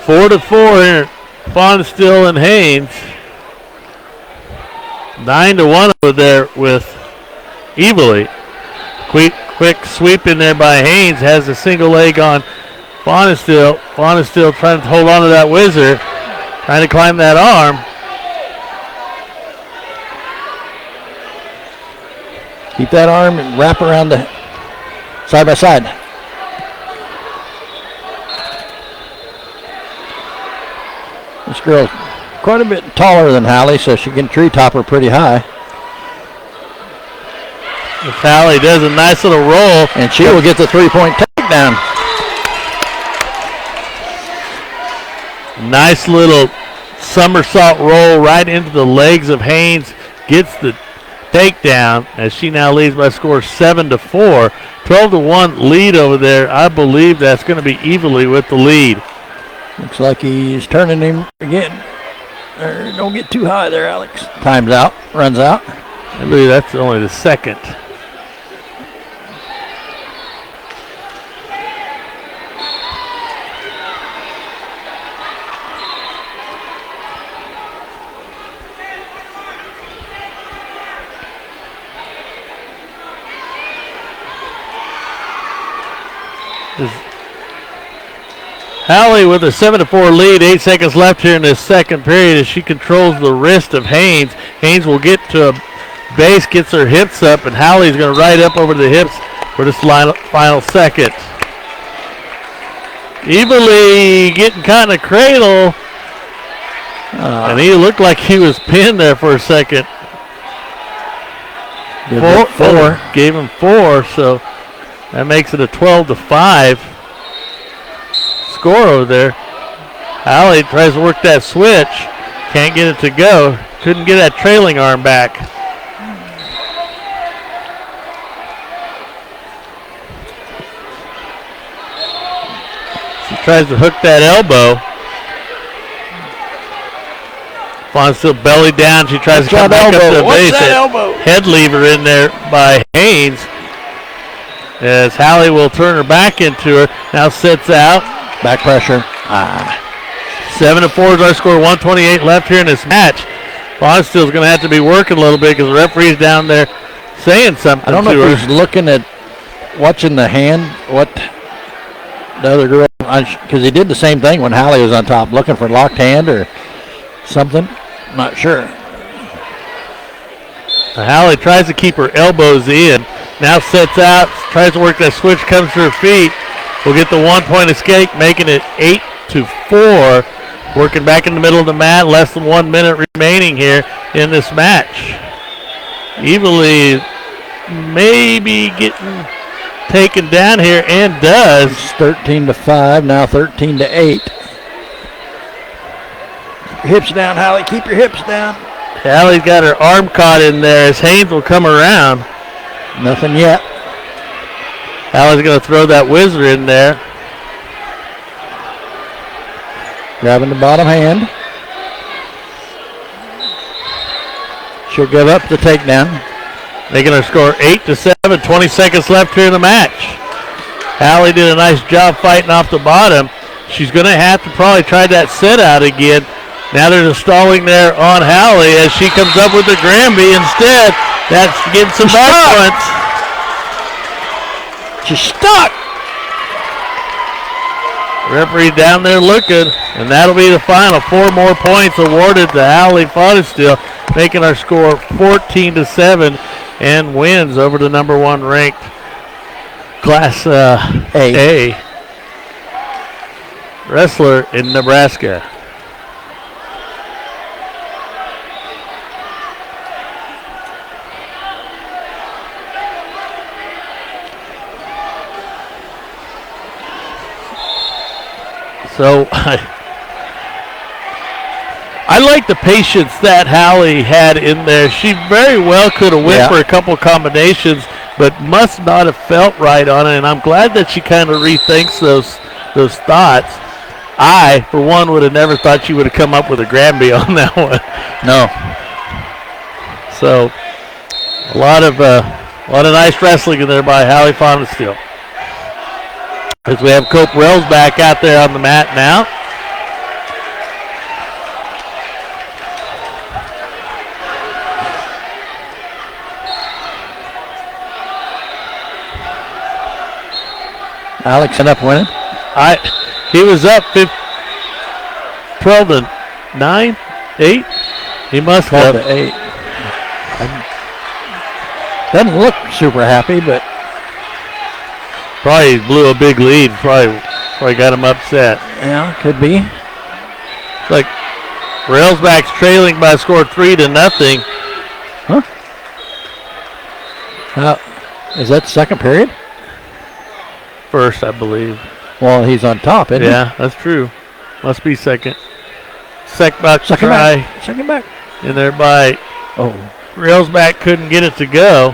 Four to 4 here. Bonstill and Haynes. 9-1 over there with Evely. Quick sweep in there by Haynes. Has a single leg on Bonstill. Bonstill trying to hold on to that whizzer. Trying to climb that arm. Keep that arm and wrap around the side by side. This girl's quite a bit taller than Hallie, so she can tree top her pretty high. If Hallie does a nice little roll. And she will get the 3-point takedown. Nice little somersault roll right into the legs of Haynes. Gets the takedown as she now leads by a score 7-4. 12-1 lead over there. I believe that's going to be evenly with the lead. Looks like he's turning him again. Don't get too high there, Alex. Time's out. Runs out. I believe that's only the second. Hallie with a 7-4 lead, 8 seconds left here in this second period as she controls the wrist of Haynes. Haynes will get to a base, gets her hips up, and Hallie's going to ride up over the hips for this final second. Evilly getting kind of cradle, and he looked like he was pinned there for a second. Four. Gave him 4, so that makes it a 12-5 score over there. Hallie tries to work that switch. Can't get it to go. Couldn't get that trailing arm back. She tries to hook that elbow. Fawn's still belly down. She tries to come back up to the base. Head lever in there by Haynes. As Hallie will turn her back into her. Now sits out. Back pressure. 7-4 is our score. 128 left here in this match. Fonstill's going to have to be working a little bit because the referee's down there saying something. I don't know if he's looking at watching the hand. What the other girl, because he did the same thing when Hallie was on top, looking for locked hand or something. I'm not sure. Hallie tries to keep her elbows in. Now sets out, tries to work that switch, comes to her feet. Will get the 1-point escape, making it 8-4. Working back in the middle of the mat, less than 1 minute remaining here in this match. Evilly maybe getting taken down here and does. It's 13-5, now 13-8. Hips down, Hallie. Keep your hips down. Hallie's got her arm caught in there as Haynes will come around. Nothing yet. Hallie's going to throw that whizzer in there. Grabbing the bottom hand. She'll give up the takedown. Making her score 8-7, 20 seconds left here in the match. Hallie did a nice job fighting off the bottom. She's going to have to probably try that set out again. Now they're just stalling there on Hallie as she comes up with the Granby instead. That's getting some back points. She's stuck. Referee down there looking, and that'll be the final. 4 more points awarded to Hallie Fonestill, making our score 14-7, and wins over the number 1 ranked Class A wrestler in Nebraska. So I like the patience that Hallie had in there. She very well could have went for a couple combinations, but must not have felt right on it. And I'm glad that she kind of rethinks those thoughts. I, for one, would have never thought she would have come up with a Granby on that one. No. So a lot of nice wrestling in there by Hallie Fonestill. As we have Cope Wells back out there on the mat now. Alex ended up winning. He was up 12-9, 8. He must have. 12-8. Doesn't look super happy, but probably blew a big lead. Probably got him upset. Yeah, could be. Like Railsback's trailing by a score 3-0. Huh? Is that second period? First, I believe. Well, he's on top, isn't he? Yeah, that's true. Must be second. Second back. Second back. In there by Railsback couldn't get it to go.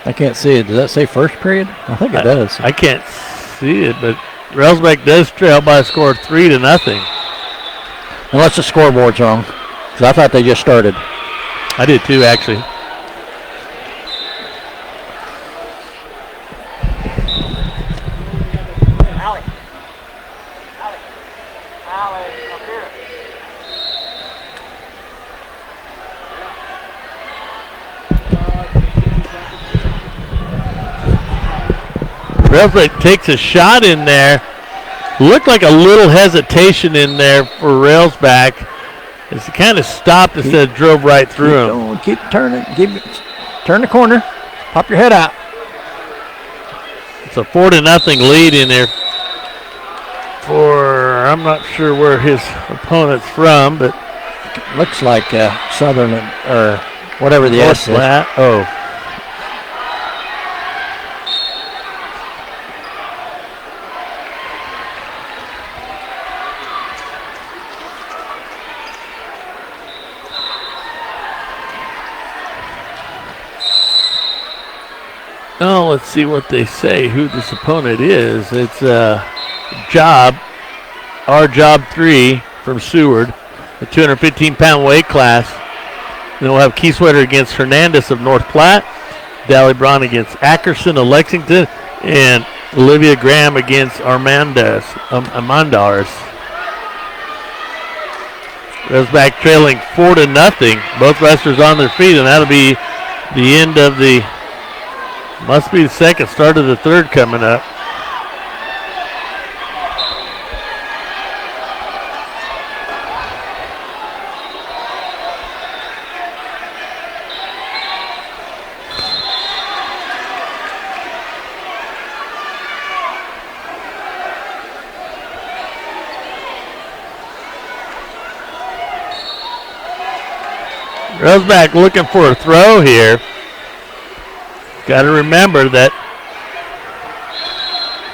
I can't see it. Does that say first period? I think it does. I can't see it, but Railsback does trail by a score of 3-0. Unless the scoreboard's wrong, because I thought they just started. I did too, actually. Railsback takes a shot in there. Looked like a little hesitation in there for Railsback. As he kind of stopped instead of drove right through him. Keep turning. Turn the corner. Pop your head out. It's a 4-0 lead in there for, I'm not sure where his opponent's from, but looks like Southern or whatever the S is. Oh. Oh, let's see what they say, who this opponent is. It's Job, our Job 3 from Seward, the 215-pound weight class. Then we'll have Keysweater against Hernandez of North Platte, Dally Braun against Ackerson of Lexington, and Olivia Graham against Amandars. Railsback trailing 4-0. Both wrestlers on their feet, and that'll be the end of the, must be the second, start of the third coming up. Railsback looking for a throw here. Got to remember that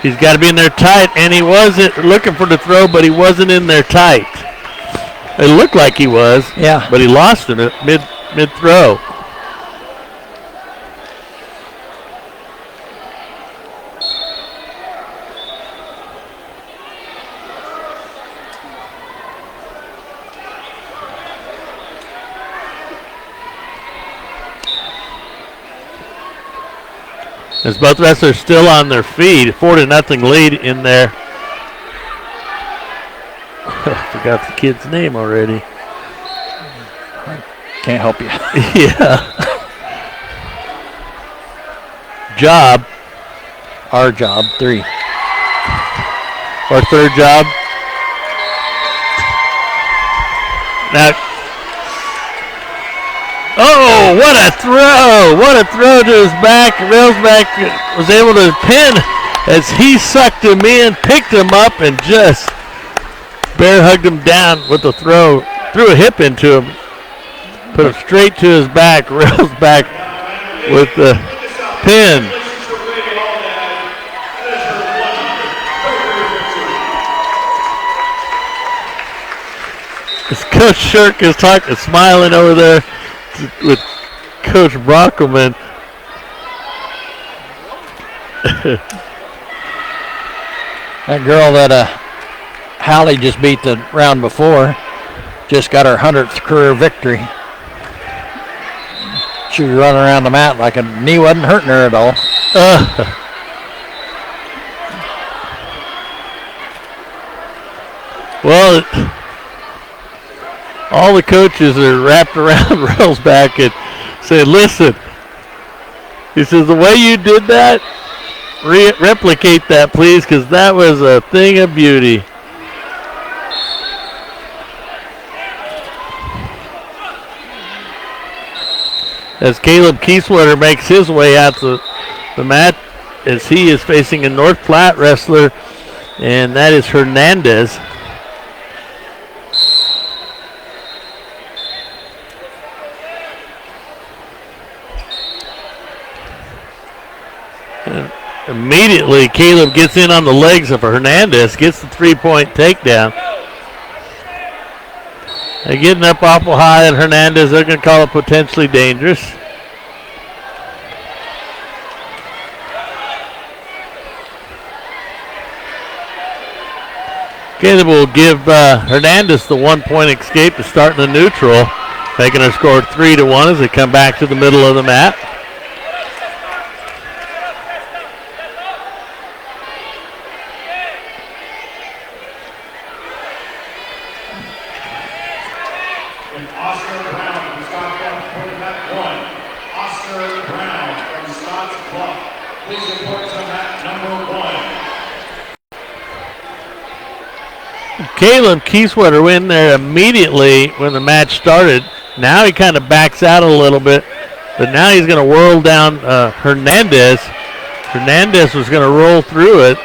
he's got to be in there tight, and he wasn't looking for the throw, but he wasn't in there tight. It looked like he was, yeah, but he lost it mid throw. As both wrestlers still on their feet, 4-0 lead in there. I forgot the kid's name already. Can't help you. Yeah. Job. Our Job 3. Our third Job. Now, oh, what a throw! What a throw to his back. Railsback was able to pin as he sucked him in, picked him up, and just bear hugged him down with the throw. Threw a hip into him, put him straight to his back. Railsback with the pin. As Coach Shirk is talking, smiling over there with Coach Brockelman. That girl that Hallie just beat the round before just got her 100th career victory. She was running around the mat like a knee wasn't hurting her at all. Well, all the coaches are wrapped around Railsback and say, listen, he says, the way you did that, replicate that, please, because that was a thing of beauty. As Caleb Keysweater makes his way out to the mat, as he is facing a North Platte wrestler, and that is Hernandez. And immediately, Caleb gets in on the legs of Hernandez, gets the 3-point takedown. They're getting up awful high, and Hernandez, they're going to call it potentially dangerous. Caleb will give Hernandez the 1 point escape to start in the neutral, making her score 3-1 as they come back to the middle of the mat. And Oscar Brown from Scotts Bluff putting that one. Oscar Brown from Scotts Bluff. Please report to mat number 1. Caleb Kieswetter in there immediately when the match started. Now he kind of backs out a little bit, but now he's going to whirl down Hernandez. Hernandez was going to roll through it.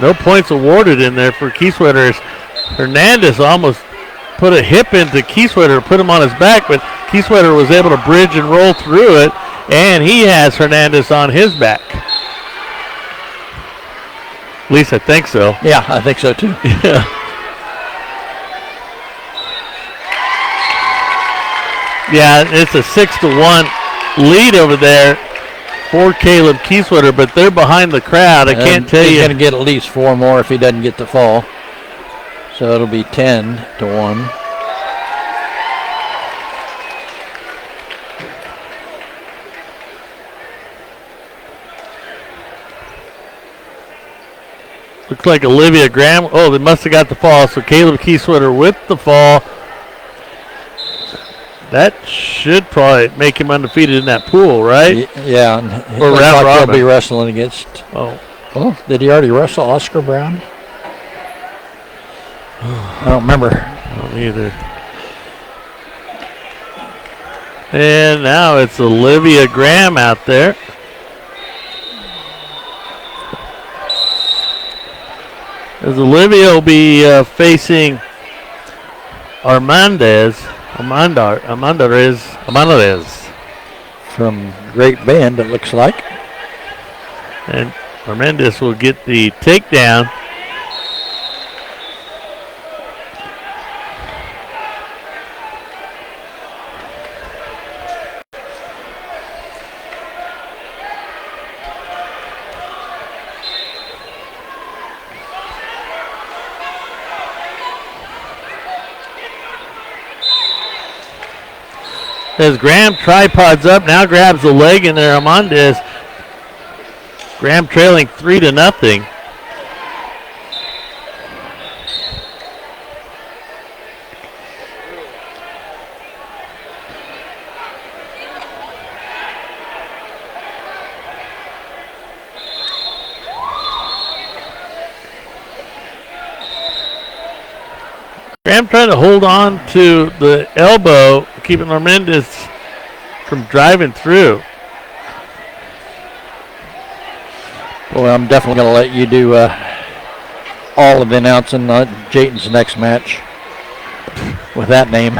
No points awarded in there for Kieswetter. Hernandez almost put a hip into Kieswetter, put him on his back, but Kieswetter was able to bridge and roll through it, and he has Hernandez on his back. At least I think so. Yeah, I think so too. Yeah. Yeah, it's a 6-1 lead over there for Caleb Kieswetter, but they're behind the crowd. I can't tell you. He's going to get at least 4 more if he doesn't get the fall. So it'll be 10-1. Looks like Olivia Graham. Oh, they must have got the fall. So Caleb Kieswetter with the fall. That should probably make him undefeated in that pool, right? Yeah. And it Or looks round like robin. he'll be wrestling against. Oh. Oh, did he already wrestle Oscar Brown? I don't remember. I don't either. And now it's Olivia Graham out there. As Olivia will be facing Armandez From Great Bend, it looks like. and Armandez will get the takedown. As Graham tripods up, now grabs the leg in there. Armandez. Graham trailing 3-0. Graham trying to hold on to the elbow, keeping Armandez from driving through. Well, I'm definitely going to let you do all of the announcing Jayton's next match with that name.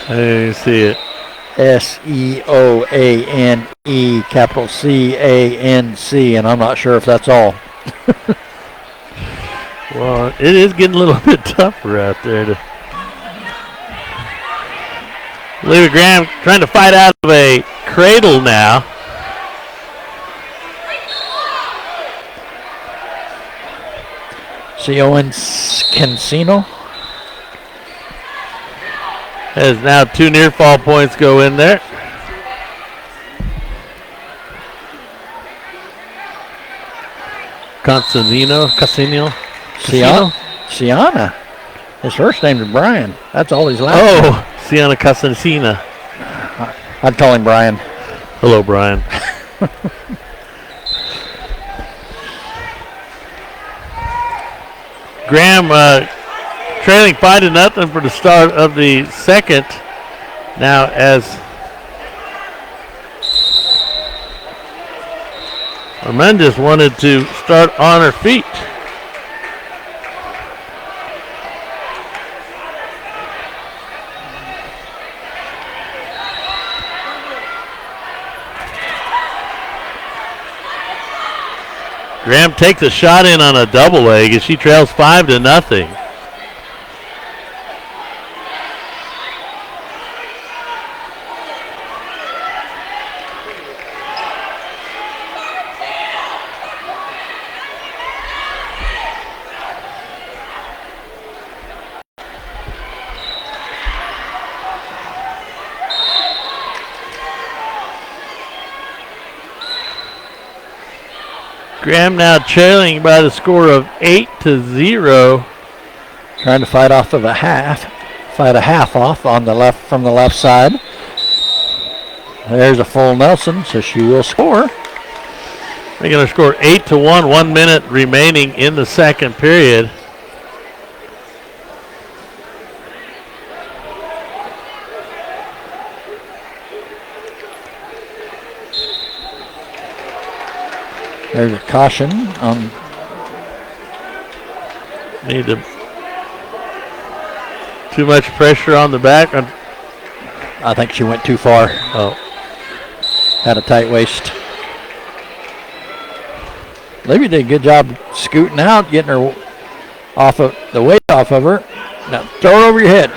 I see it. Seoane, capital CANC, and I'm not sure if that's all. Well, it is getting a little bit tougher out there. Olivia Graham trying to fight out of a cradle now. Seoane Cancino. As now 2 near fall points go in there. Casino. Sienna. His first name is Brian. That's all he's left. Oh, Sienna Casancina. I'd call him Brian. Hello, Brian. Graham trailing 5-0 for the start of the second. Now as Armandez wanted to start on her feet. Graham takes a shot in on a double leg as she trails 5-0. Graham now trailing by the score of 8-0. Trying to fight off of a half. Fight a half off on the left from the left side. There's a full Nelson, so she will score. They're going to score 8-1. 1 minute remaining in the second period. There's a caution on. Need to. Too much pressure on the back. I think she went too far. Oh. Had a tight waist. Libby did a good job scooting out, getting her off of the weight off of her. Now throw it over your head.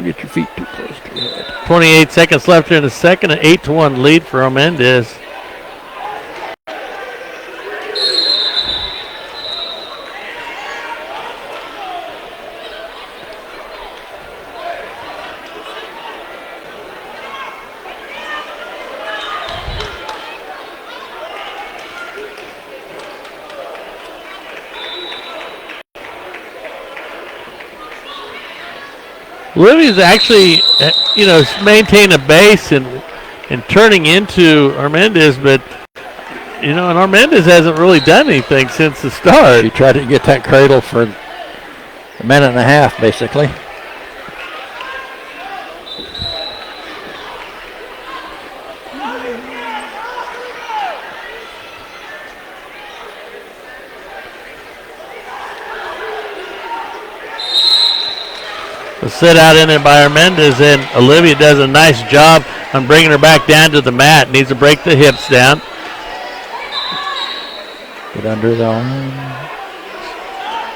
Get your feet too close to your head. 28 seconds left here in the second. An 8-1 lead for Mendez. Livy's actually, maintained a base and turning into Armendez, but, and Armendez hasn't really done anything since the start. She tried to get that cradle for a minute and a half, basically. Set out in there by Armendez, and Olivia does a nice job on bringing her back down to the mat. Needs to break the hips down. Get under the arm.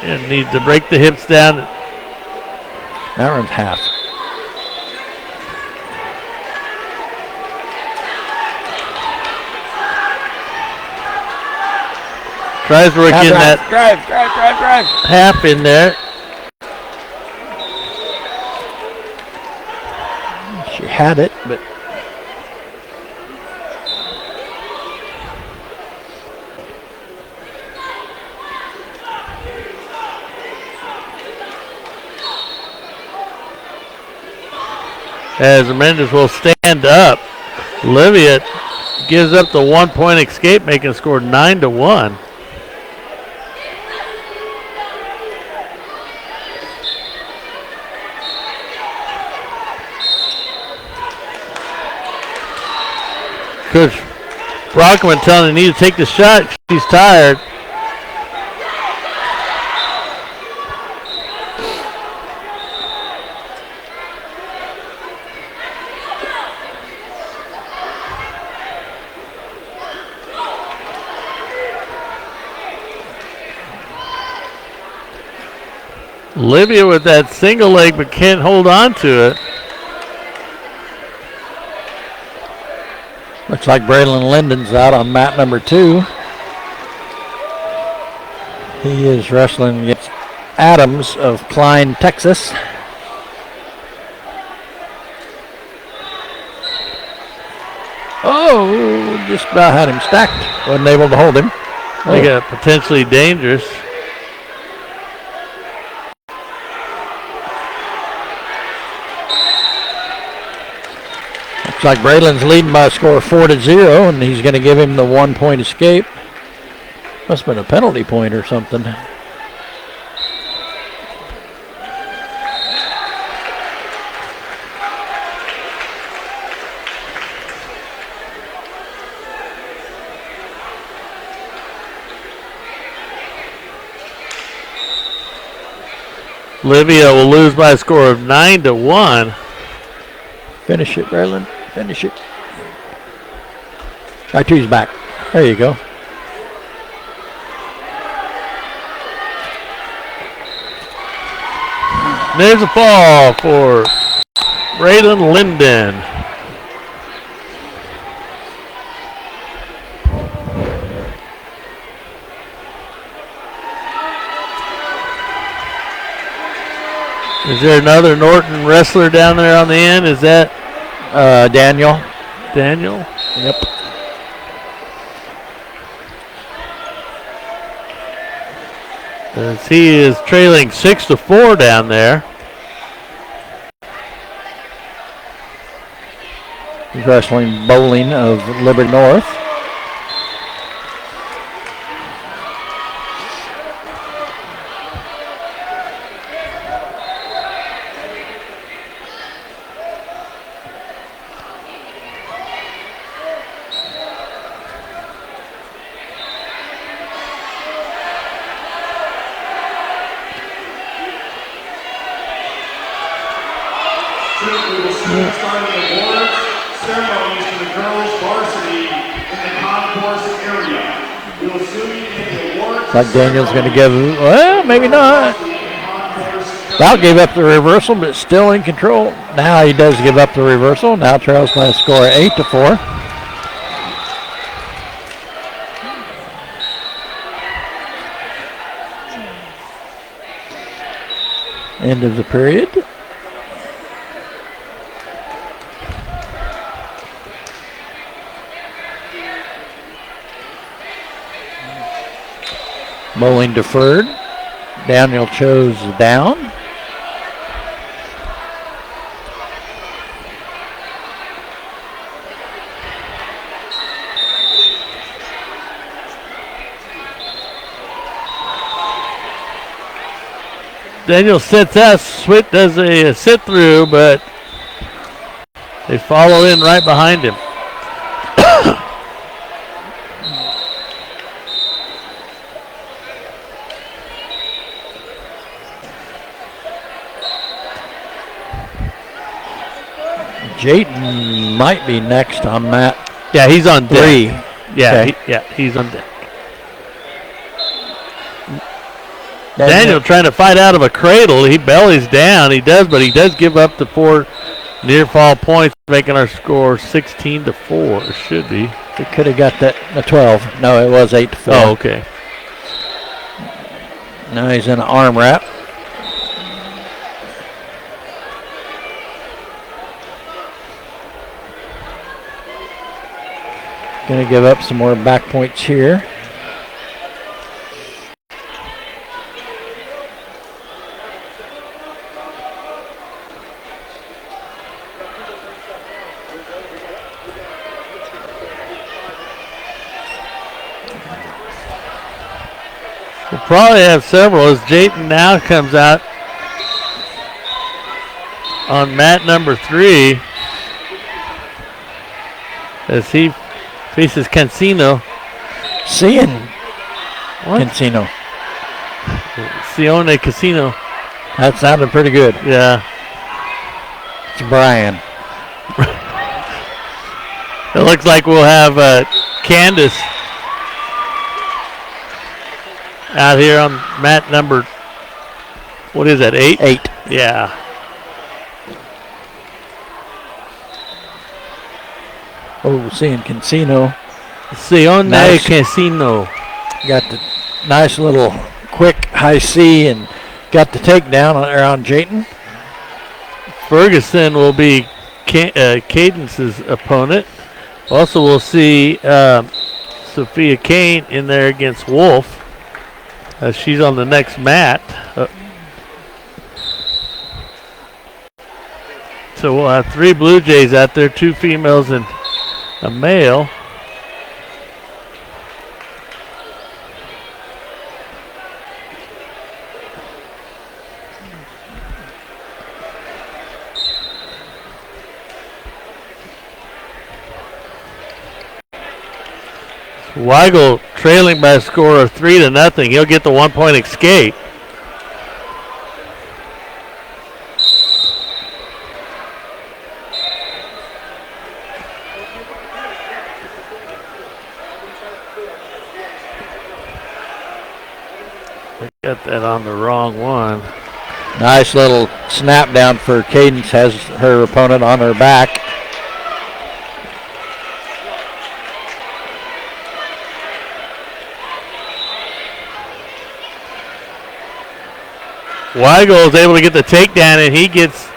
And needs to break the hips down. That one's half. Tries to work in that drive. half in there. She had it, but as Armendez will stand up, Olivia gives up the 1 point escape, making the score 9-1. Coach Brockman telling her need to take the shot. She's tired. Olivia with that single leg, but can't hold on to it. Looks like Braylon Linden's out on mat number 2. He is wrestling against Adams of Klein, Texas. Oh, just about had him stacked. Wasn't able to hold him. They got potentially dangerous. Looks like Braylon's leading by a score of 4-0, and he's going to give him the 1 point escape. Must have been a penalty point or something. Olivia will lose by a score of 9-1. Finish it, Braylon. Finish it. Right to his back. There you go. There's a fall for Braylon Linden. Is there another Norton wrestler down there on the end? Is that Daniel? Daniel? Yep. As he is trailing 6-4 down there. He's wrestling Bowling of Liberty North. We will soon start the awards ceremonies for the girls varsity in the concourse area. We will soon begin the awards. Like Daniel's going to give, well, maybe not. About gave up the reversal, but still in control. Now he does give up the reversal. Now trails by a score of 8-4. End of the period. Bowling deferred. Daniel chose down. Daniel sits out. Swit does a sit through, but they follow in right behind him. Jayton might be next on mat. Yeah, he's on deck. 3. Yeah, Okay. he's on deck. Daniel trying to fight out of a cradle. He bellies down. He does, but he does give up the 4 near fall points, making our score 16-4. It should be. He could have got that 12. No, it was 8-4. Oh, okay. Now he's in an arm wrap. Going to give up some more back points here. We'll probably have several as Jayton now comes out on mat number 3 as he faces Cancino. Seeing What? Cancino. Sione Casino. That sounded pretty good. Yeah. It's Brian. It looks like we'll have Candace out here on mat number, what is that, 8? 8. Yeah. Oh, seeing Cancino. Sione Nice. Casino. Got the nice little quick high C and got the takedown on Jayton. Ferguson will be Cadence's opponent. Also, we'll see Sophia Kane in there against Wolf. She's on the next mat. So we'll have 3 Blue Jays out there, 2 females and a male. Weigel trailing by a score of 3-0. He'll get the 1-point escape. I got that on the wrong one. Nice little snap down for Cadence. Has her opponent on her back. Weigel is able to get the takedown, and he gets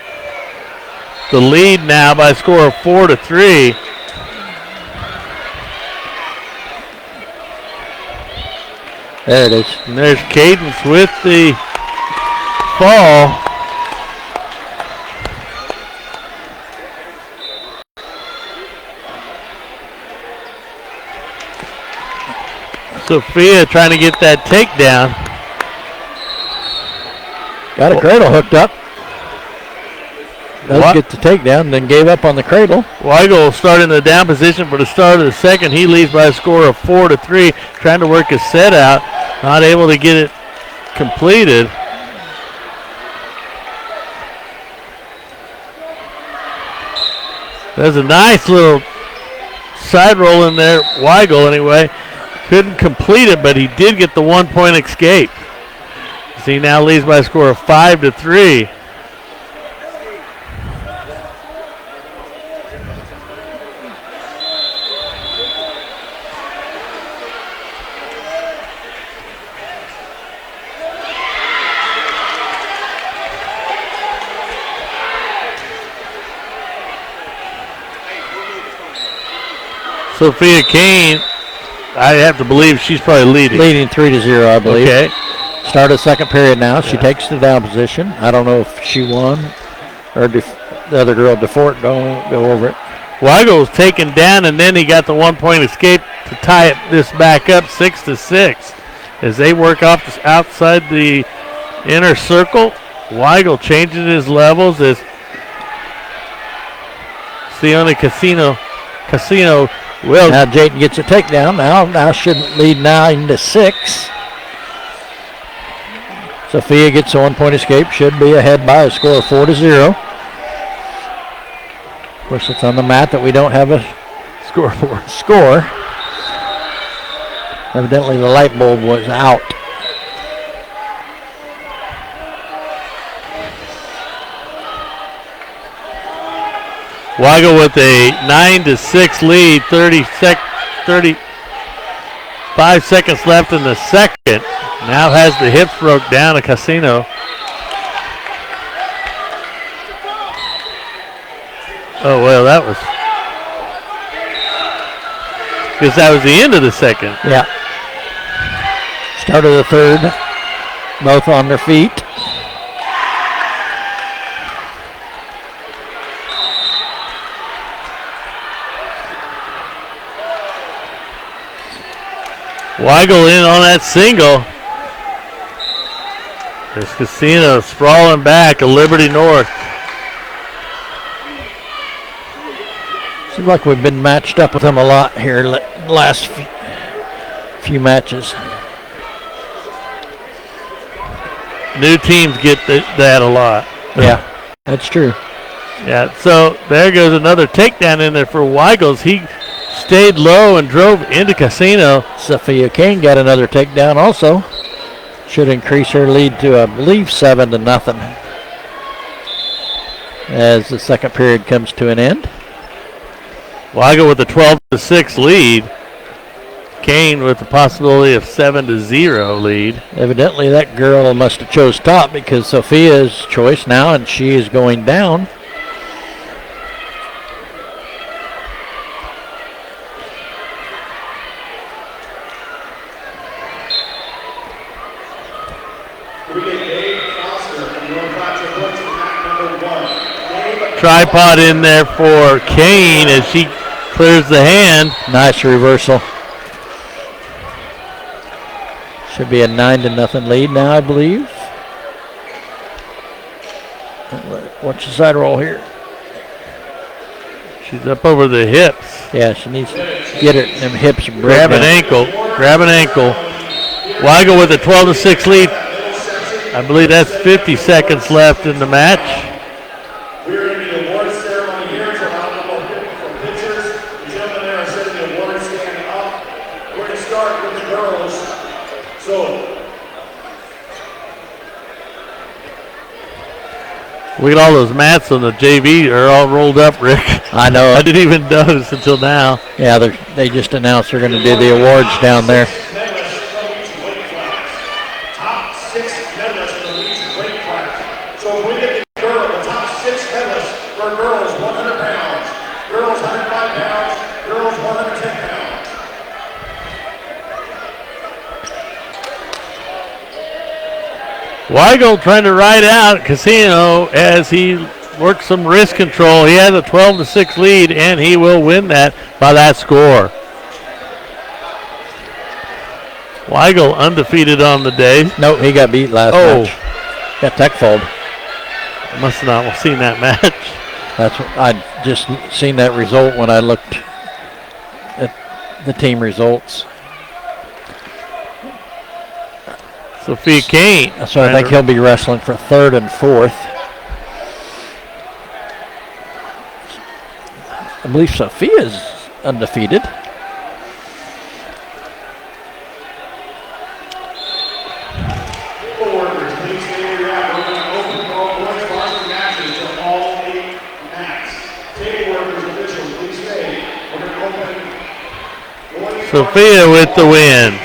the lead now by a score of 4-3. There it is. And there's Cadence with the fall. Sophia trying to get that takedown. Got a cradle hooked up. Does get the takedown, then gave up on the cradle. Weigel starting in the down position for the start of the second. He leads by a score of 4-3, trying to work his set out. Not able to get it completed. There's a nice little side roll in there. Weigel, anyway, couldn't complete it, but he did get the 1-point escape. So he now leads by a score of 5-3. Sophia Kane, I have to believe she's probably leading. Leading 3-0, I believe. Okay. Start of second period now. She takes the down position. I don't know if she won or the other girl, DeFort, don't go over it. Weigel was taken down, and then he got the 1-point escape to tie this back up 6-6. As they work off outside the inner circle, Weigel changes his levels as Sione Casino will. Now Jayden gets a takedown. Now should lead 9-6. Sophia gets a 1-point escape. Should be ahead by a score of 4-0. Of course, it's on the mat that we don't have a score. Evidently, the light bulb was out. Weigel with a 9-6 lead, 35 seconds left in the second. Now has the hips broke down to Casino. Oh, well, that was the end of the second. Yeah. Start of the third. Both on their feet. Weigel in on that single. There's Casino sprawling back, a Liberty North. Seems like we've been matched up with them a lot here last few matches. New teams get that a lot. Yeah, that's true. Yeah, so there goes another takedown in there for Weigels. He stayed low and drove into Casino. Sophia Kane got another takedown also. Should increase her lead to, I believe, 7-0 as the second period comes to an end. Weigel with a 12-6 lead. Kane with the possibility of 7-0 lead. Evidently that girl must have chose top because Sophia's choice now, and she is going down. Tripod in there for Kane as she clears the hand. Nice reversal. Should be a 9-0 lead now, I believe. Watch the side roll here. She's up over the hips. Yeah, she needs to get her them hips. Grab an ankle. Weigel with a 12-6 lead. I believe that's 50 seconds left in the match. We're in the awards ceremony here. So I'll go for pictures. The gentlemen there are setting the awards stand up. We're going to start with the girls. So we got all those mats on the JV are all rolled up, Rick. I know. I didn't even notice until now. Yeah, they just announced they're going to do the awards down there. Top 6 medalists from each weight class. Weigel trying to ride out Casino as he works some wrist control. He has a 12-6 lead, and he will win that by that score. Weigel undefeated on the day. No, he got beat last match. Got tech fold. Must not have seen that match. That's what I just seen that result when I looked at the team results. Sophia Kane. So I think he'll be wrestling for third and fourth. I believe Sophia's undefeated. Sophia with the win.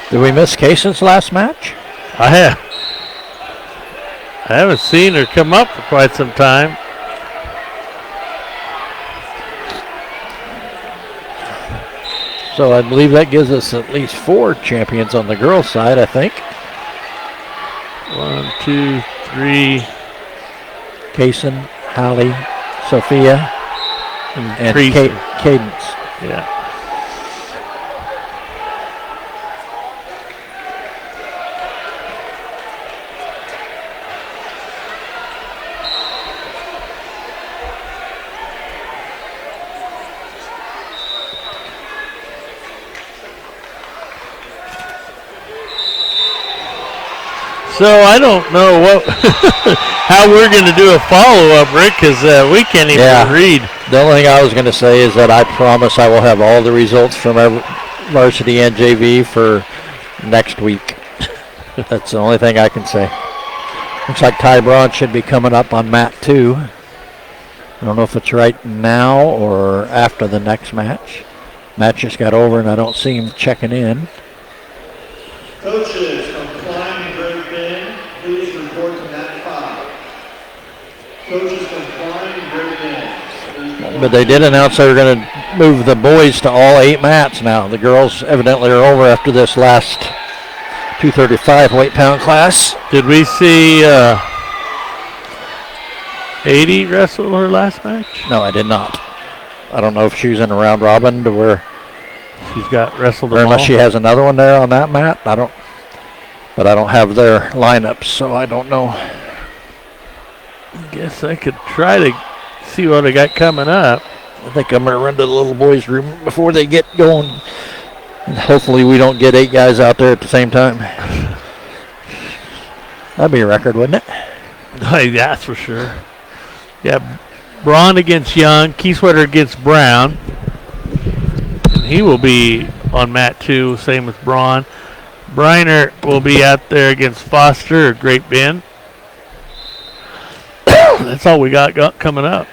Did we miss Kaysen's last match? I haven't seen her come up for quite some time. So I believe that gives us at least 4 champions on the girls' side, I think. 1, 2, 3. Kaysen, Hallie, Sophia, and Cadence. Yeah. So I don't know what how we're going to do a follow-up, Rick, because we can't even read. The only thing I was going to say is that I promise I will have all the results from varsity and JV for next week. That's the only thing I can say. Looks like Ty Braun should be coming up on mat 2. I don't know if it's right now or after the next match. Match just got over and I don't see him checking in. Coaches from Klein and Great Bend, please report to mat 5. Coaches from Klein and Great Bend. But they did announce they were going to move the boys to all 8 mats now. The girls evidently are over after this last 235 weight pound class. Did we see 80 wrestle her last match? No, I did not. I don't know if she was in a round robin to where she's got wrestled them or unless all. she has another one there on that mat. But I don't have their lineups, so I don't know. I guess I could try to see what I got coming up. I think I'm going to run to the little boys' room before they get going. And hopefully we don't get 8 guys out there at the same time. That'd be a record, wouldn't it? Hey, that's for sure. Yeah, Braun against Young, Kieswetter against Brown. And he will be on mat 2, same with Braun. Briner will be out there against Foster or Great Bend. That's all we got coming up.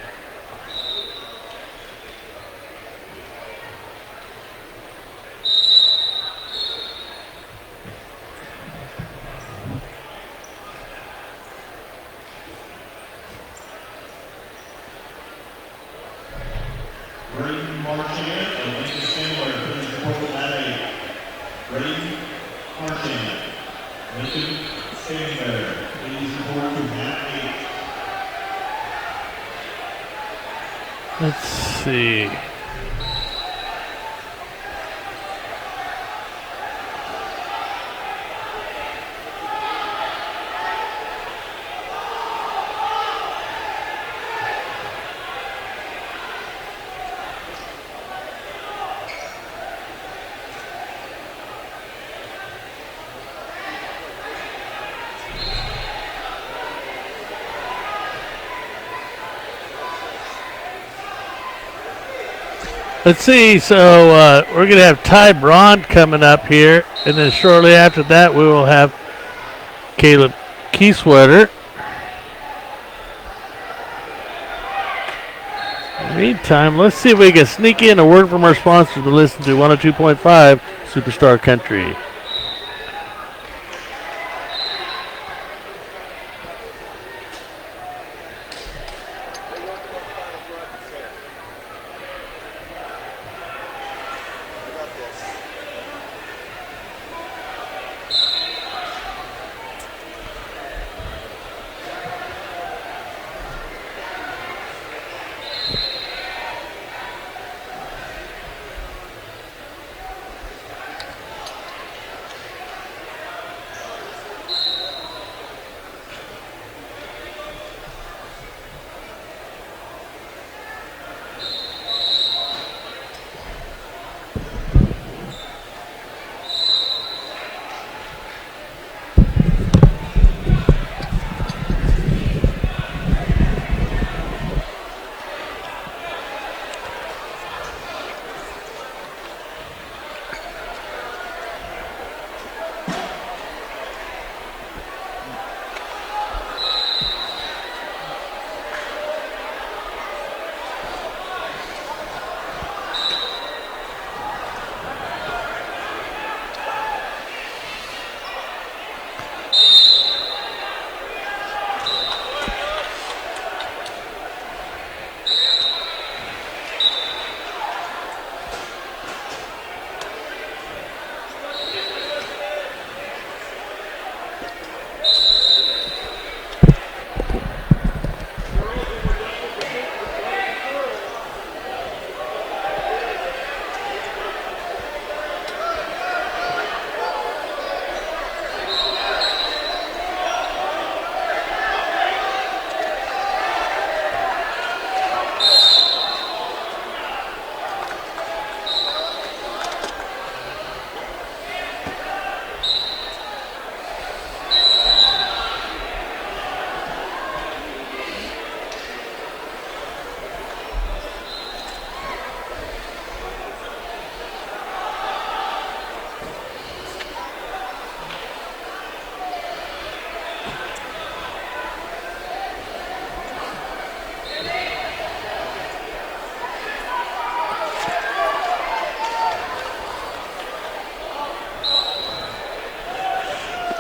Let's see. Let's see, so we're going to have Ty Braun coming up here, and then shortly after that we will have Caleb Kieswetter. In the meantime, let's see if we can sneak in a word from our sponsor to listen to 102.5 Superstar Country.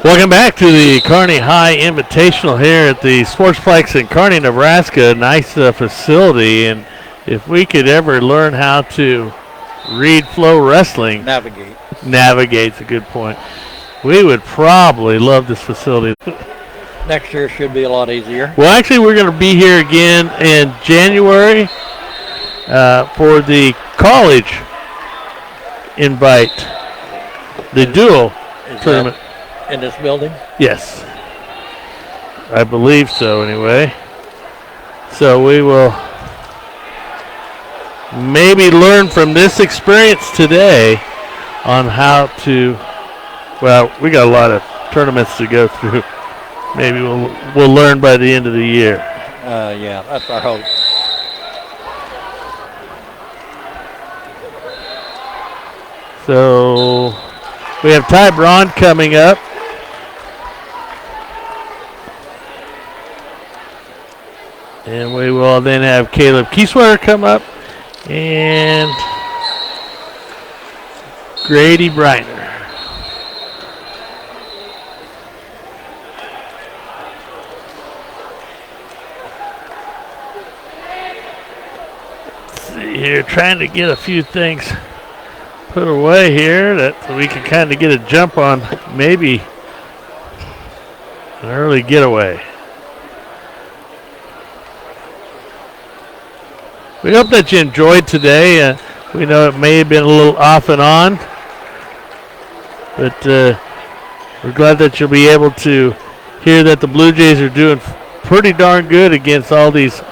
Welcome back to the Kearney High Invitational here at the Sportsplex in Kearney, Nebraska. Nice facility, and if we could ever learn how to read flow wrestling, navigate's a good point. We would probably love this facility. Next year should be a lot easier. Well, actually, we're going to be here again in January for the college invite, the dual tournament. In this building? Yes. I believe so, anyway. So we will maybe learn from this experience today on how to, well, we got a lot of tournaments to go through. Maybe we'll learn by the end of the year. Yeah, that's our hope. So we have Ty Braun coming up. And we will then have Caleb Kieswetter come up and Grady Briner. Let's see here, trying to get a few things put away here that we can kind of get a jump on maybe an early getaway. We hope that you enjoyed today. We know it may have been a little off and on, but we're glad that you'll be able to hear that the Blue Jays are doing pretty darn good against all these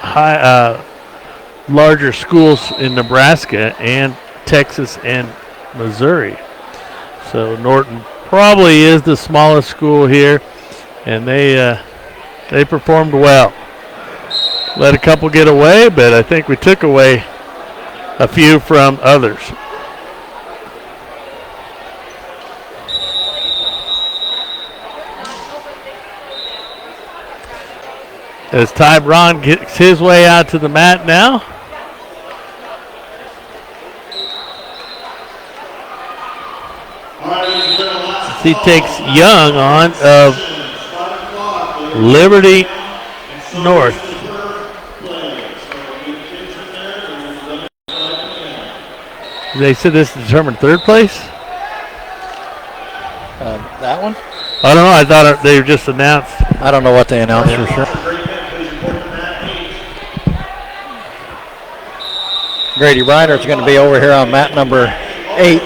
larger schools in Nebraska and Texas and Missouri. So Norton probably is the smallest school here, and they performed well. Let a couple get away, but I think we took away a few from others. As Ty Braun gets his way out to the mat now. As he takes Young on of Liberty North. They said this determined third place? That one? I don't know. I thought they were just announced. I don't know what they announced for sure. Grady Briner is going to be over here on mat number 8.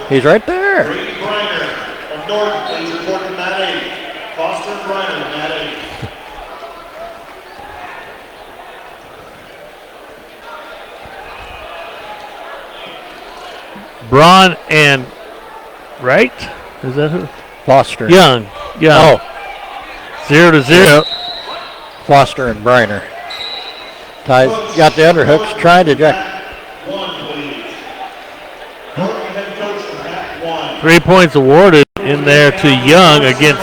He's right there. Grady Briner of Norton, please report to mat 8. Foster Briner, mat 8. Braun and Wright? Is that who? Foster. Young. Oh. 0-0. Foster and Briner. Ty's got the underhooks, trying to jack. 1, please. Norton head coach for mat 1. 3 points awarded in there to Young against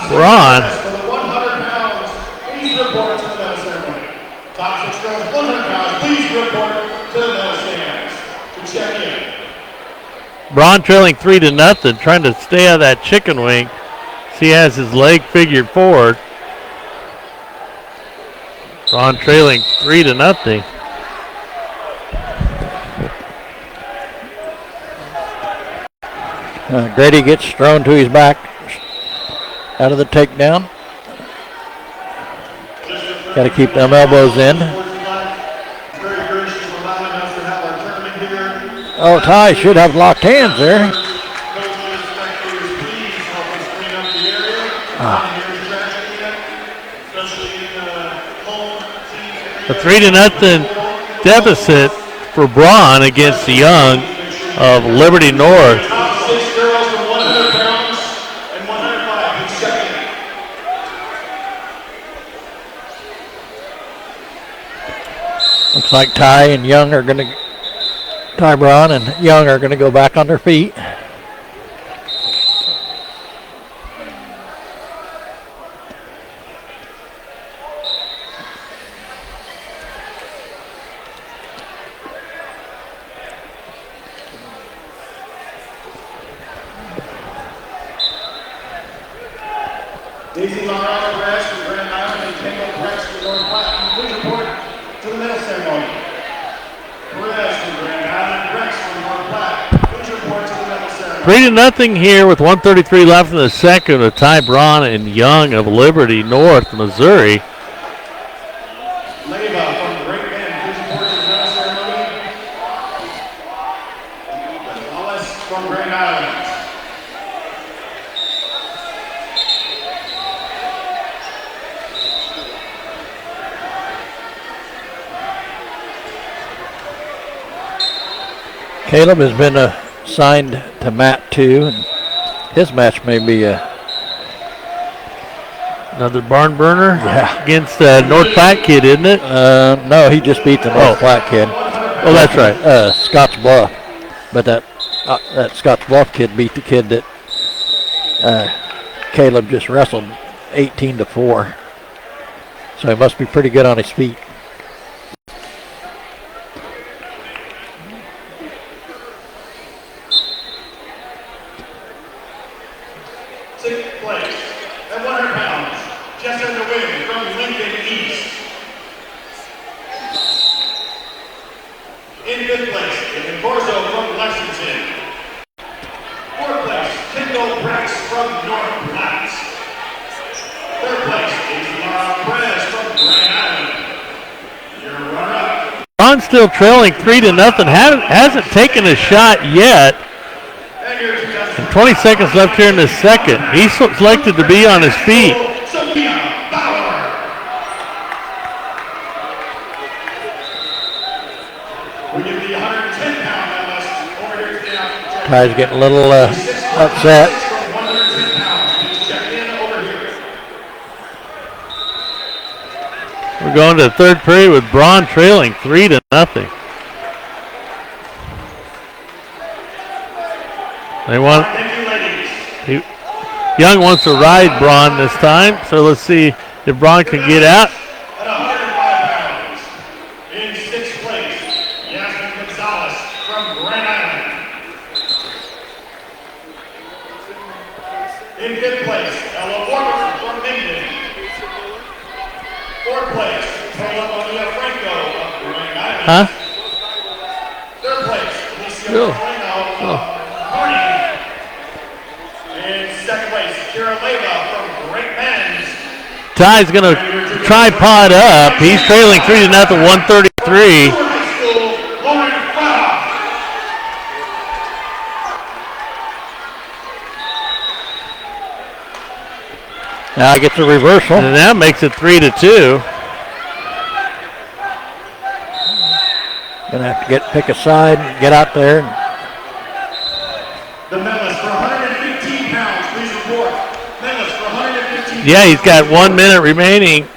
Braun. For the 100 pounds, please report to the medal ceremony. Top 6 girls, 100 pounds, please report to the medal stands. To check in. Braun trailing 3-0, trying to stay out of that chicken wing. He has his leg figured forward. Braun trailing 3-0. Grady gets thrown to his back out of the takedown. Got to keep them elbows in. Oh, Ty should have locked hands there. A 3-0 deficit for Braun against Young of Liberty North. Looks like Ty and Young are going to, Ty Braun and Young are going to go back on their feet. Daisy Lombardo Perez from Grand Island and Kendall Perez from North Platte. Please report to the medal ceremony. Perez from Grand Island, Perez from North Platte. Please report to the medal ceremony. 3-0 here with 1:33 left in the second with Ty Braun and Young of Liberty North, Missouri. Leva from Great Bend, please report to the medal ceremony. Wallace from Grand Island. Caleb has been assigned to mat 2, and his match may be Another barn burner Yeah. against North Platte kid, isn't it? no, he just beat the North Platte kid. Oh, that's right. Scotts Bluff. But that Scotts Bluff kid beat the kid that Caleb just wrestled 18-4. So he must be pretty good on his feet. Sixth place at 100 pounds, Jessica DeWitt from Lincoln East. In fifth place, Kevin Corso from Lexington. Fourth place, Kendall Brex from North Platte. Third place, Ismar Perez from Grand Island. Your runner-up. Braun still trailing 3-0. Hasn't taken a shot yet. And your 20 seconds left here in the second. He's selected to be on his feet. Sophia Bauer. We give the 110-pound medalist over here today. Ty's getting a little upset. From 110 pounds. Please check in over here. We're going to the third period with Braun trailing 3-0. They want. Thank you, ladies. Young wants to ride Braun this time, so let's see if Braun can get out. At 105 pounds. In sixth place, Yasmin Gonzalez from Grand Island. In fifth place, Ella Warburton from Minden. Fourth place, Paula Bonilla Franco of Grand Island. Huh? Third place, Alicia Really? Moreno of Kearney. In second place, Kira Leva from Great Bend. Ty's going to tripod up. He's trailing 3-0, 133. High School, Lauren Farah. Now he gets a reversal. And that makes it 3-2. Gonna have to pick a side and get out there. The medalist for 115 pounds, please report. Medalist for 115 Yeah, he's got 1 minute remaining.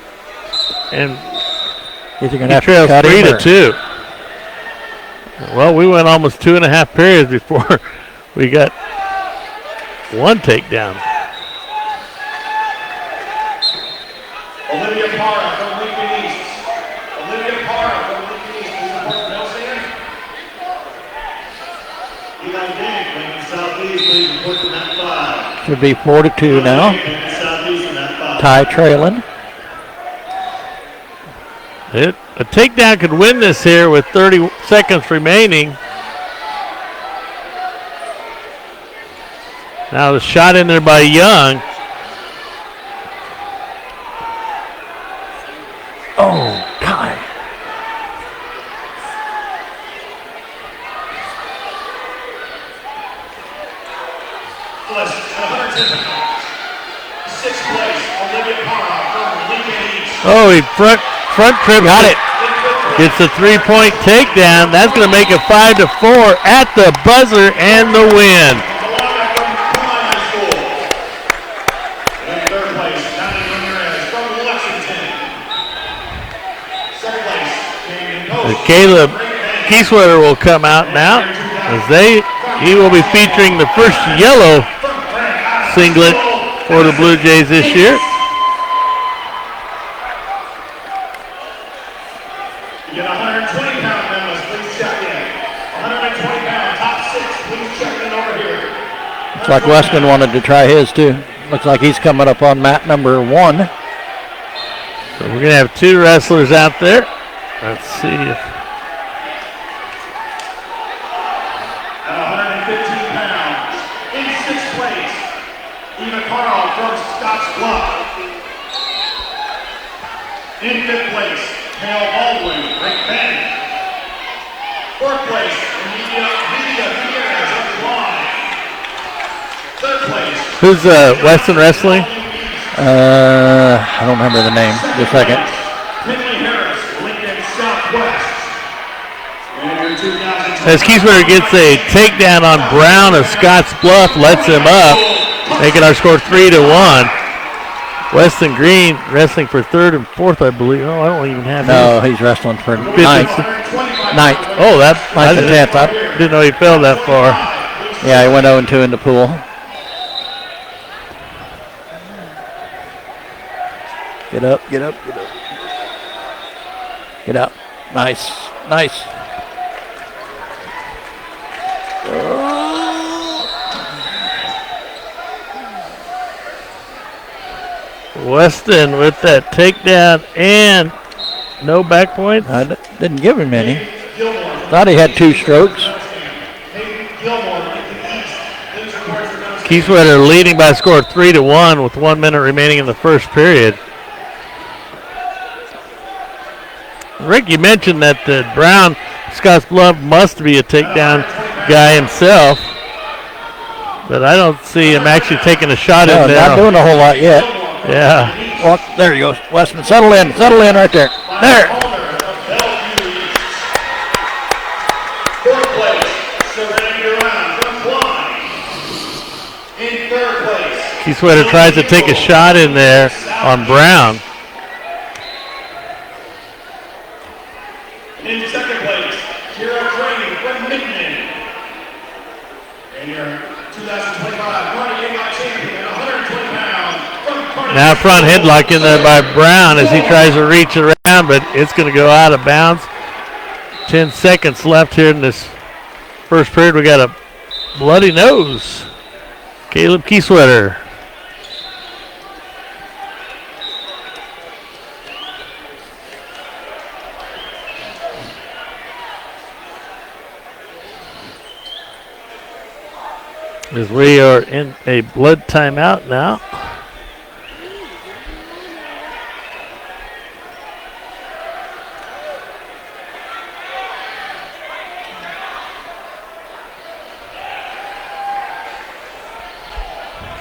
And Is he gonna he have to trails cut him? 3-2. Well, we went almost 2.5 periods before we got one takedown. Olivia Parra from Lincoln East. Olivia Parra from Lincoln East, please report to medal stand. Eli Danick, Lincoln Southeast, please report to mat 5. Should be 4-2 now. Lincoln Southeast and mat 5. Ty trailing. A takedown could win this here with 30 seconds remaining. Now the shot in there by Young. Oh, Ty. Medalist at 110 pounds. Sixth place, Olivia Parra from Lincoln East. Oh, he front trip. Got it. Gets a 3-point takedown. That's going to make it 5-4 at the buzzer and the win. Alana from Kearney High School. In third place, Natalie Ramirez from Lexington. Second place, Damien Coach. Caleb Kieswetter will come out now as he will be featuring the first yellow singlet for the Blue Jays this year. You get 120-pound medalist, please check in. 120-pound, top 6, please check in over here. Looks like Weston wanted to try his too. Looks like he's coming up on mat number 1. So we're going to have 2 wrestlers out there. Let's see if. At 115 pounds, in 6th place, Eva Carl from Scotts Bluff. In 5th place, Hale Baldwin, Rick Bend. 4th place, Emilia Gutierrez of July. 3rd place. Who's Weston Wrestling? I don't remember the name. Just a second. Finley Harris, Lincoln Southwest. As Keesler gets a takedown on Brown of Scotts Bluff, lets him up, making our score 3-1. Weston Green wrestling for 3rd and 4th, I believe. Oh, I don't even have him. No, he's wrestling for 9th. Oh, that 9th and 10th. I didn't know he fell that far. Yeah, he went 0-2 in the pool. Get up, get up, get up. Get up. Nice, nice. Weston with that takedown and no back points. I didn't give him any. Thought he had 2 strokes. Keeswetter leading by a score of 3-1 with 1 minute remaining in the first period. Rick, you mentioned that Brown, Scotts Bluff must be a takedown guy himself, but I don't see him actually taking a shot in there. Not doing a whole lot yet. Yeah. Well, there he goes. Weston, settle in right there. There. 4th place, Surrender Round from Klein. In 3rd place, Keeswetter tries to take a shot in there on Brown. in 2nd place, Kira Crane from Michigan. And your 2025 Carney Invitational champion, 120 pounds from Carney. Now front headlock in there by Brown as he tries to reach around, but it's going to go out of bounds. 10 seconds left here in this first period. We got a bloody nose. Caleb Keeswetter. As we are in a blood timeout now.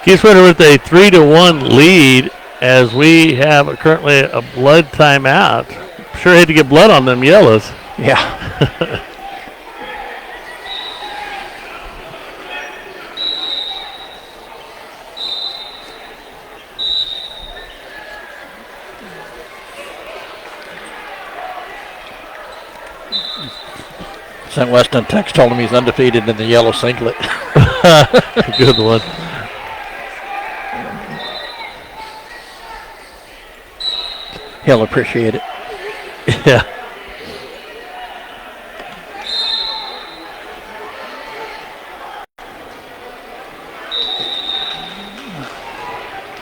Keeswetter with a 3-1 lead as we have currently a blood timeout. Sure had to get blood on them yellows. Yeah. Sent Weston a text, told him he's undefeated in the yellow singlet. Good one. He'll appreciate it. Yeah.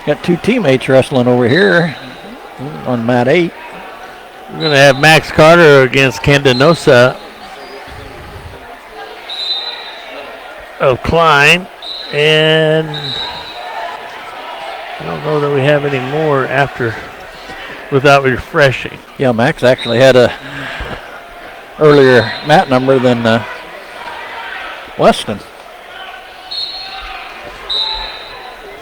Got 2 teammates wrestling over here on mat 8. We're going to have Max Carter against Candenosa of Klein. And I don't know that we have any more after without refreshing. Yeah, Max actually had a earlier mat number than Weston.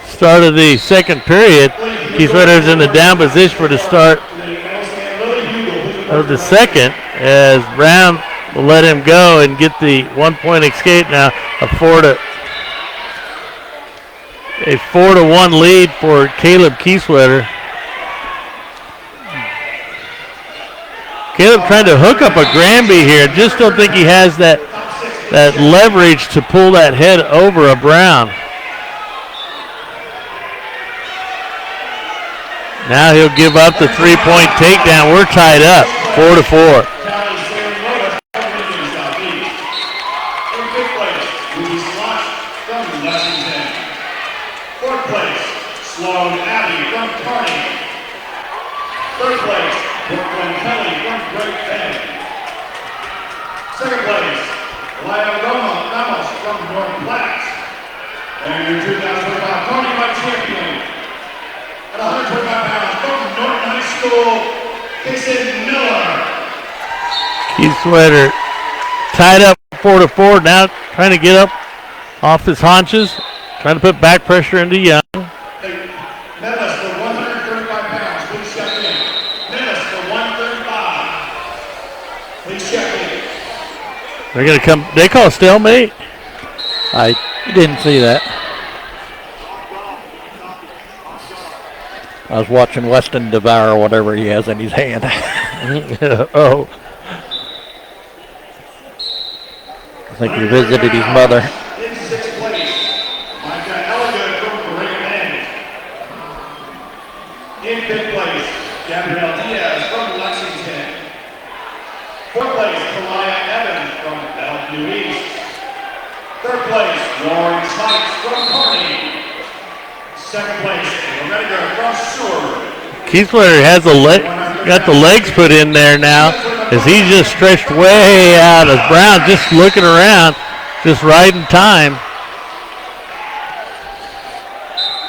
Start of the second period. Keeswetter's in the down position for the start of the second as Brown will let him go and get the 1-point escape now. A 4-1 lead for Caleb Keeswetter. Caleb trying to hook up a Granby here. Just don't think he has that leverage to pull that head over a Brown. Now he'll give up the 3-point takedown. We're tied up, 4-4. Great Bend. Second place, Lyle Ramos from Norton Platte. And your 2025 Kearney Invitational champion at 125 pounds from Norton High School, Dixon Miller. Keith Sweater tied up 4-4. Now trying to get up off his haunches, trying to put back pressure into Young. Medalist for 135 pounds, please check in. Medalist for 135, please check in. They're going to come. They call a stalemate. I didn't see that. I was watching Weston devour whatever he has in his hand. Oh. I think he visited his mother. In sixth place, Micah Elliott from Great Bend. In fifth place, Gabrielle Diaz from Lexington. Fourth place, Kalaya Evans from Bellevue East. Third place, Lauren Sykes from Kearney. Second place, Loretta from Seward. Keith Sweater has got the legs put in there now as he's just stretched way out as Brown just looking around, just right in time.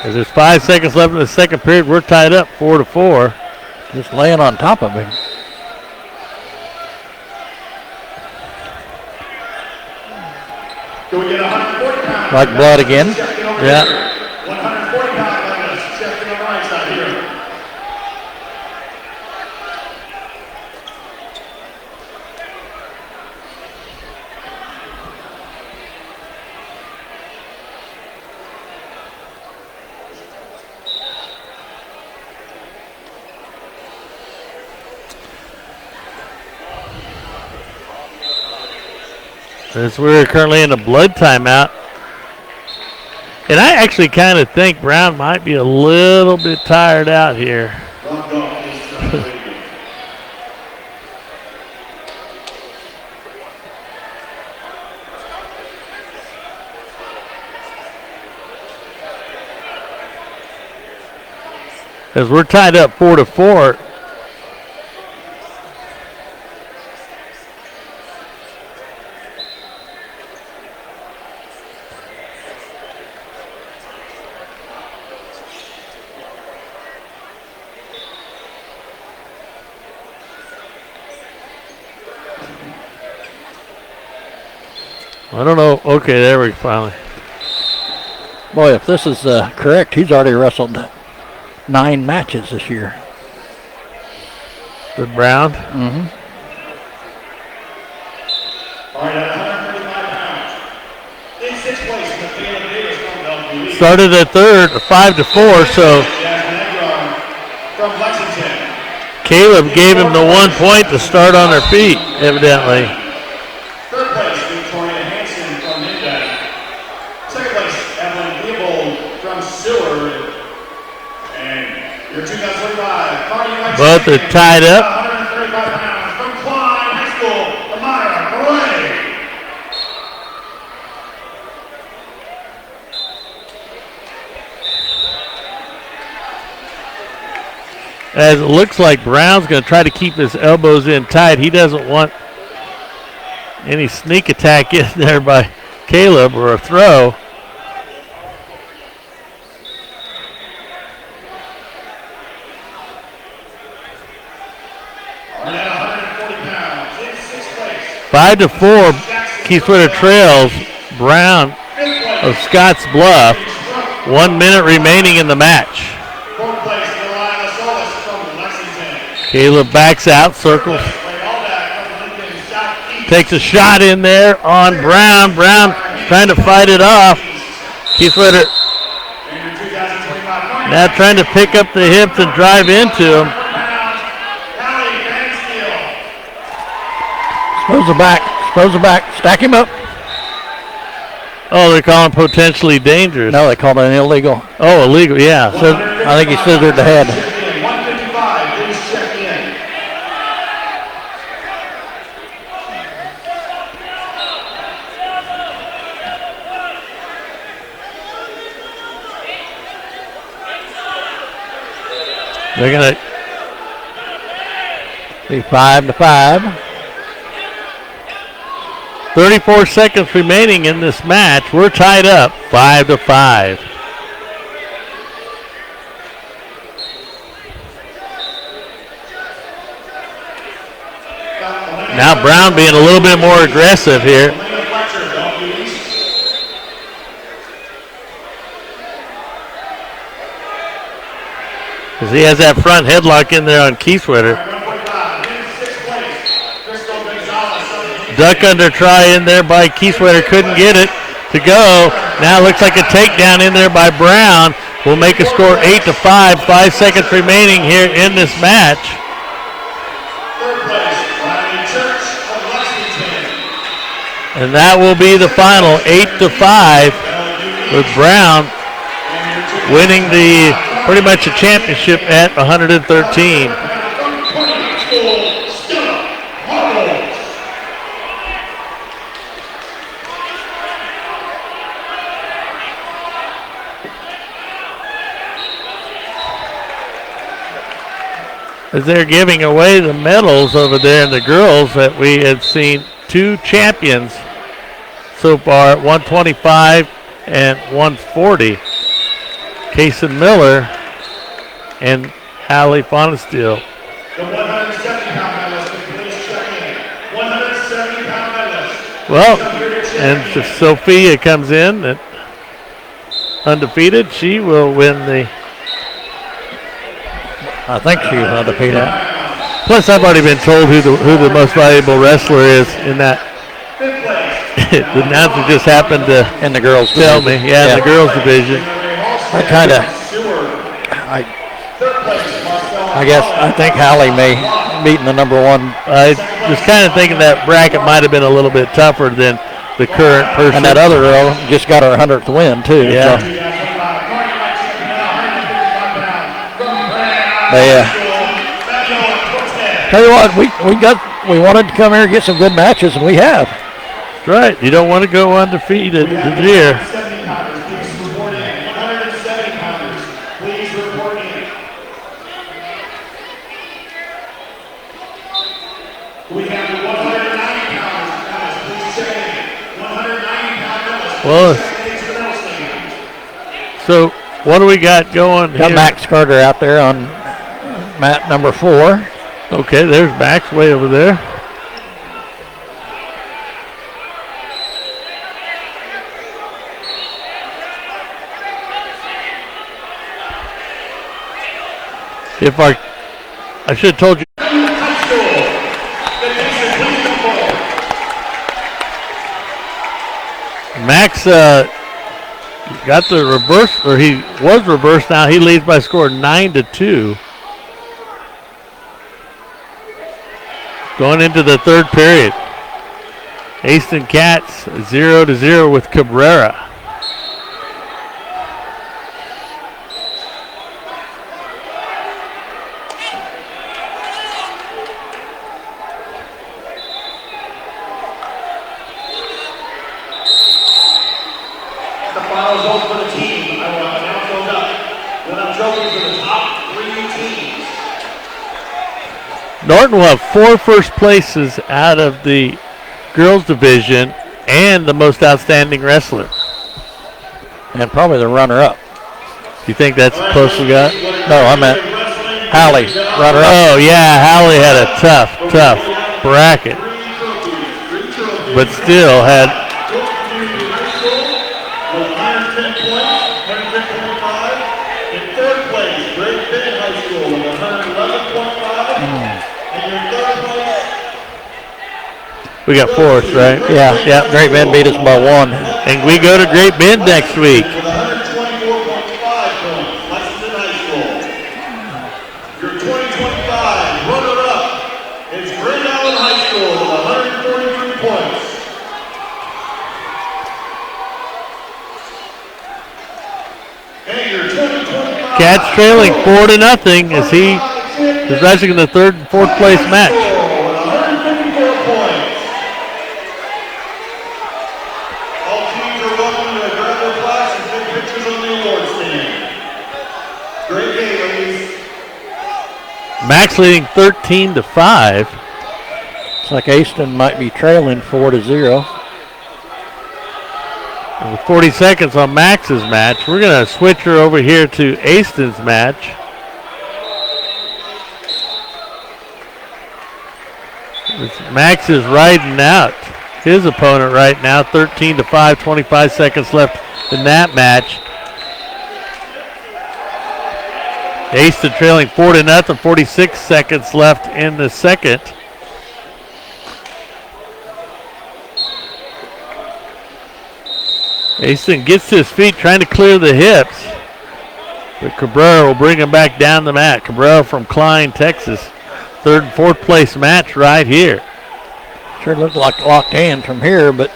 As there's 5 seconds left in the second period, we're tied up 4-4. Just laying on top of him. Do we get 140 pounds? Like blood again. Yeah. 140 pound legless, checking on the right side here. As we're currently in a blood timeout. And I actually kind of think Brown might be a little bit tired out here. As we're tied up 4-4. I don't know. Okay, there we finally. Boy, if this is correct, he's already wrestled 9 matches this year. With Brown? Mm-hmm. All right, at 135 pounds. In sixth place, Michaela Davis from Bellevue. Started at third, 5-4, so from Lexington. Caleb gave him the 1 point to start on their feet, evidently. Third place, Victoria Hansen from Minden. Second place, Evelyn Diebold from Seward. And your 2025 Kearney Invitational Both are tied up. 135 pounds from Klein High School, Amaya Moray. As it looks like Brown's going to try to keep his elbows in tight. He doesn't want any sneak attack in there by Caleb or a throw. At 140 pounds, in sixth place. 5-4, Keith Sweater trails Brown of Scotts Bluff. 1 minute remaining in the match. Fourth place, Delilah Solis from Lexington. Caleb backs out, circles, takes a shot in there on Brown. Brown trying to fight it off. Keith Sweater now trying to pick up the hips and drive into him. Expose the back. Stack him up. Oh, they're calling potentially dangerous. No, they called it an illegal. Oh, illegal, yeah. So I think he scissored the head. 155, please check in. they're going to Be 5-5. 34 seconds remaining in this match. We're tied up 5-5. Now Brown being a little bit more aggressive here. Because he has that front headlock in there on Keyswetter. Duck under try in there by Keyswetter, couldn't get it to go. Now looks like a takedown in there by Brown. Will make a score 8-5. 5 seconds remaining here in this match. And that will be the final, 8-5, with Brown winning the pretty much a championship at 113. As they're giving away the medals over there in the girls, that we had seen 2 champions so far at 125 and 140. Kason Miller and Hallie Fonesteel. The 170-pound medalist, please check in. 170-pound medalist. Well, and if Sophia comes in at undefeated, she will win the. I think she was undefeated. Plus, I've already been told who the most valuable wrestler is in that. The announcer just happened to in the girls tell division. me, in the girls division. I think Hallie may beat the number 1. I was kind of thinking that bracket might have been a little bit tougher than the current person. And that other girl just got her 100th win too. Yeah. So. Tell you what, we wanted to come here and get some good matches, and we have. That's right. You don't want to go undefeated this year. Well, so what do we got going here? Got Max Carter out there on mat number 4. Okay, there's Max way over there. I should have told you. Max got the reverse, or he was reversed. Now he leads by a score 9-2. Going into the third period. Aston Cats 0-0 with Cabrera. Norton will have 4 first places out of the girls division and the most outstanding wrestler. And probably the runner-up. You think that's the close we got? No, I meant Hallie, runner-up. Oh, yeah, Hallie had a tough bracket. But still had. We got 4th, right? Yeah. Great Bend beat us by 1. And we go to Great Bend next week. With 124.5 points, Lexington High School. Your 2025 runner-up is Grand Island High School with 143 points. And your 2025 Cats trailing 4-0 as he is wrestling in the 3rd and 4th place match. Max leading 13-5. Looks like Aston might be trailing 4-0. And with 40 seconds on Max's match, we're going to switch her over here to Aston's match. Max is riding out his opponent right now, 13-5, 25 seconds left in that match. Aston trailing 4-0, 46 seconds left in the second. Aston gets to his feet trying to clear the hips, but Cabrera will bring him back down the mat. Cabrera from Klein, Texas. Third and fourth place match right here. Sure looked like locked hands from here, but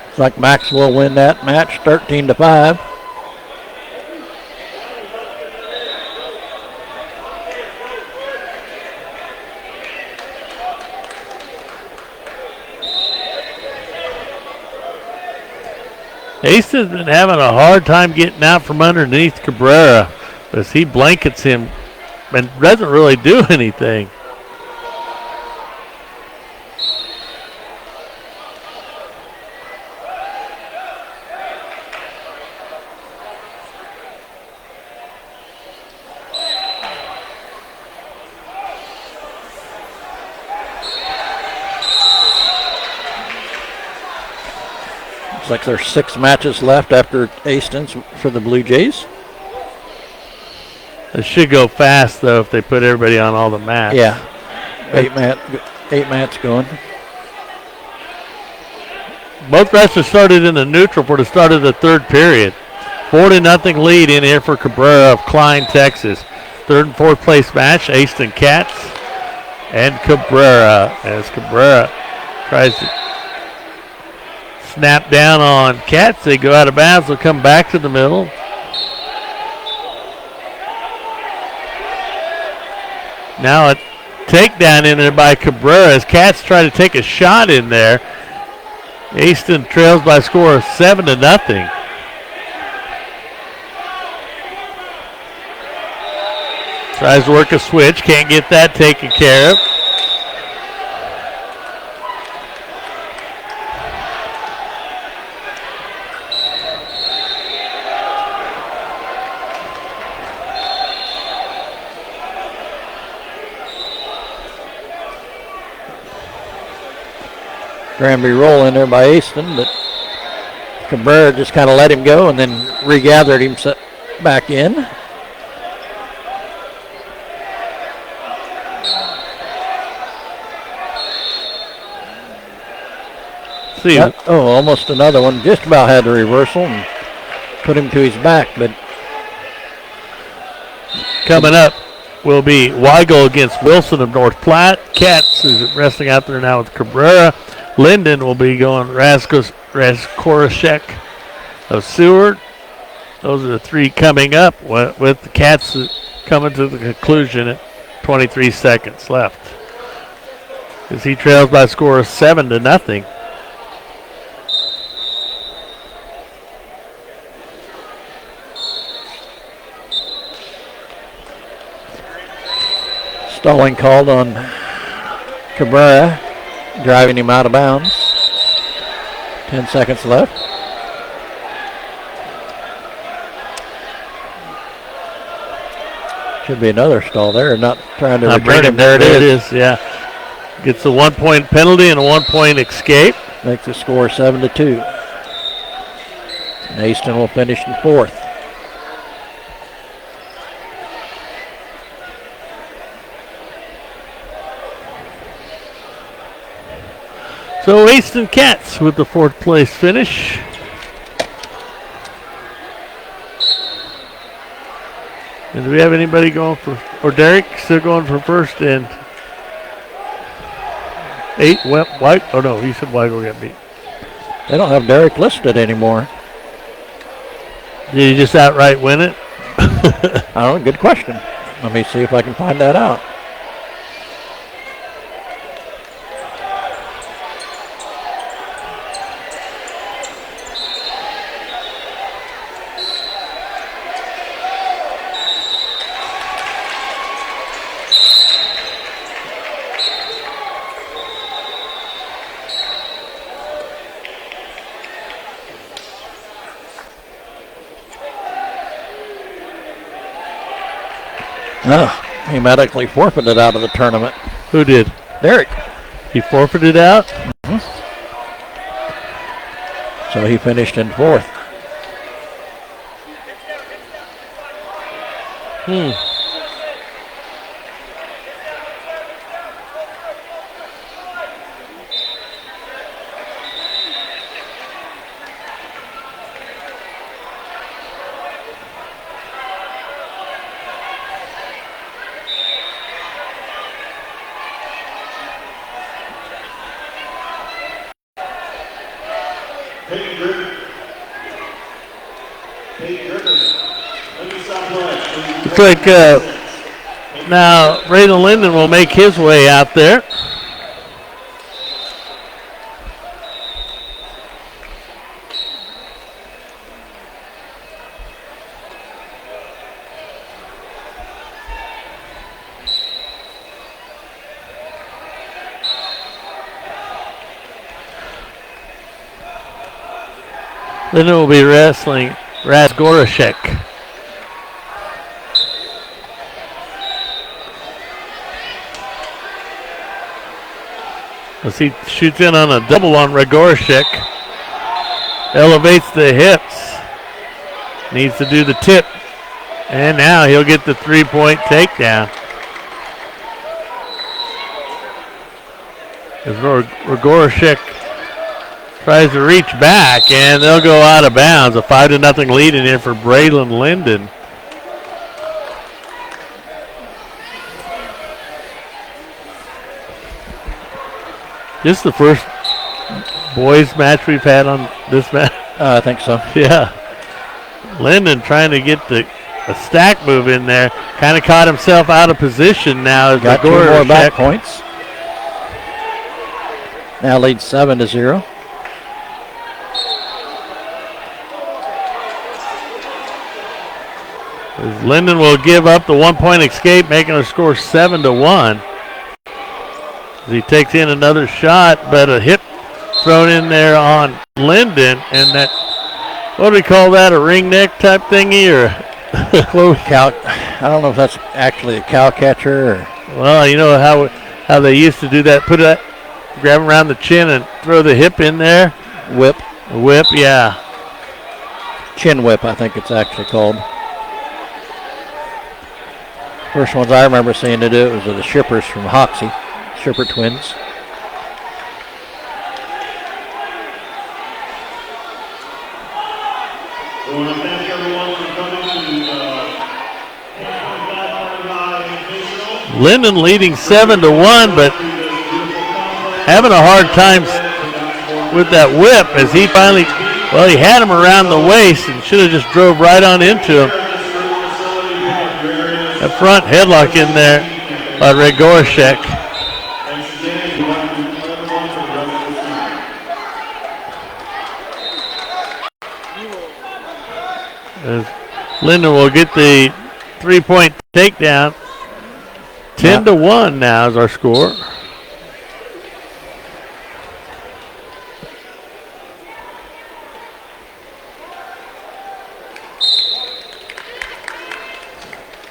looks like Max will win that match 13-5. Aston's been having a hard time getting out from underneath Cabrera as he blankets him and doesn't really do anything. Looks like there's 6 matches left after Aston's for the Blue Jays. It should go fast, though, if they put everybody on all the mats. Yeah, 8 mats going. Both wrestlers started in the neutral for the start of the third period. 4-0 lead in here for Cabrera of Klein, Texas. Third and fourth place match, Aston Katz and Cabrera. As Cabrera tries to snap down on Katz, they go out of bounds. They'll come back to the middle. Now a takedown in there by Cabrera as Katz try to take a shot in there. Aston trails by a score of 7-0. Tries to work a switch, can't get that taken care of. Granby roll in there by Aston, but Cabrera just kind of let him go and then regathered him back in. See, almost another one. Just about had the reversal and put him to his back, but coming up will be Weigel against Wilson of North Platte. Katz is wrestling out there now with Cabrera. Linden will be going Raskorashek of Seward. Those are the three coming up with the Cats coming to the conclusion at 23 seconds left. As he trails by a score of 7-0. Stalling called on Cabrera, driving him out of bounds. 10 seconds left. Should be another stall there, not trying to return him. There it is, yeah. Gets a 1-point penalty and a 1-point escape. Makes the score 7-2. And Aston will finish in fourth. So Aston Cats with the fourth place finish. And do we have anybody going for, or Derek still going for first and 8 went White? Oh no, he said Weigel got beat. They don't have Derek listed anymore. Did he just outright win it? I don't know, good question. Let me see if I can find that out. No, he medically forfeited out of the tournament. Who did? Derek. He forfeited out? Mm-hmm. So he finished in 4th. Looks like now Braden Linden will make his way out there. Linden will be wrestling Razgorashek. As he shoots in on a double on Razgorashek. Elevates the hips. Needs to do the tip. And now he'll get the 3-point takedown. As Razgorashek tries to reach back, and they'll go out of bounds. A 5-0 lead in here for Braylon Linden. This is the first boys match we've had on this match. I think so. Yeah. Linden trying to get a stack move in there. Kind of caught himself out of position now. As got 2 more back points. Now leads 7-0. As Linden will give up the 1-point escape, making a score 7-1. As he takes in another shot, but a hit thrown in there on Linden, and that, what do we call that, a ring neck type thingy, or I don't know if that's actually a cow catcher. Or. Well, you know how they used to do that, grab him around the chin and throw the hip in there. Whip, yeah. Chin whip, I think it's actually called. First ones I remember seeing to do it was the Shippers from Hoxie, Shipper twins. I want to thank everyone for coming to Linden leading 7-1, but having a hard time with that whip as he finally, he had him around the waist and should have just drove right on into him. A front headlock in there by Razgorashek. Linden will get the 3-point takedown. 10-1 now is our score.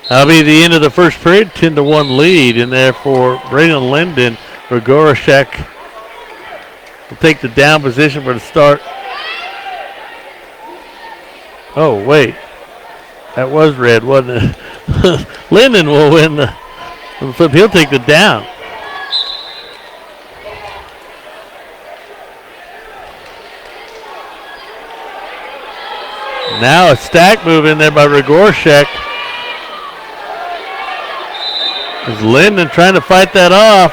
That'll be the end of the first period. 10-1 lead in there for Braden Linden. Razgorashek will take the down position for the start. Oh, wait. That was red, wasn't it? Linden will win the flip. He'll take the down. Now a stack move in there by Razgorashek. As Linden trying to fight that off.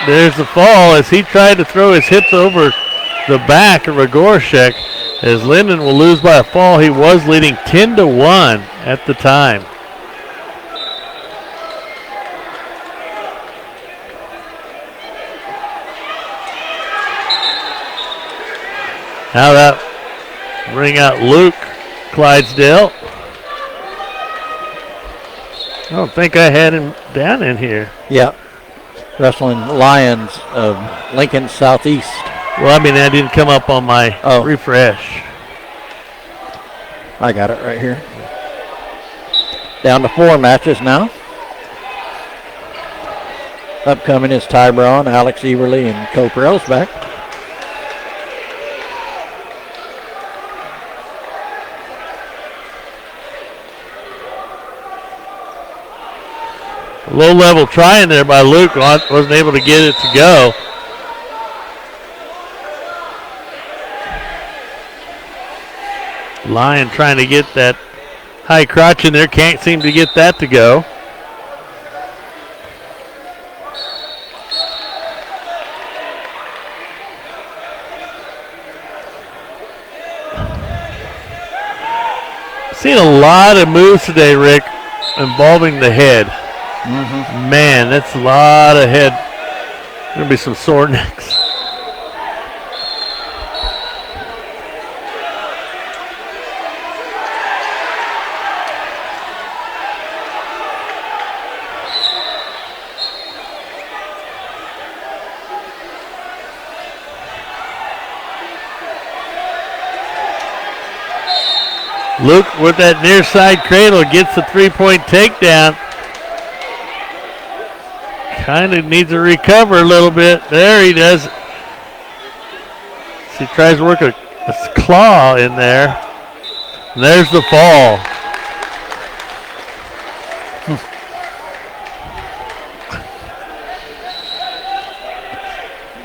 There's the fall as he tried to throw his hips over the back of Razgorashek. As Linden will lose by a fall. He was leading 10-1 at the time. Now that bring out Luke Clydesdale. I don't think I had him down in here. Yeah. Wrestling Lions of Lincoln Southeast. Well, I mean, that didn't come up on my refresh. I got it right here. Down to 4 matches now. Upcoming is Ty Braun, Alex Everly, and Cope Rosback. Low level trying there by Luke. Wasn't able to get it to go. Lyon trying to get that high crotch in there. Can't seem to get that to go. Seen a lot of moves today, Rick, involving the head. Mm-hmm. Man, that's a lot of head. Going to be some sore necks. Luke with that near side cradle gets the three-point takedown. Kind of needs to recover a little bit. There he does. He tries to work a claw in there. And there's the fall.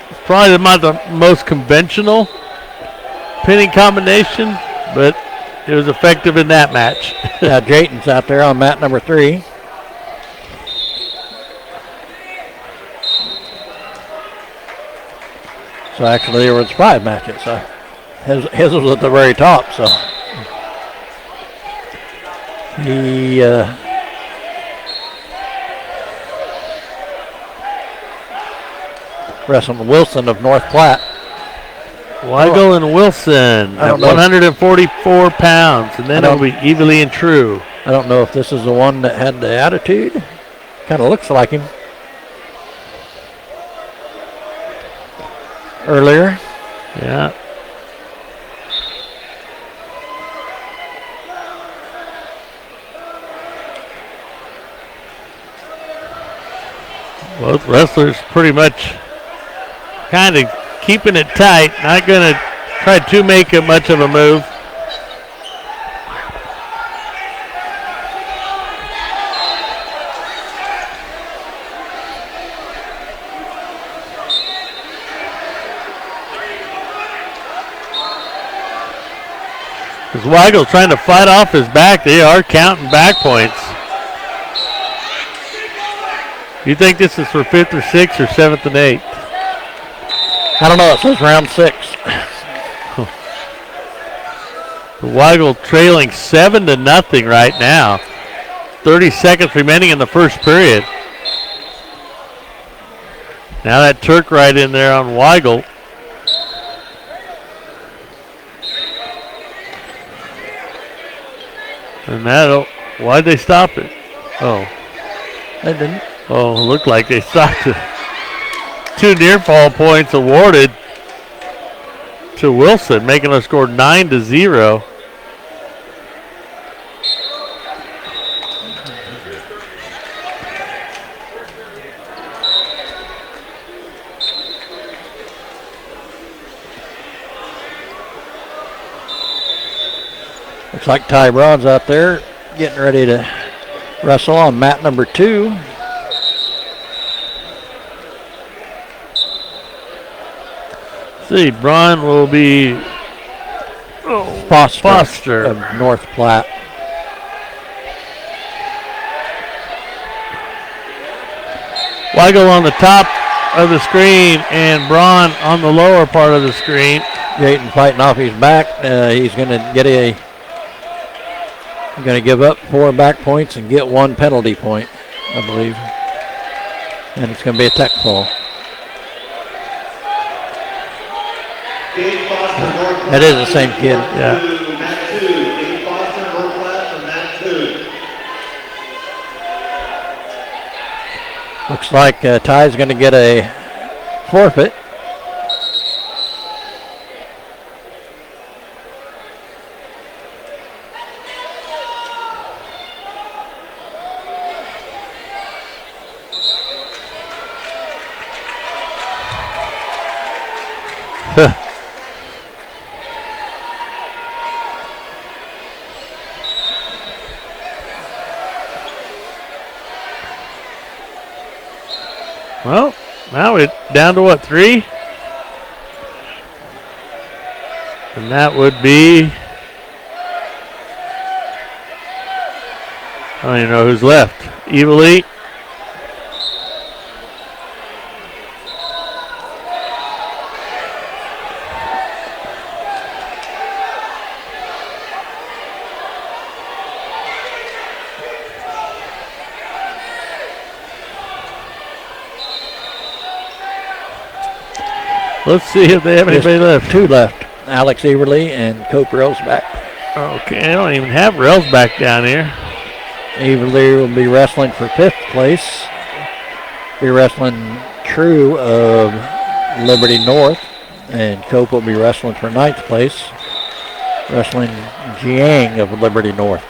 It's probably not the most conventional pinning combination, but it was effective in that match. Now Jayton's out there on mat number 3. So actually there was 5 matches. So his was at the very top. So he wrestling Wilson of North Platte. Weigel and Wilson at 144 pounds, and then it'll be Everly and True. I don't know if this is the one that had the attitude. Kind of looks like him. Earlier. Yeah. Both wrestlers pretty much kind of keeping it tight. Not going to try to make much of a move. As Weigel's trying to fight off his back, they are counting back points. You think this is for 5th or 6th or 7th and 8th? I don't know. It says round 6. Weigel trailing 7-0 right now. 30 seconds remaining in the first period. Now that Turk right in there on Weigel. And why'd they stop it? Oh. They didn't. Oh, looked like they stopped it. 2 near fall points awarded to Wilson, making us score 9-0. Looks like Ty Braun's out there getting ready to wrestle on mat number 2. See, Braun will be Foster of North Platte. Weigel on the top of the screen and Braun on the lower part of the screen. Jayton fighting off his back. He's going to get going to give up 4 back points and get 1 penalty point, I believe. And it's going to be a tech fall. That is the same kid. Yeah. Looks like Ty's going to get a forfeit. Well, now we're down to what, 3? And that would be, I don't even know who's left. Evilly. Let's see if they have anybody left. 2 left. Alex Everly and Cope Railsback. Okay, I don't even have Railsback down here. Everly will be wrestling for 5th place. Be wrestling True of Liberty North. And Cope will be wrestling for 9th place. Wrestling Jiang of Liberty North.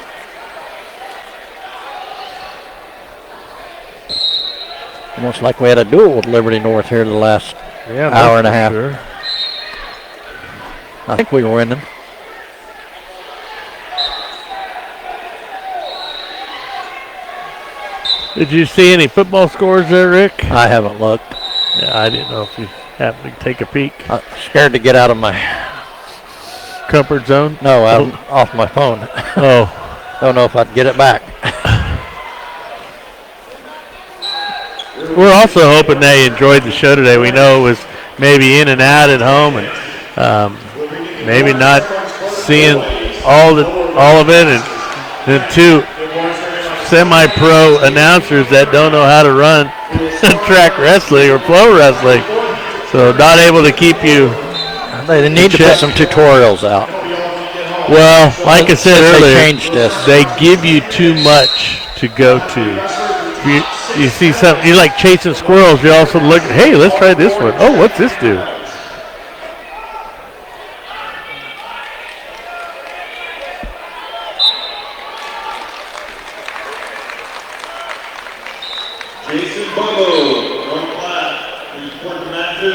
Almost like we had a duel with Liberty North here the last hour and a half. Sure. I think we were winning. Did you see any football scores there, Rick? I haven't looked. Yeah, I didn't know if you happened to take a peek. I'm scared to get out of my Comfort zone? No, I'm off my phone. Oh. Don't know if I'd get it back. We're also hoping they enjoyed the show today. We know it was maybe in and out at home, and maybe not seeing all of it, and then 2 semi-pro announcers that don't know how to run track wrestling or flow wrestling, so not able to keep you. They need to put some tutorials out. Well, like I said earlier, they changed this. They give you too much to go to. You see something, you're like chasing squirrels. You also look, hey, let's try this one. Oh, what's this do? Jason Bobo, North Platte, who's reporting from Mat 2.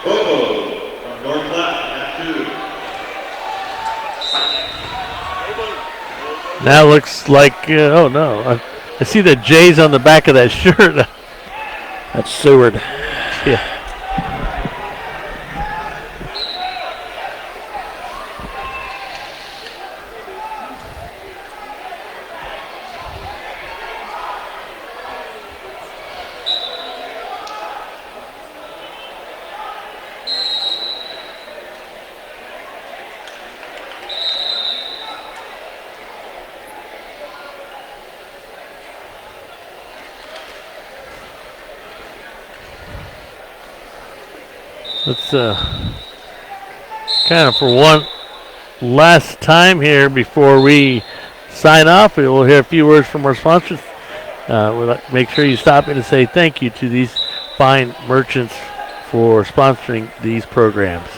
Bobo from North Platte, Mat 2. Now looks like, oh no, I see the J's on the back of that shirt. That's Seward. Yeah. Let's kind of for one last time here before we sign off, we'll hear a few words from our sponsors. We'll make sure you stop in and say thank you to these fine merchants for sponsoring these programs.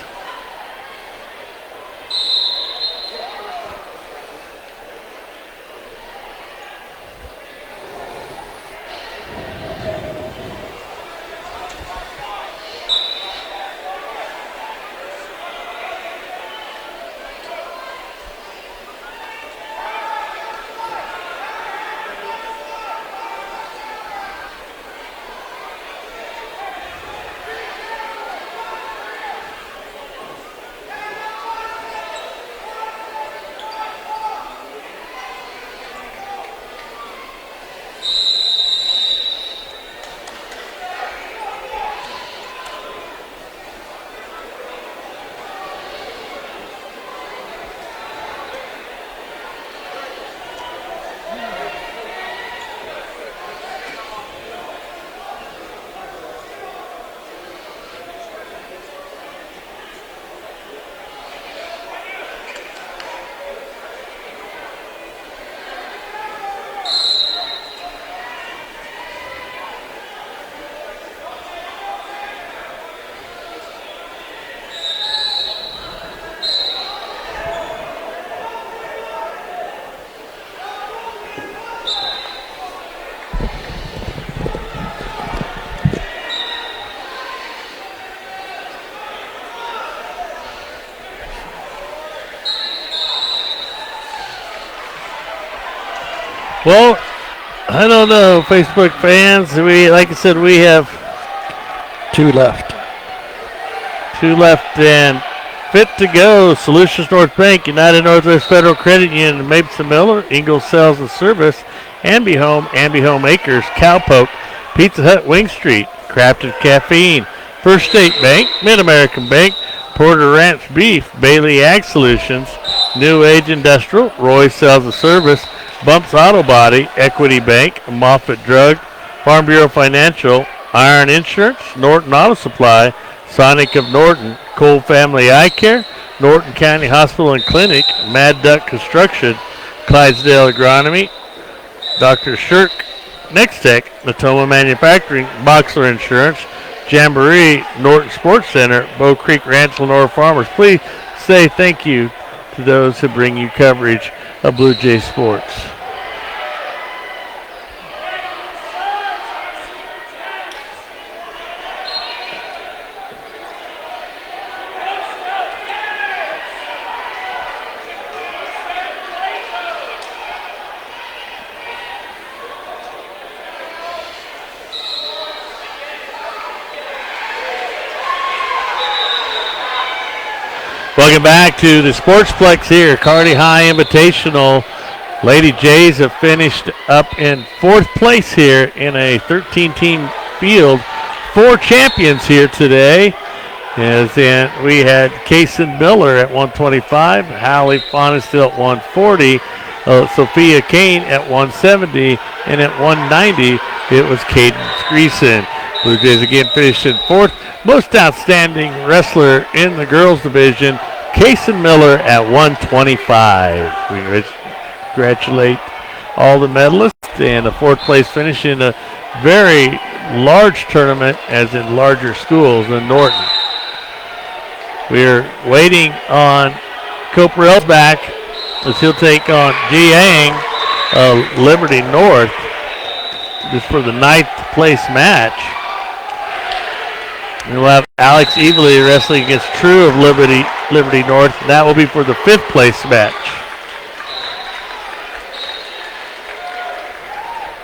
Well, I don't know, Facebook fans. Like I said, we have 2 left. 2 left and fit to go. Solutions North Bank, United Northwest Federal Credit Union, Mapleson Miller, Ingalls Sales and Service, Amby Home Acres, Cowpoke, Pizza Hut, Wing Street, Crafted Caffeine, First State Bank, Mid-American Bank, Porter Ranch Beef, Bailey Ag Solutions, New Age Industrial, Roy Sales and Service, Bumps Auto Body, Equity Bank, Moffett Drug, Farm Bureau Financial, Iron Insurance, Norton Auto Supply, Sonic of Norton, Cole Family Eye Care, Norton County Hospital and Clinic, Mad Duck Construction, Clydesdale Agronomy, Dr. Shirk, Nextech, Natoma Manufacturing, Boxler Insurance, Jamboree, Norton Sports Center, Bow Creek Ranch, Lenore Farmers. Please say thank you to those who bring you coverage of Blue Jay sports. Welcome back to the Sportsplex here, Kearney High Invitational. Lady Jays have finished up in 4th place here in a 13-team field. 4 champions here today. As in, we had Kaysen Miller at 125, Hallie Fonestill at 140, Sophia Kane at 170, and at 190, it was Cadence Greason. Blue Jays again finished in 4th. Most outstanding wrestler in the girls division, Kaysen Miller at 125. We congratulate all the medalists and a 4th place finish in a very large tournament, as in larger schools than Norton. We're waiting on Coprell's back as he'll take on Jiang of Liberty North just for the 9th place match. And we'll have Alex Evely wrestling against True of Liberty North. And that will be for the 5th place match.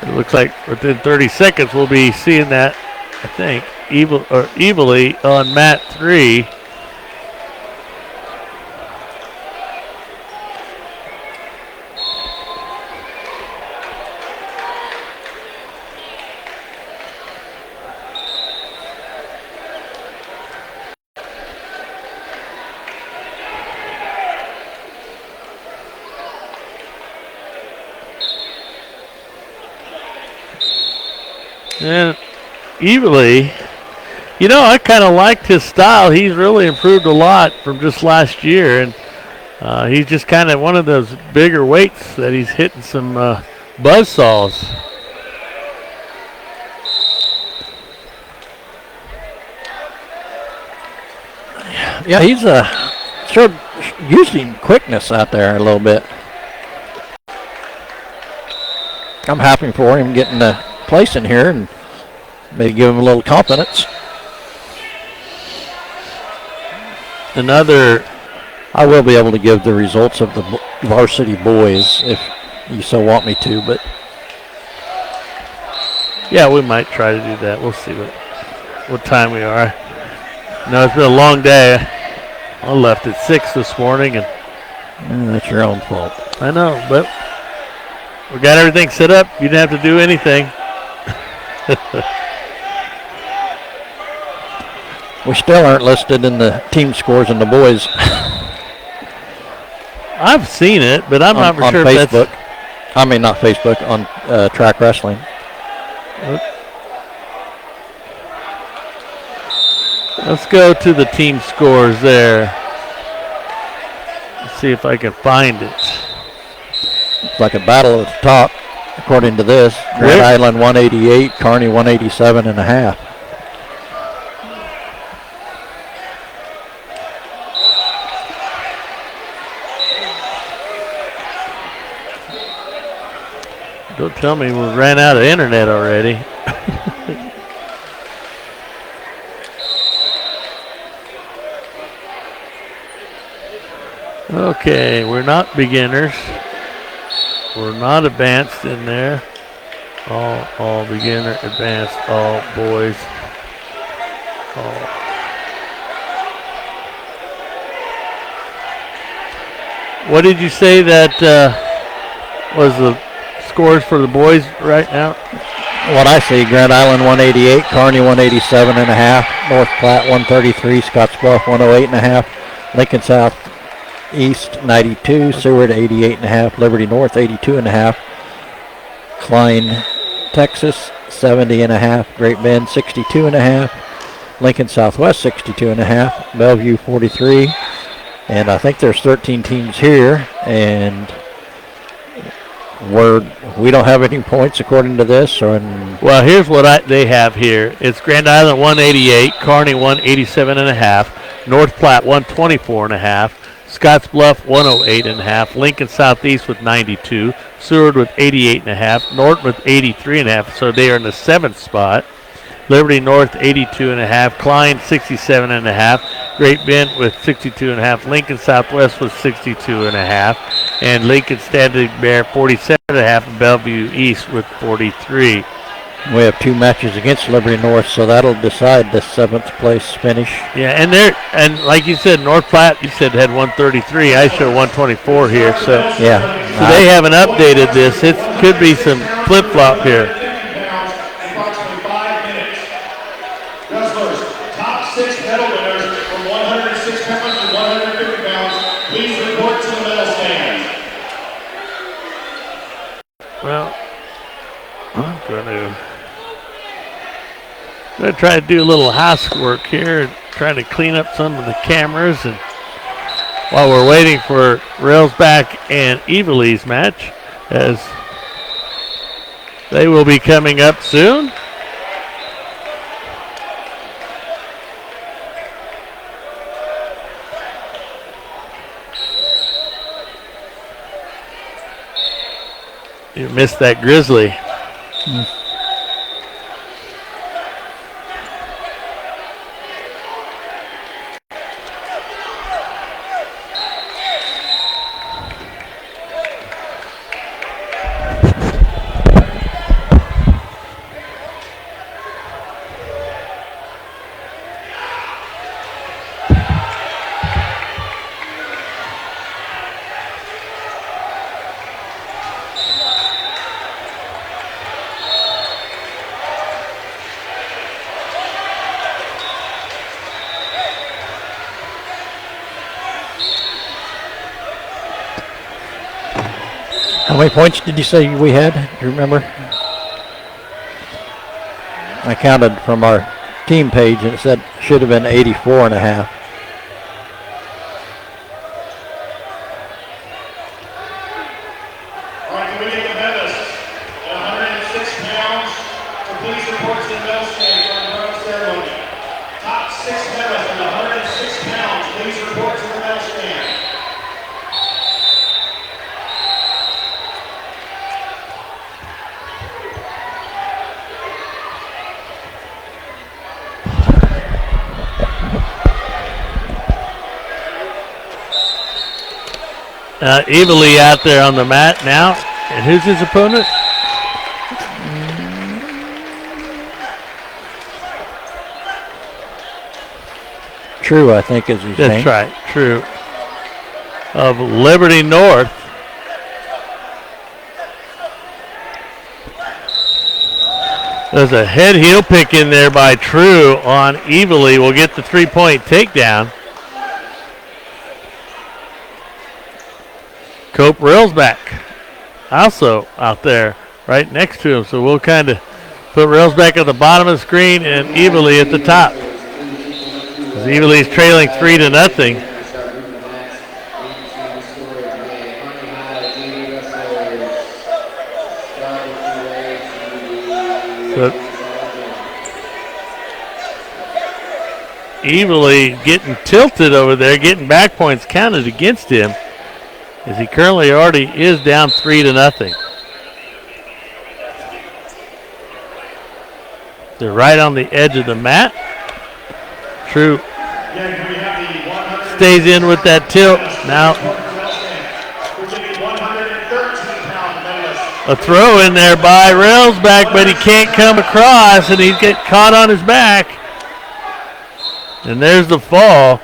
It looks like within 30 seconds we'll be seeing that, I think, Evely on mat 3. And Evely, I kind of liked his style. He's really improved a lot from just last year. And he's just kind of one of those bigger weights that he's hitting some buzzsaws. Yeah, he's showed using quickness out there a little bit. I'm happy for him getting the place in here and maybe give him a little confidence. I will be able to give the results of the varsity boys if you so want me to, but yeah, we might try to do that. We'll see what time we are. No, it's been a long day. I left at 6 this morning, and that's your own fault. I know, but we got everything set up. You didn't have to do anything. We still aren't listed in the team scores in the boys. I've seen it, but I'm not on sure Facebook. if that's... I mean, not Facebook, on Track Wrestling. Let's go to the team scores there. Let's see if I can find it. It's like a battle at the top, according to this. Grand Island 188, Kearney 187 and a half. Don't tell me we ran out of internet already. Okay, we're not beginners. We're not advanced in there. All beginner, advanced, all boys. All. What did you say that was the scores for the boys right now? What I see, Grand Island 188, Kearney 187 and a half, North Platte 133, Scottsbluff 108 and a half, Lincoln South East 92, Seward 88 and a half, Liberty North 82 and a half, Klein, Texas 70 and a half, Great Bend 62 and a half, Lincoln Southwest 62 and a half, Bellevue 43, and I think there's 13 teams here, and we don't have any points according to this. Well, here's what they have here. It's Grand Island 188, Kearney 187 and a half, North Platte 124 and a half, Scottsbluff 108 and a half, Lincoln Southeast with 92, Seward with 88 and a half, Norton with 83 and a half, so they are in the 7th spot. Liberty North 82 and a half, Klein 67 and a half, Great Bend with 62 and a half, Lincoln Southwest with 62 and a half, and Lincoln Standing Bear 47 and a half, and Bellevue East with 43. We have 2 matches against Liberty North, so that'll decide the 7th place finish. Yeah, and like you said, North Platte, you said had 133. I show 124 here, so yeah. So they haven't updated this. It could be some flip-flop here. Top 6 medal winners from 106 pounds to 150 pounds, please report to the medal stand. Well, I'm going to try to do a little housework here and try to clean up some of the cameras, and while we're waiting for Railsback and Evilly's match, as they will be coming up soon. You missed that Grizzly. How many points did you say we had? Do you remember? I counted from our team page and it said should have been 84 and a half. All right, can we get the medalists at 106 pounds? So please report to the medal stand for the medal ceremony. Top 6 medalists at 106 pounds, please report to the medal stand. Evilly out there on the mat now. And who's his opponent? True, I think, is his name. That's right, True. Of Liberty North. There's a head heel pick in there by True on Evilly. Will get the 3-point takedown. Cope Railsback also out there right next to him. So we'll kind of put Railsback at the bottom of the screen and Evilly at the top. As Evilly's trailing 3-0. So Evilly getting tilted over there, getting back points counted against him, as he currently already is down 3-0. They're right on the edge of the mat. True stays in with that tilt. Now A throw in there by Railsback, but he can't come across, and he get caught on his back. And there's the fall.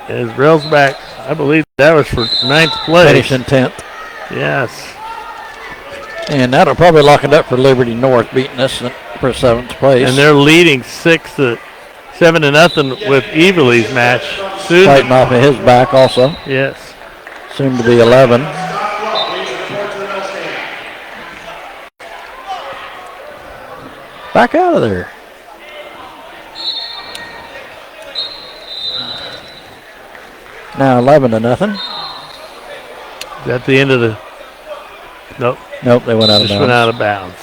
As Railsback, I believe that was for 9th place. Finish in 10th. Yes. And that'll probably lock it up for Liberty North, beating us for 7th place. And they're leading 7-0 with Evely's match. Fighting off of his back also. Yes. Soon to be 11. Back out of there. Now 11-0. Is that the end of the? Nope. Nope, they went out of bounds. Just went out of bounds.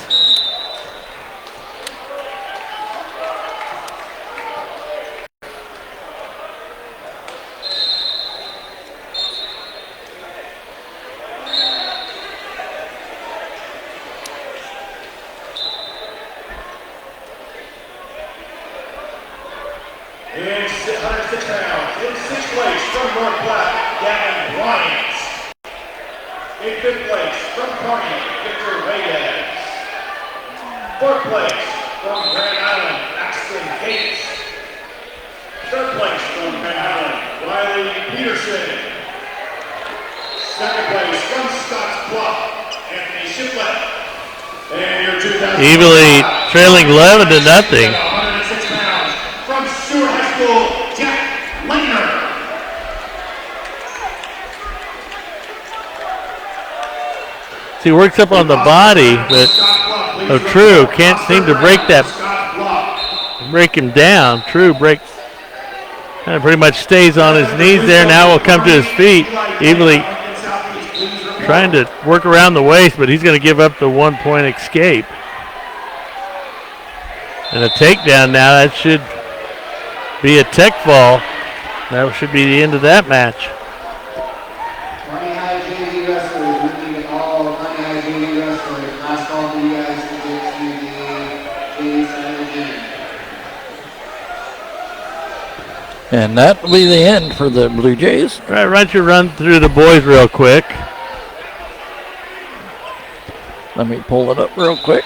Evely trailing 11-0. From Stewart High School, Jack Leitner. He works up on the body, but True can't seem to break him down. True kind of pretty much stays on his knees there. Now will come to his feet. Evely trying to work around the waist, but he's going to give up the 1-point escape. And a takedown now. That should be a tech fall. That should be the end of that match. Kearney High JV wrestlers, looking at all Kearney High JV wrestlers. Last call for you guys to get to the JV Center gym. And that will be the end for the Blue Jays. All right, why don't you run through the boys real quick. Let me pull it up real quick.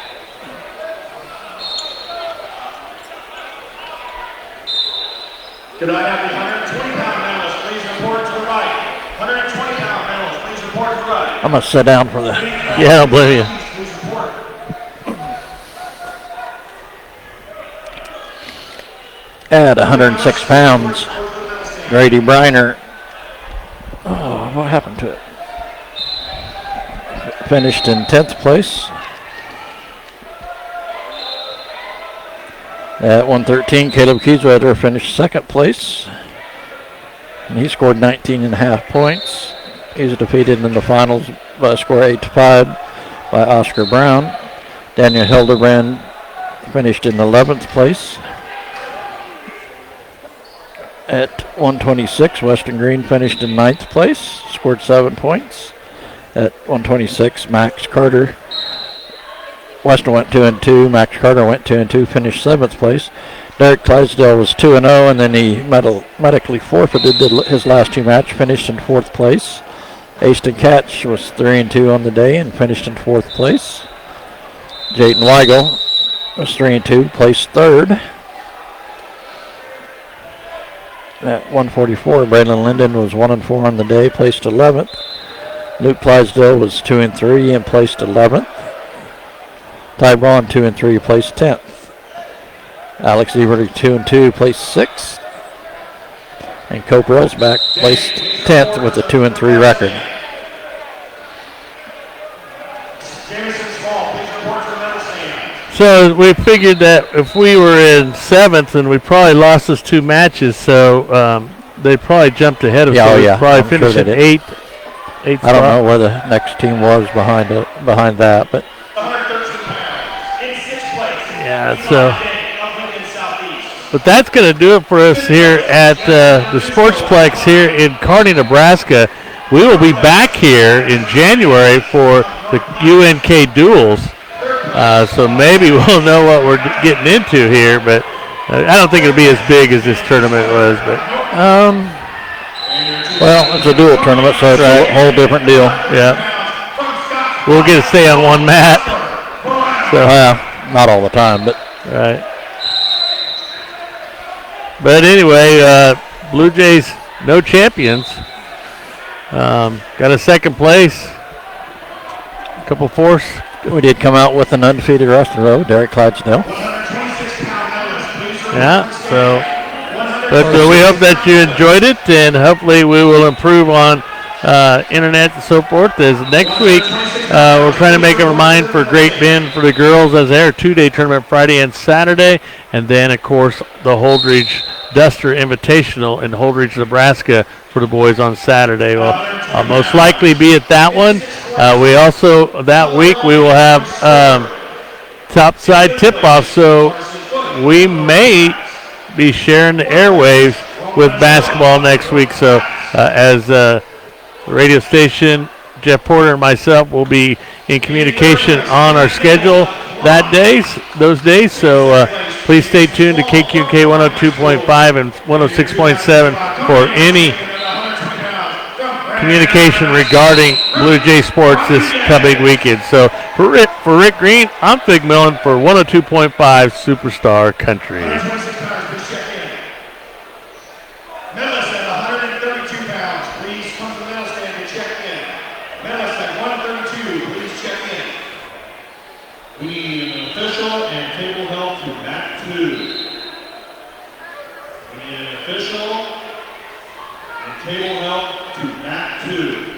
Could I have the 120-pound medalist please report to the right? 120-pound medalist please report to the right. I'm going to sit down for the... Yeah, I'll blame you. Please report. At 106 pounds, Grady Briner. Oh, what happened to it? Finished in 10th place. At 113, Caleb Kieswetter finished 2nd place. And he scored 19.5 points. He was defeated in the finals by a score 8-5 by Oscar Brown. Daniel Hildebrand finished in 11th place. At 126, Weston Green finished in 9th place, scored 7 points. At 126, Max Carter. Weston went 2-2. Max Carter went 2-2, finished 7th place. Derek Clydesdale was 2-0, and then he medically forfeited his last 2 matches, finished in 4th place. Aston Catch was 3-2 on the day and finished in 4th place. Jayden Weigel was 3-2, placed 3rd. At 144, Braylon Linden was 1-4 on the day, placed 11th. Luke Clydesdale was 2-3 and placed 11th. Ty Braun 2-3, placed 10th. Alex Everty 2-2, placed 6th. And Cope Railsback placed 10th with a 2-3 record. So we figured that if we were in 7th, and we probably lost those 2 matches, so they probably jumped ahead of us. Yeah, So probably I'm finished sure at they 8th. I don't know where the next team was behind that, but yeah. So, but that's going to do it for us here at the Sportsplex here in Kearney, Nebraska. We will be back here in January for the UNK duels. So maybe we'll know what we're getting into here, but I don't think it'll be as big as this tournament was. But Well, it's a dual tournament, so it's a whole different deal. Yeah. We'll get to stay on one mat. So, not all the time, but. Right. But anyway, Blue Jays, no champions. Got a second place. A couple fourths. We did come out with an undefeated rest in a row, Derek Clydesdale. Yeah, so. But we hope that you enjoyed it, and hopefully we will improve on internet and so forth. As next week, we're trying to make a remind for Great Bend for the girls as their 2-day tournament Friday and Saturday, and then of course the Holdridge Duster Invitational in Holdridge, Nebraska for the boys on Saturday. Well, I'll most likely be at that one. We also that week we will have topside tip-off, so we may be sharing the airwaves with basketball next week. So as the radio station, Jeff Porter and myself will be in communication on our schedule those days. So please stay tuned to KQK 102.5 and 106.7 for any communication regarding Blue Jay sports this coming weekend. So for Rick Green, I'm Fig Millen for 102.5 Superstar Country. Medalist at 132 pounds, please come to the medal stand and check in. Medalist at 132, please check in. We need an official and table help to mat 2. We need an official and table help to mat 2.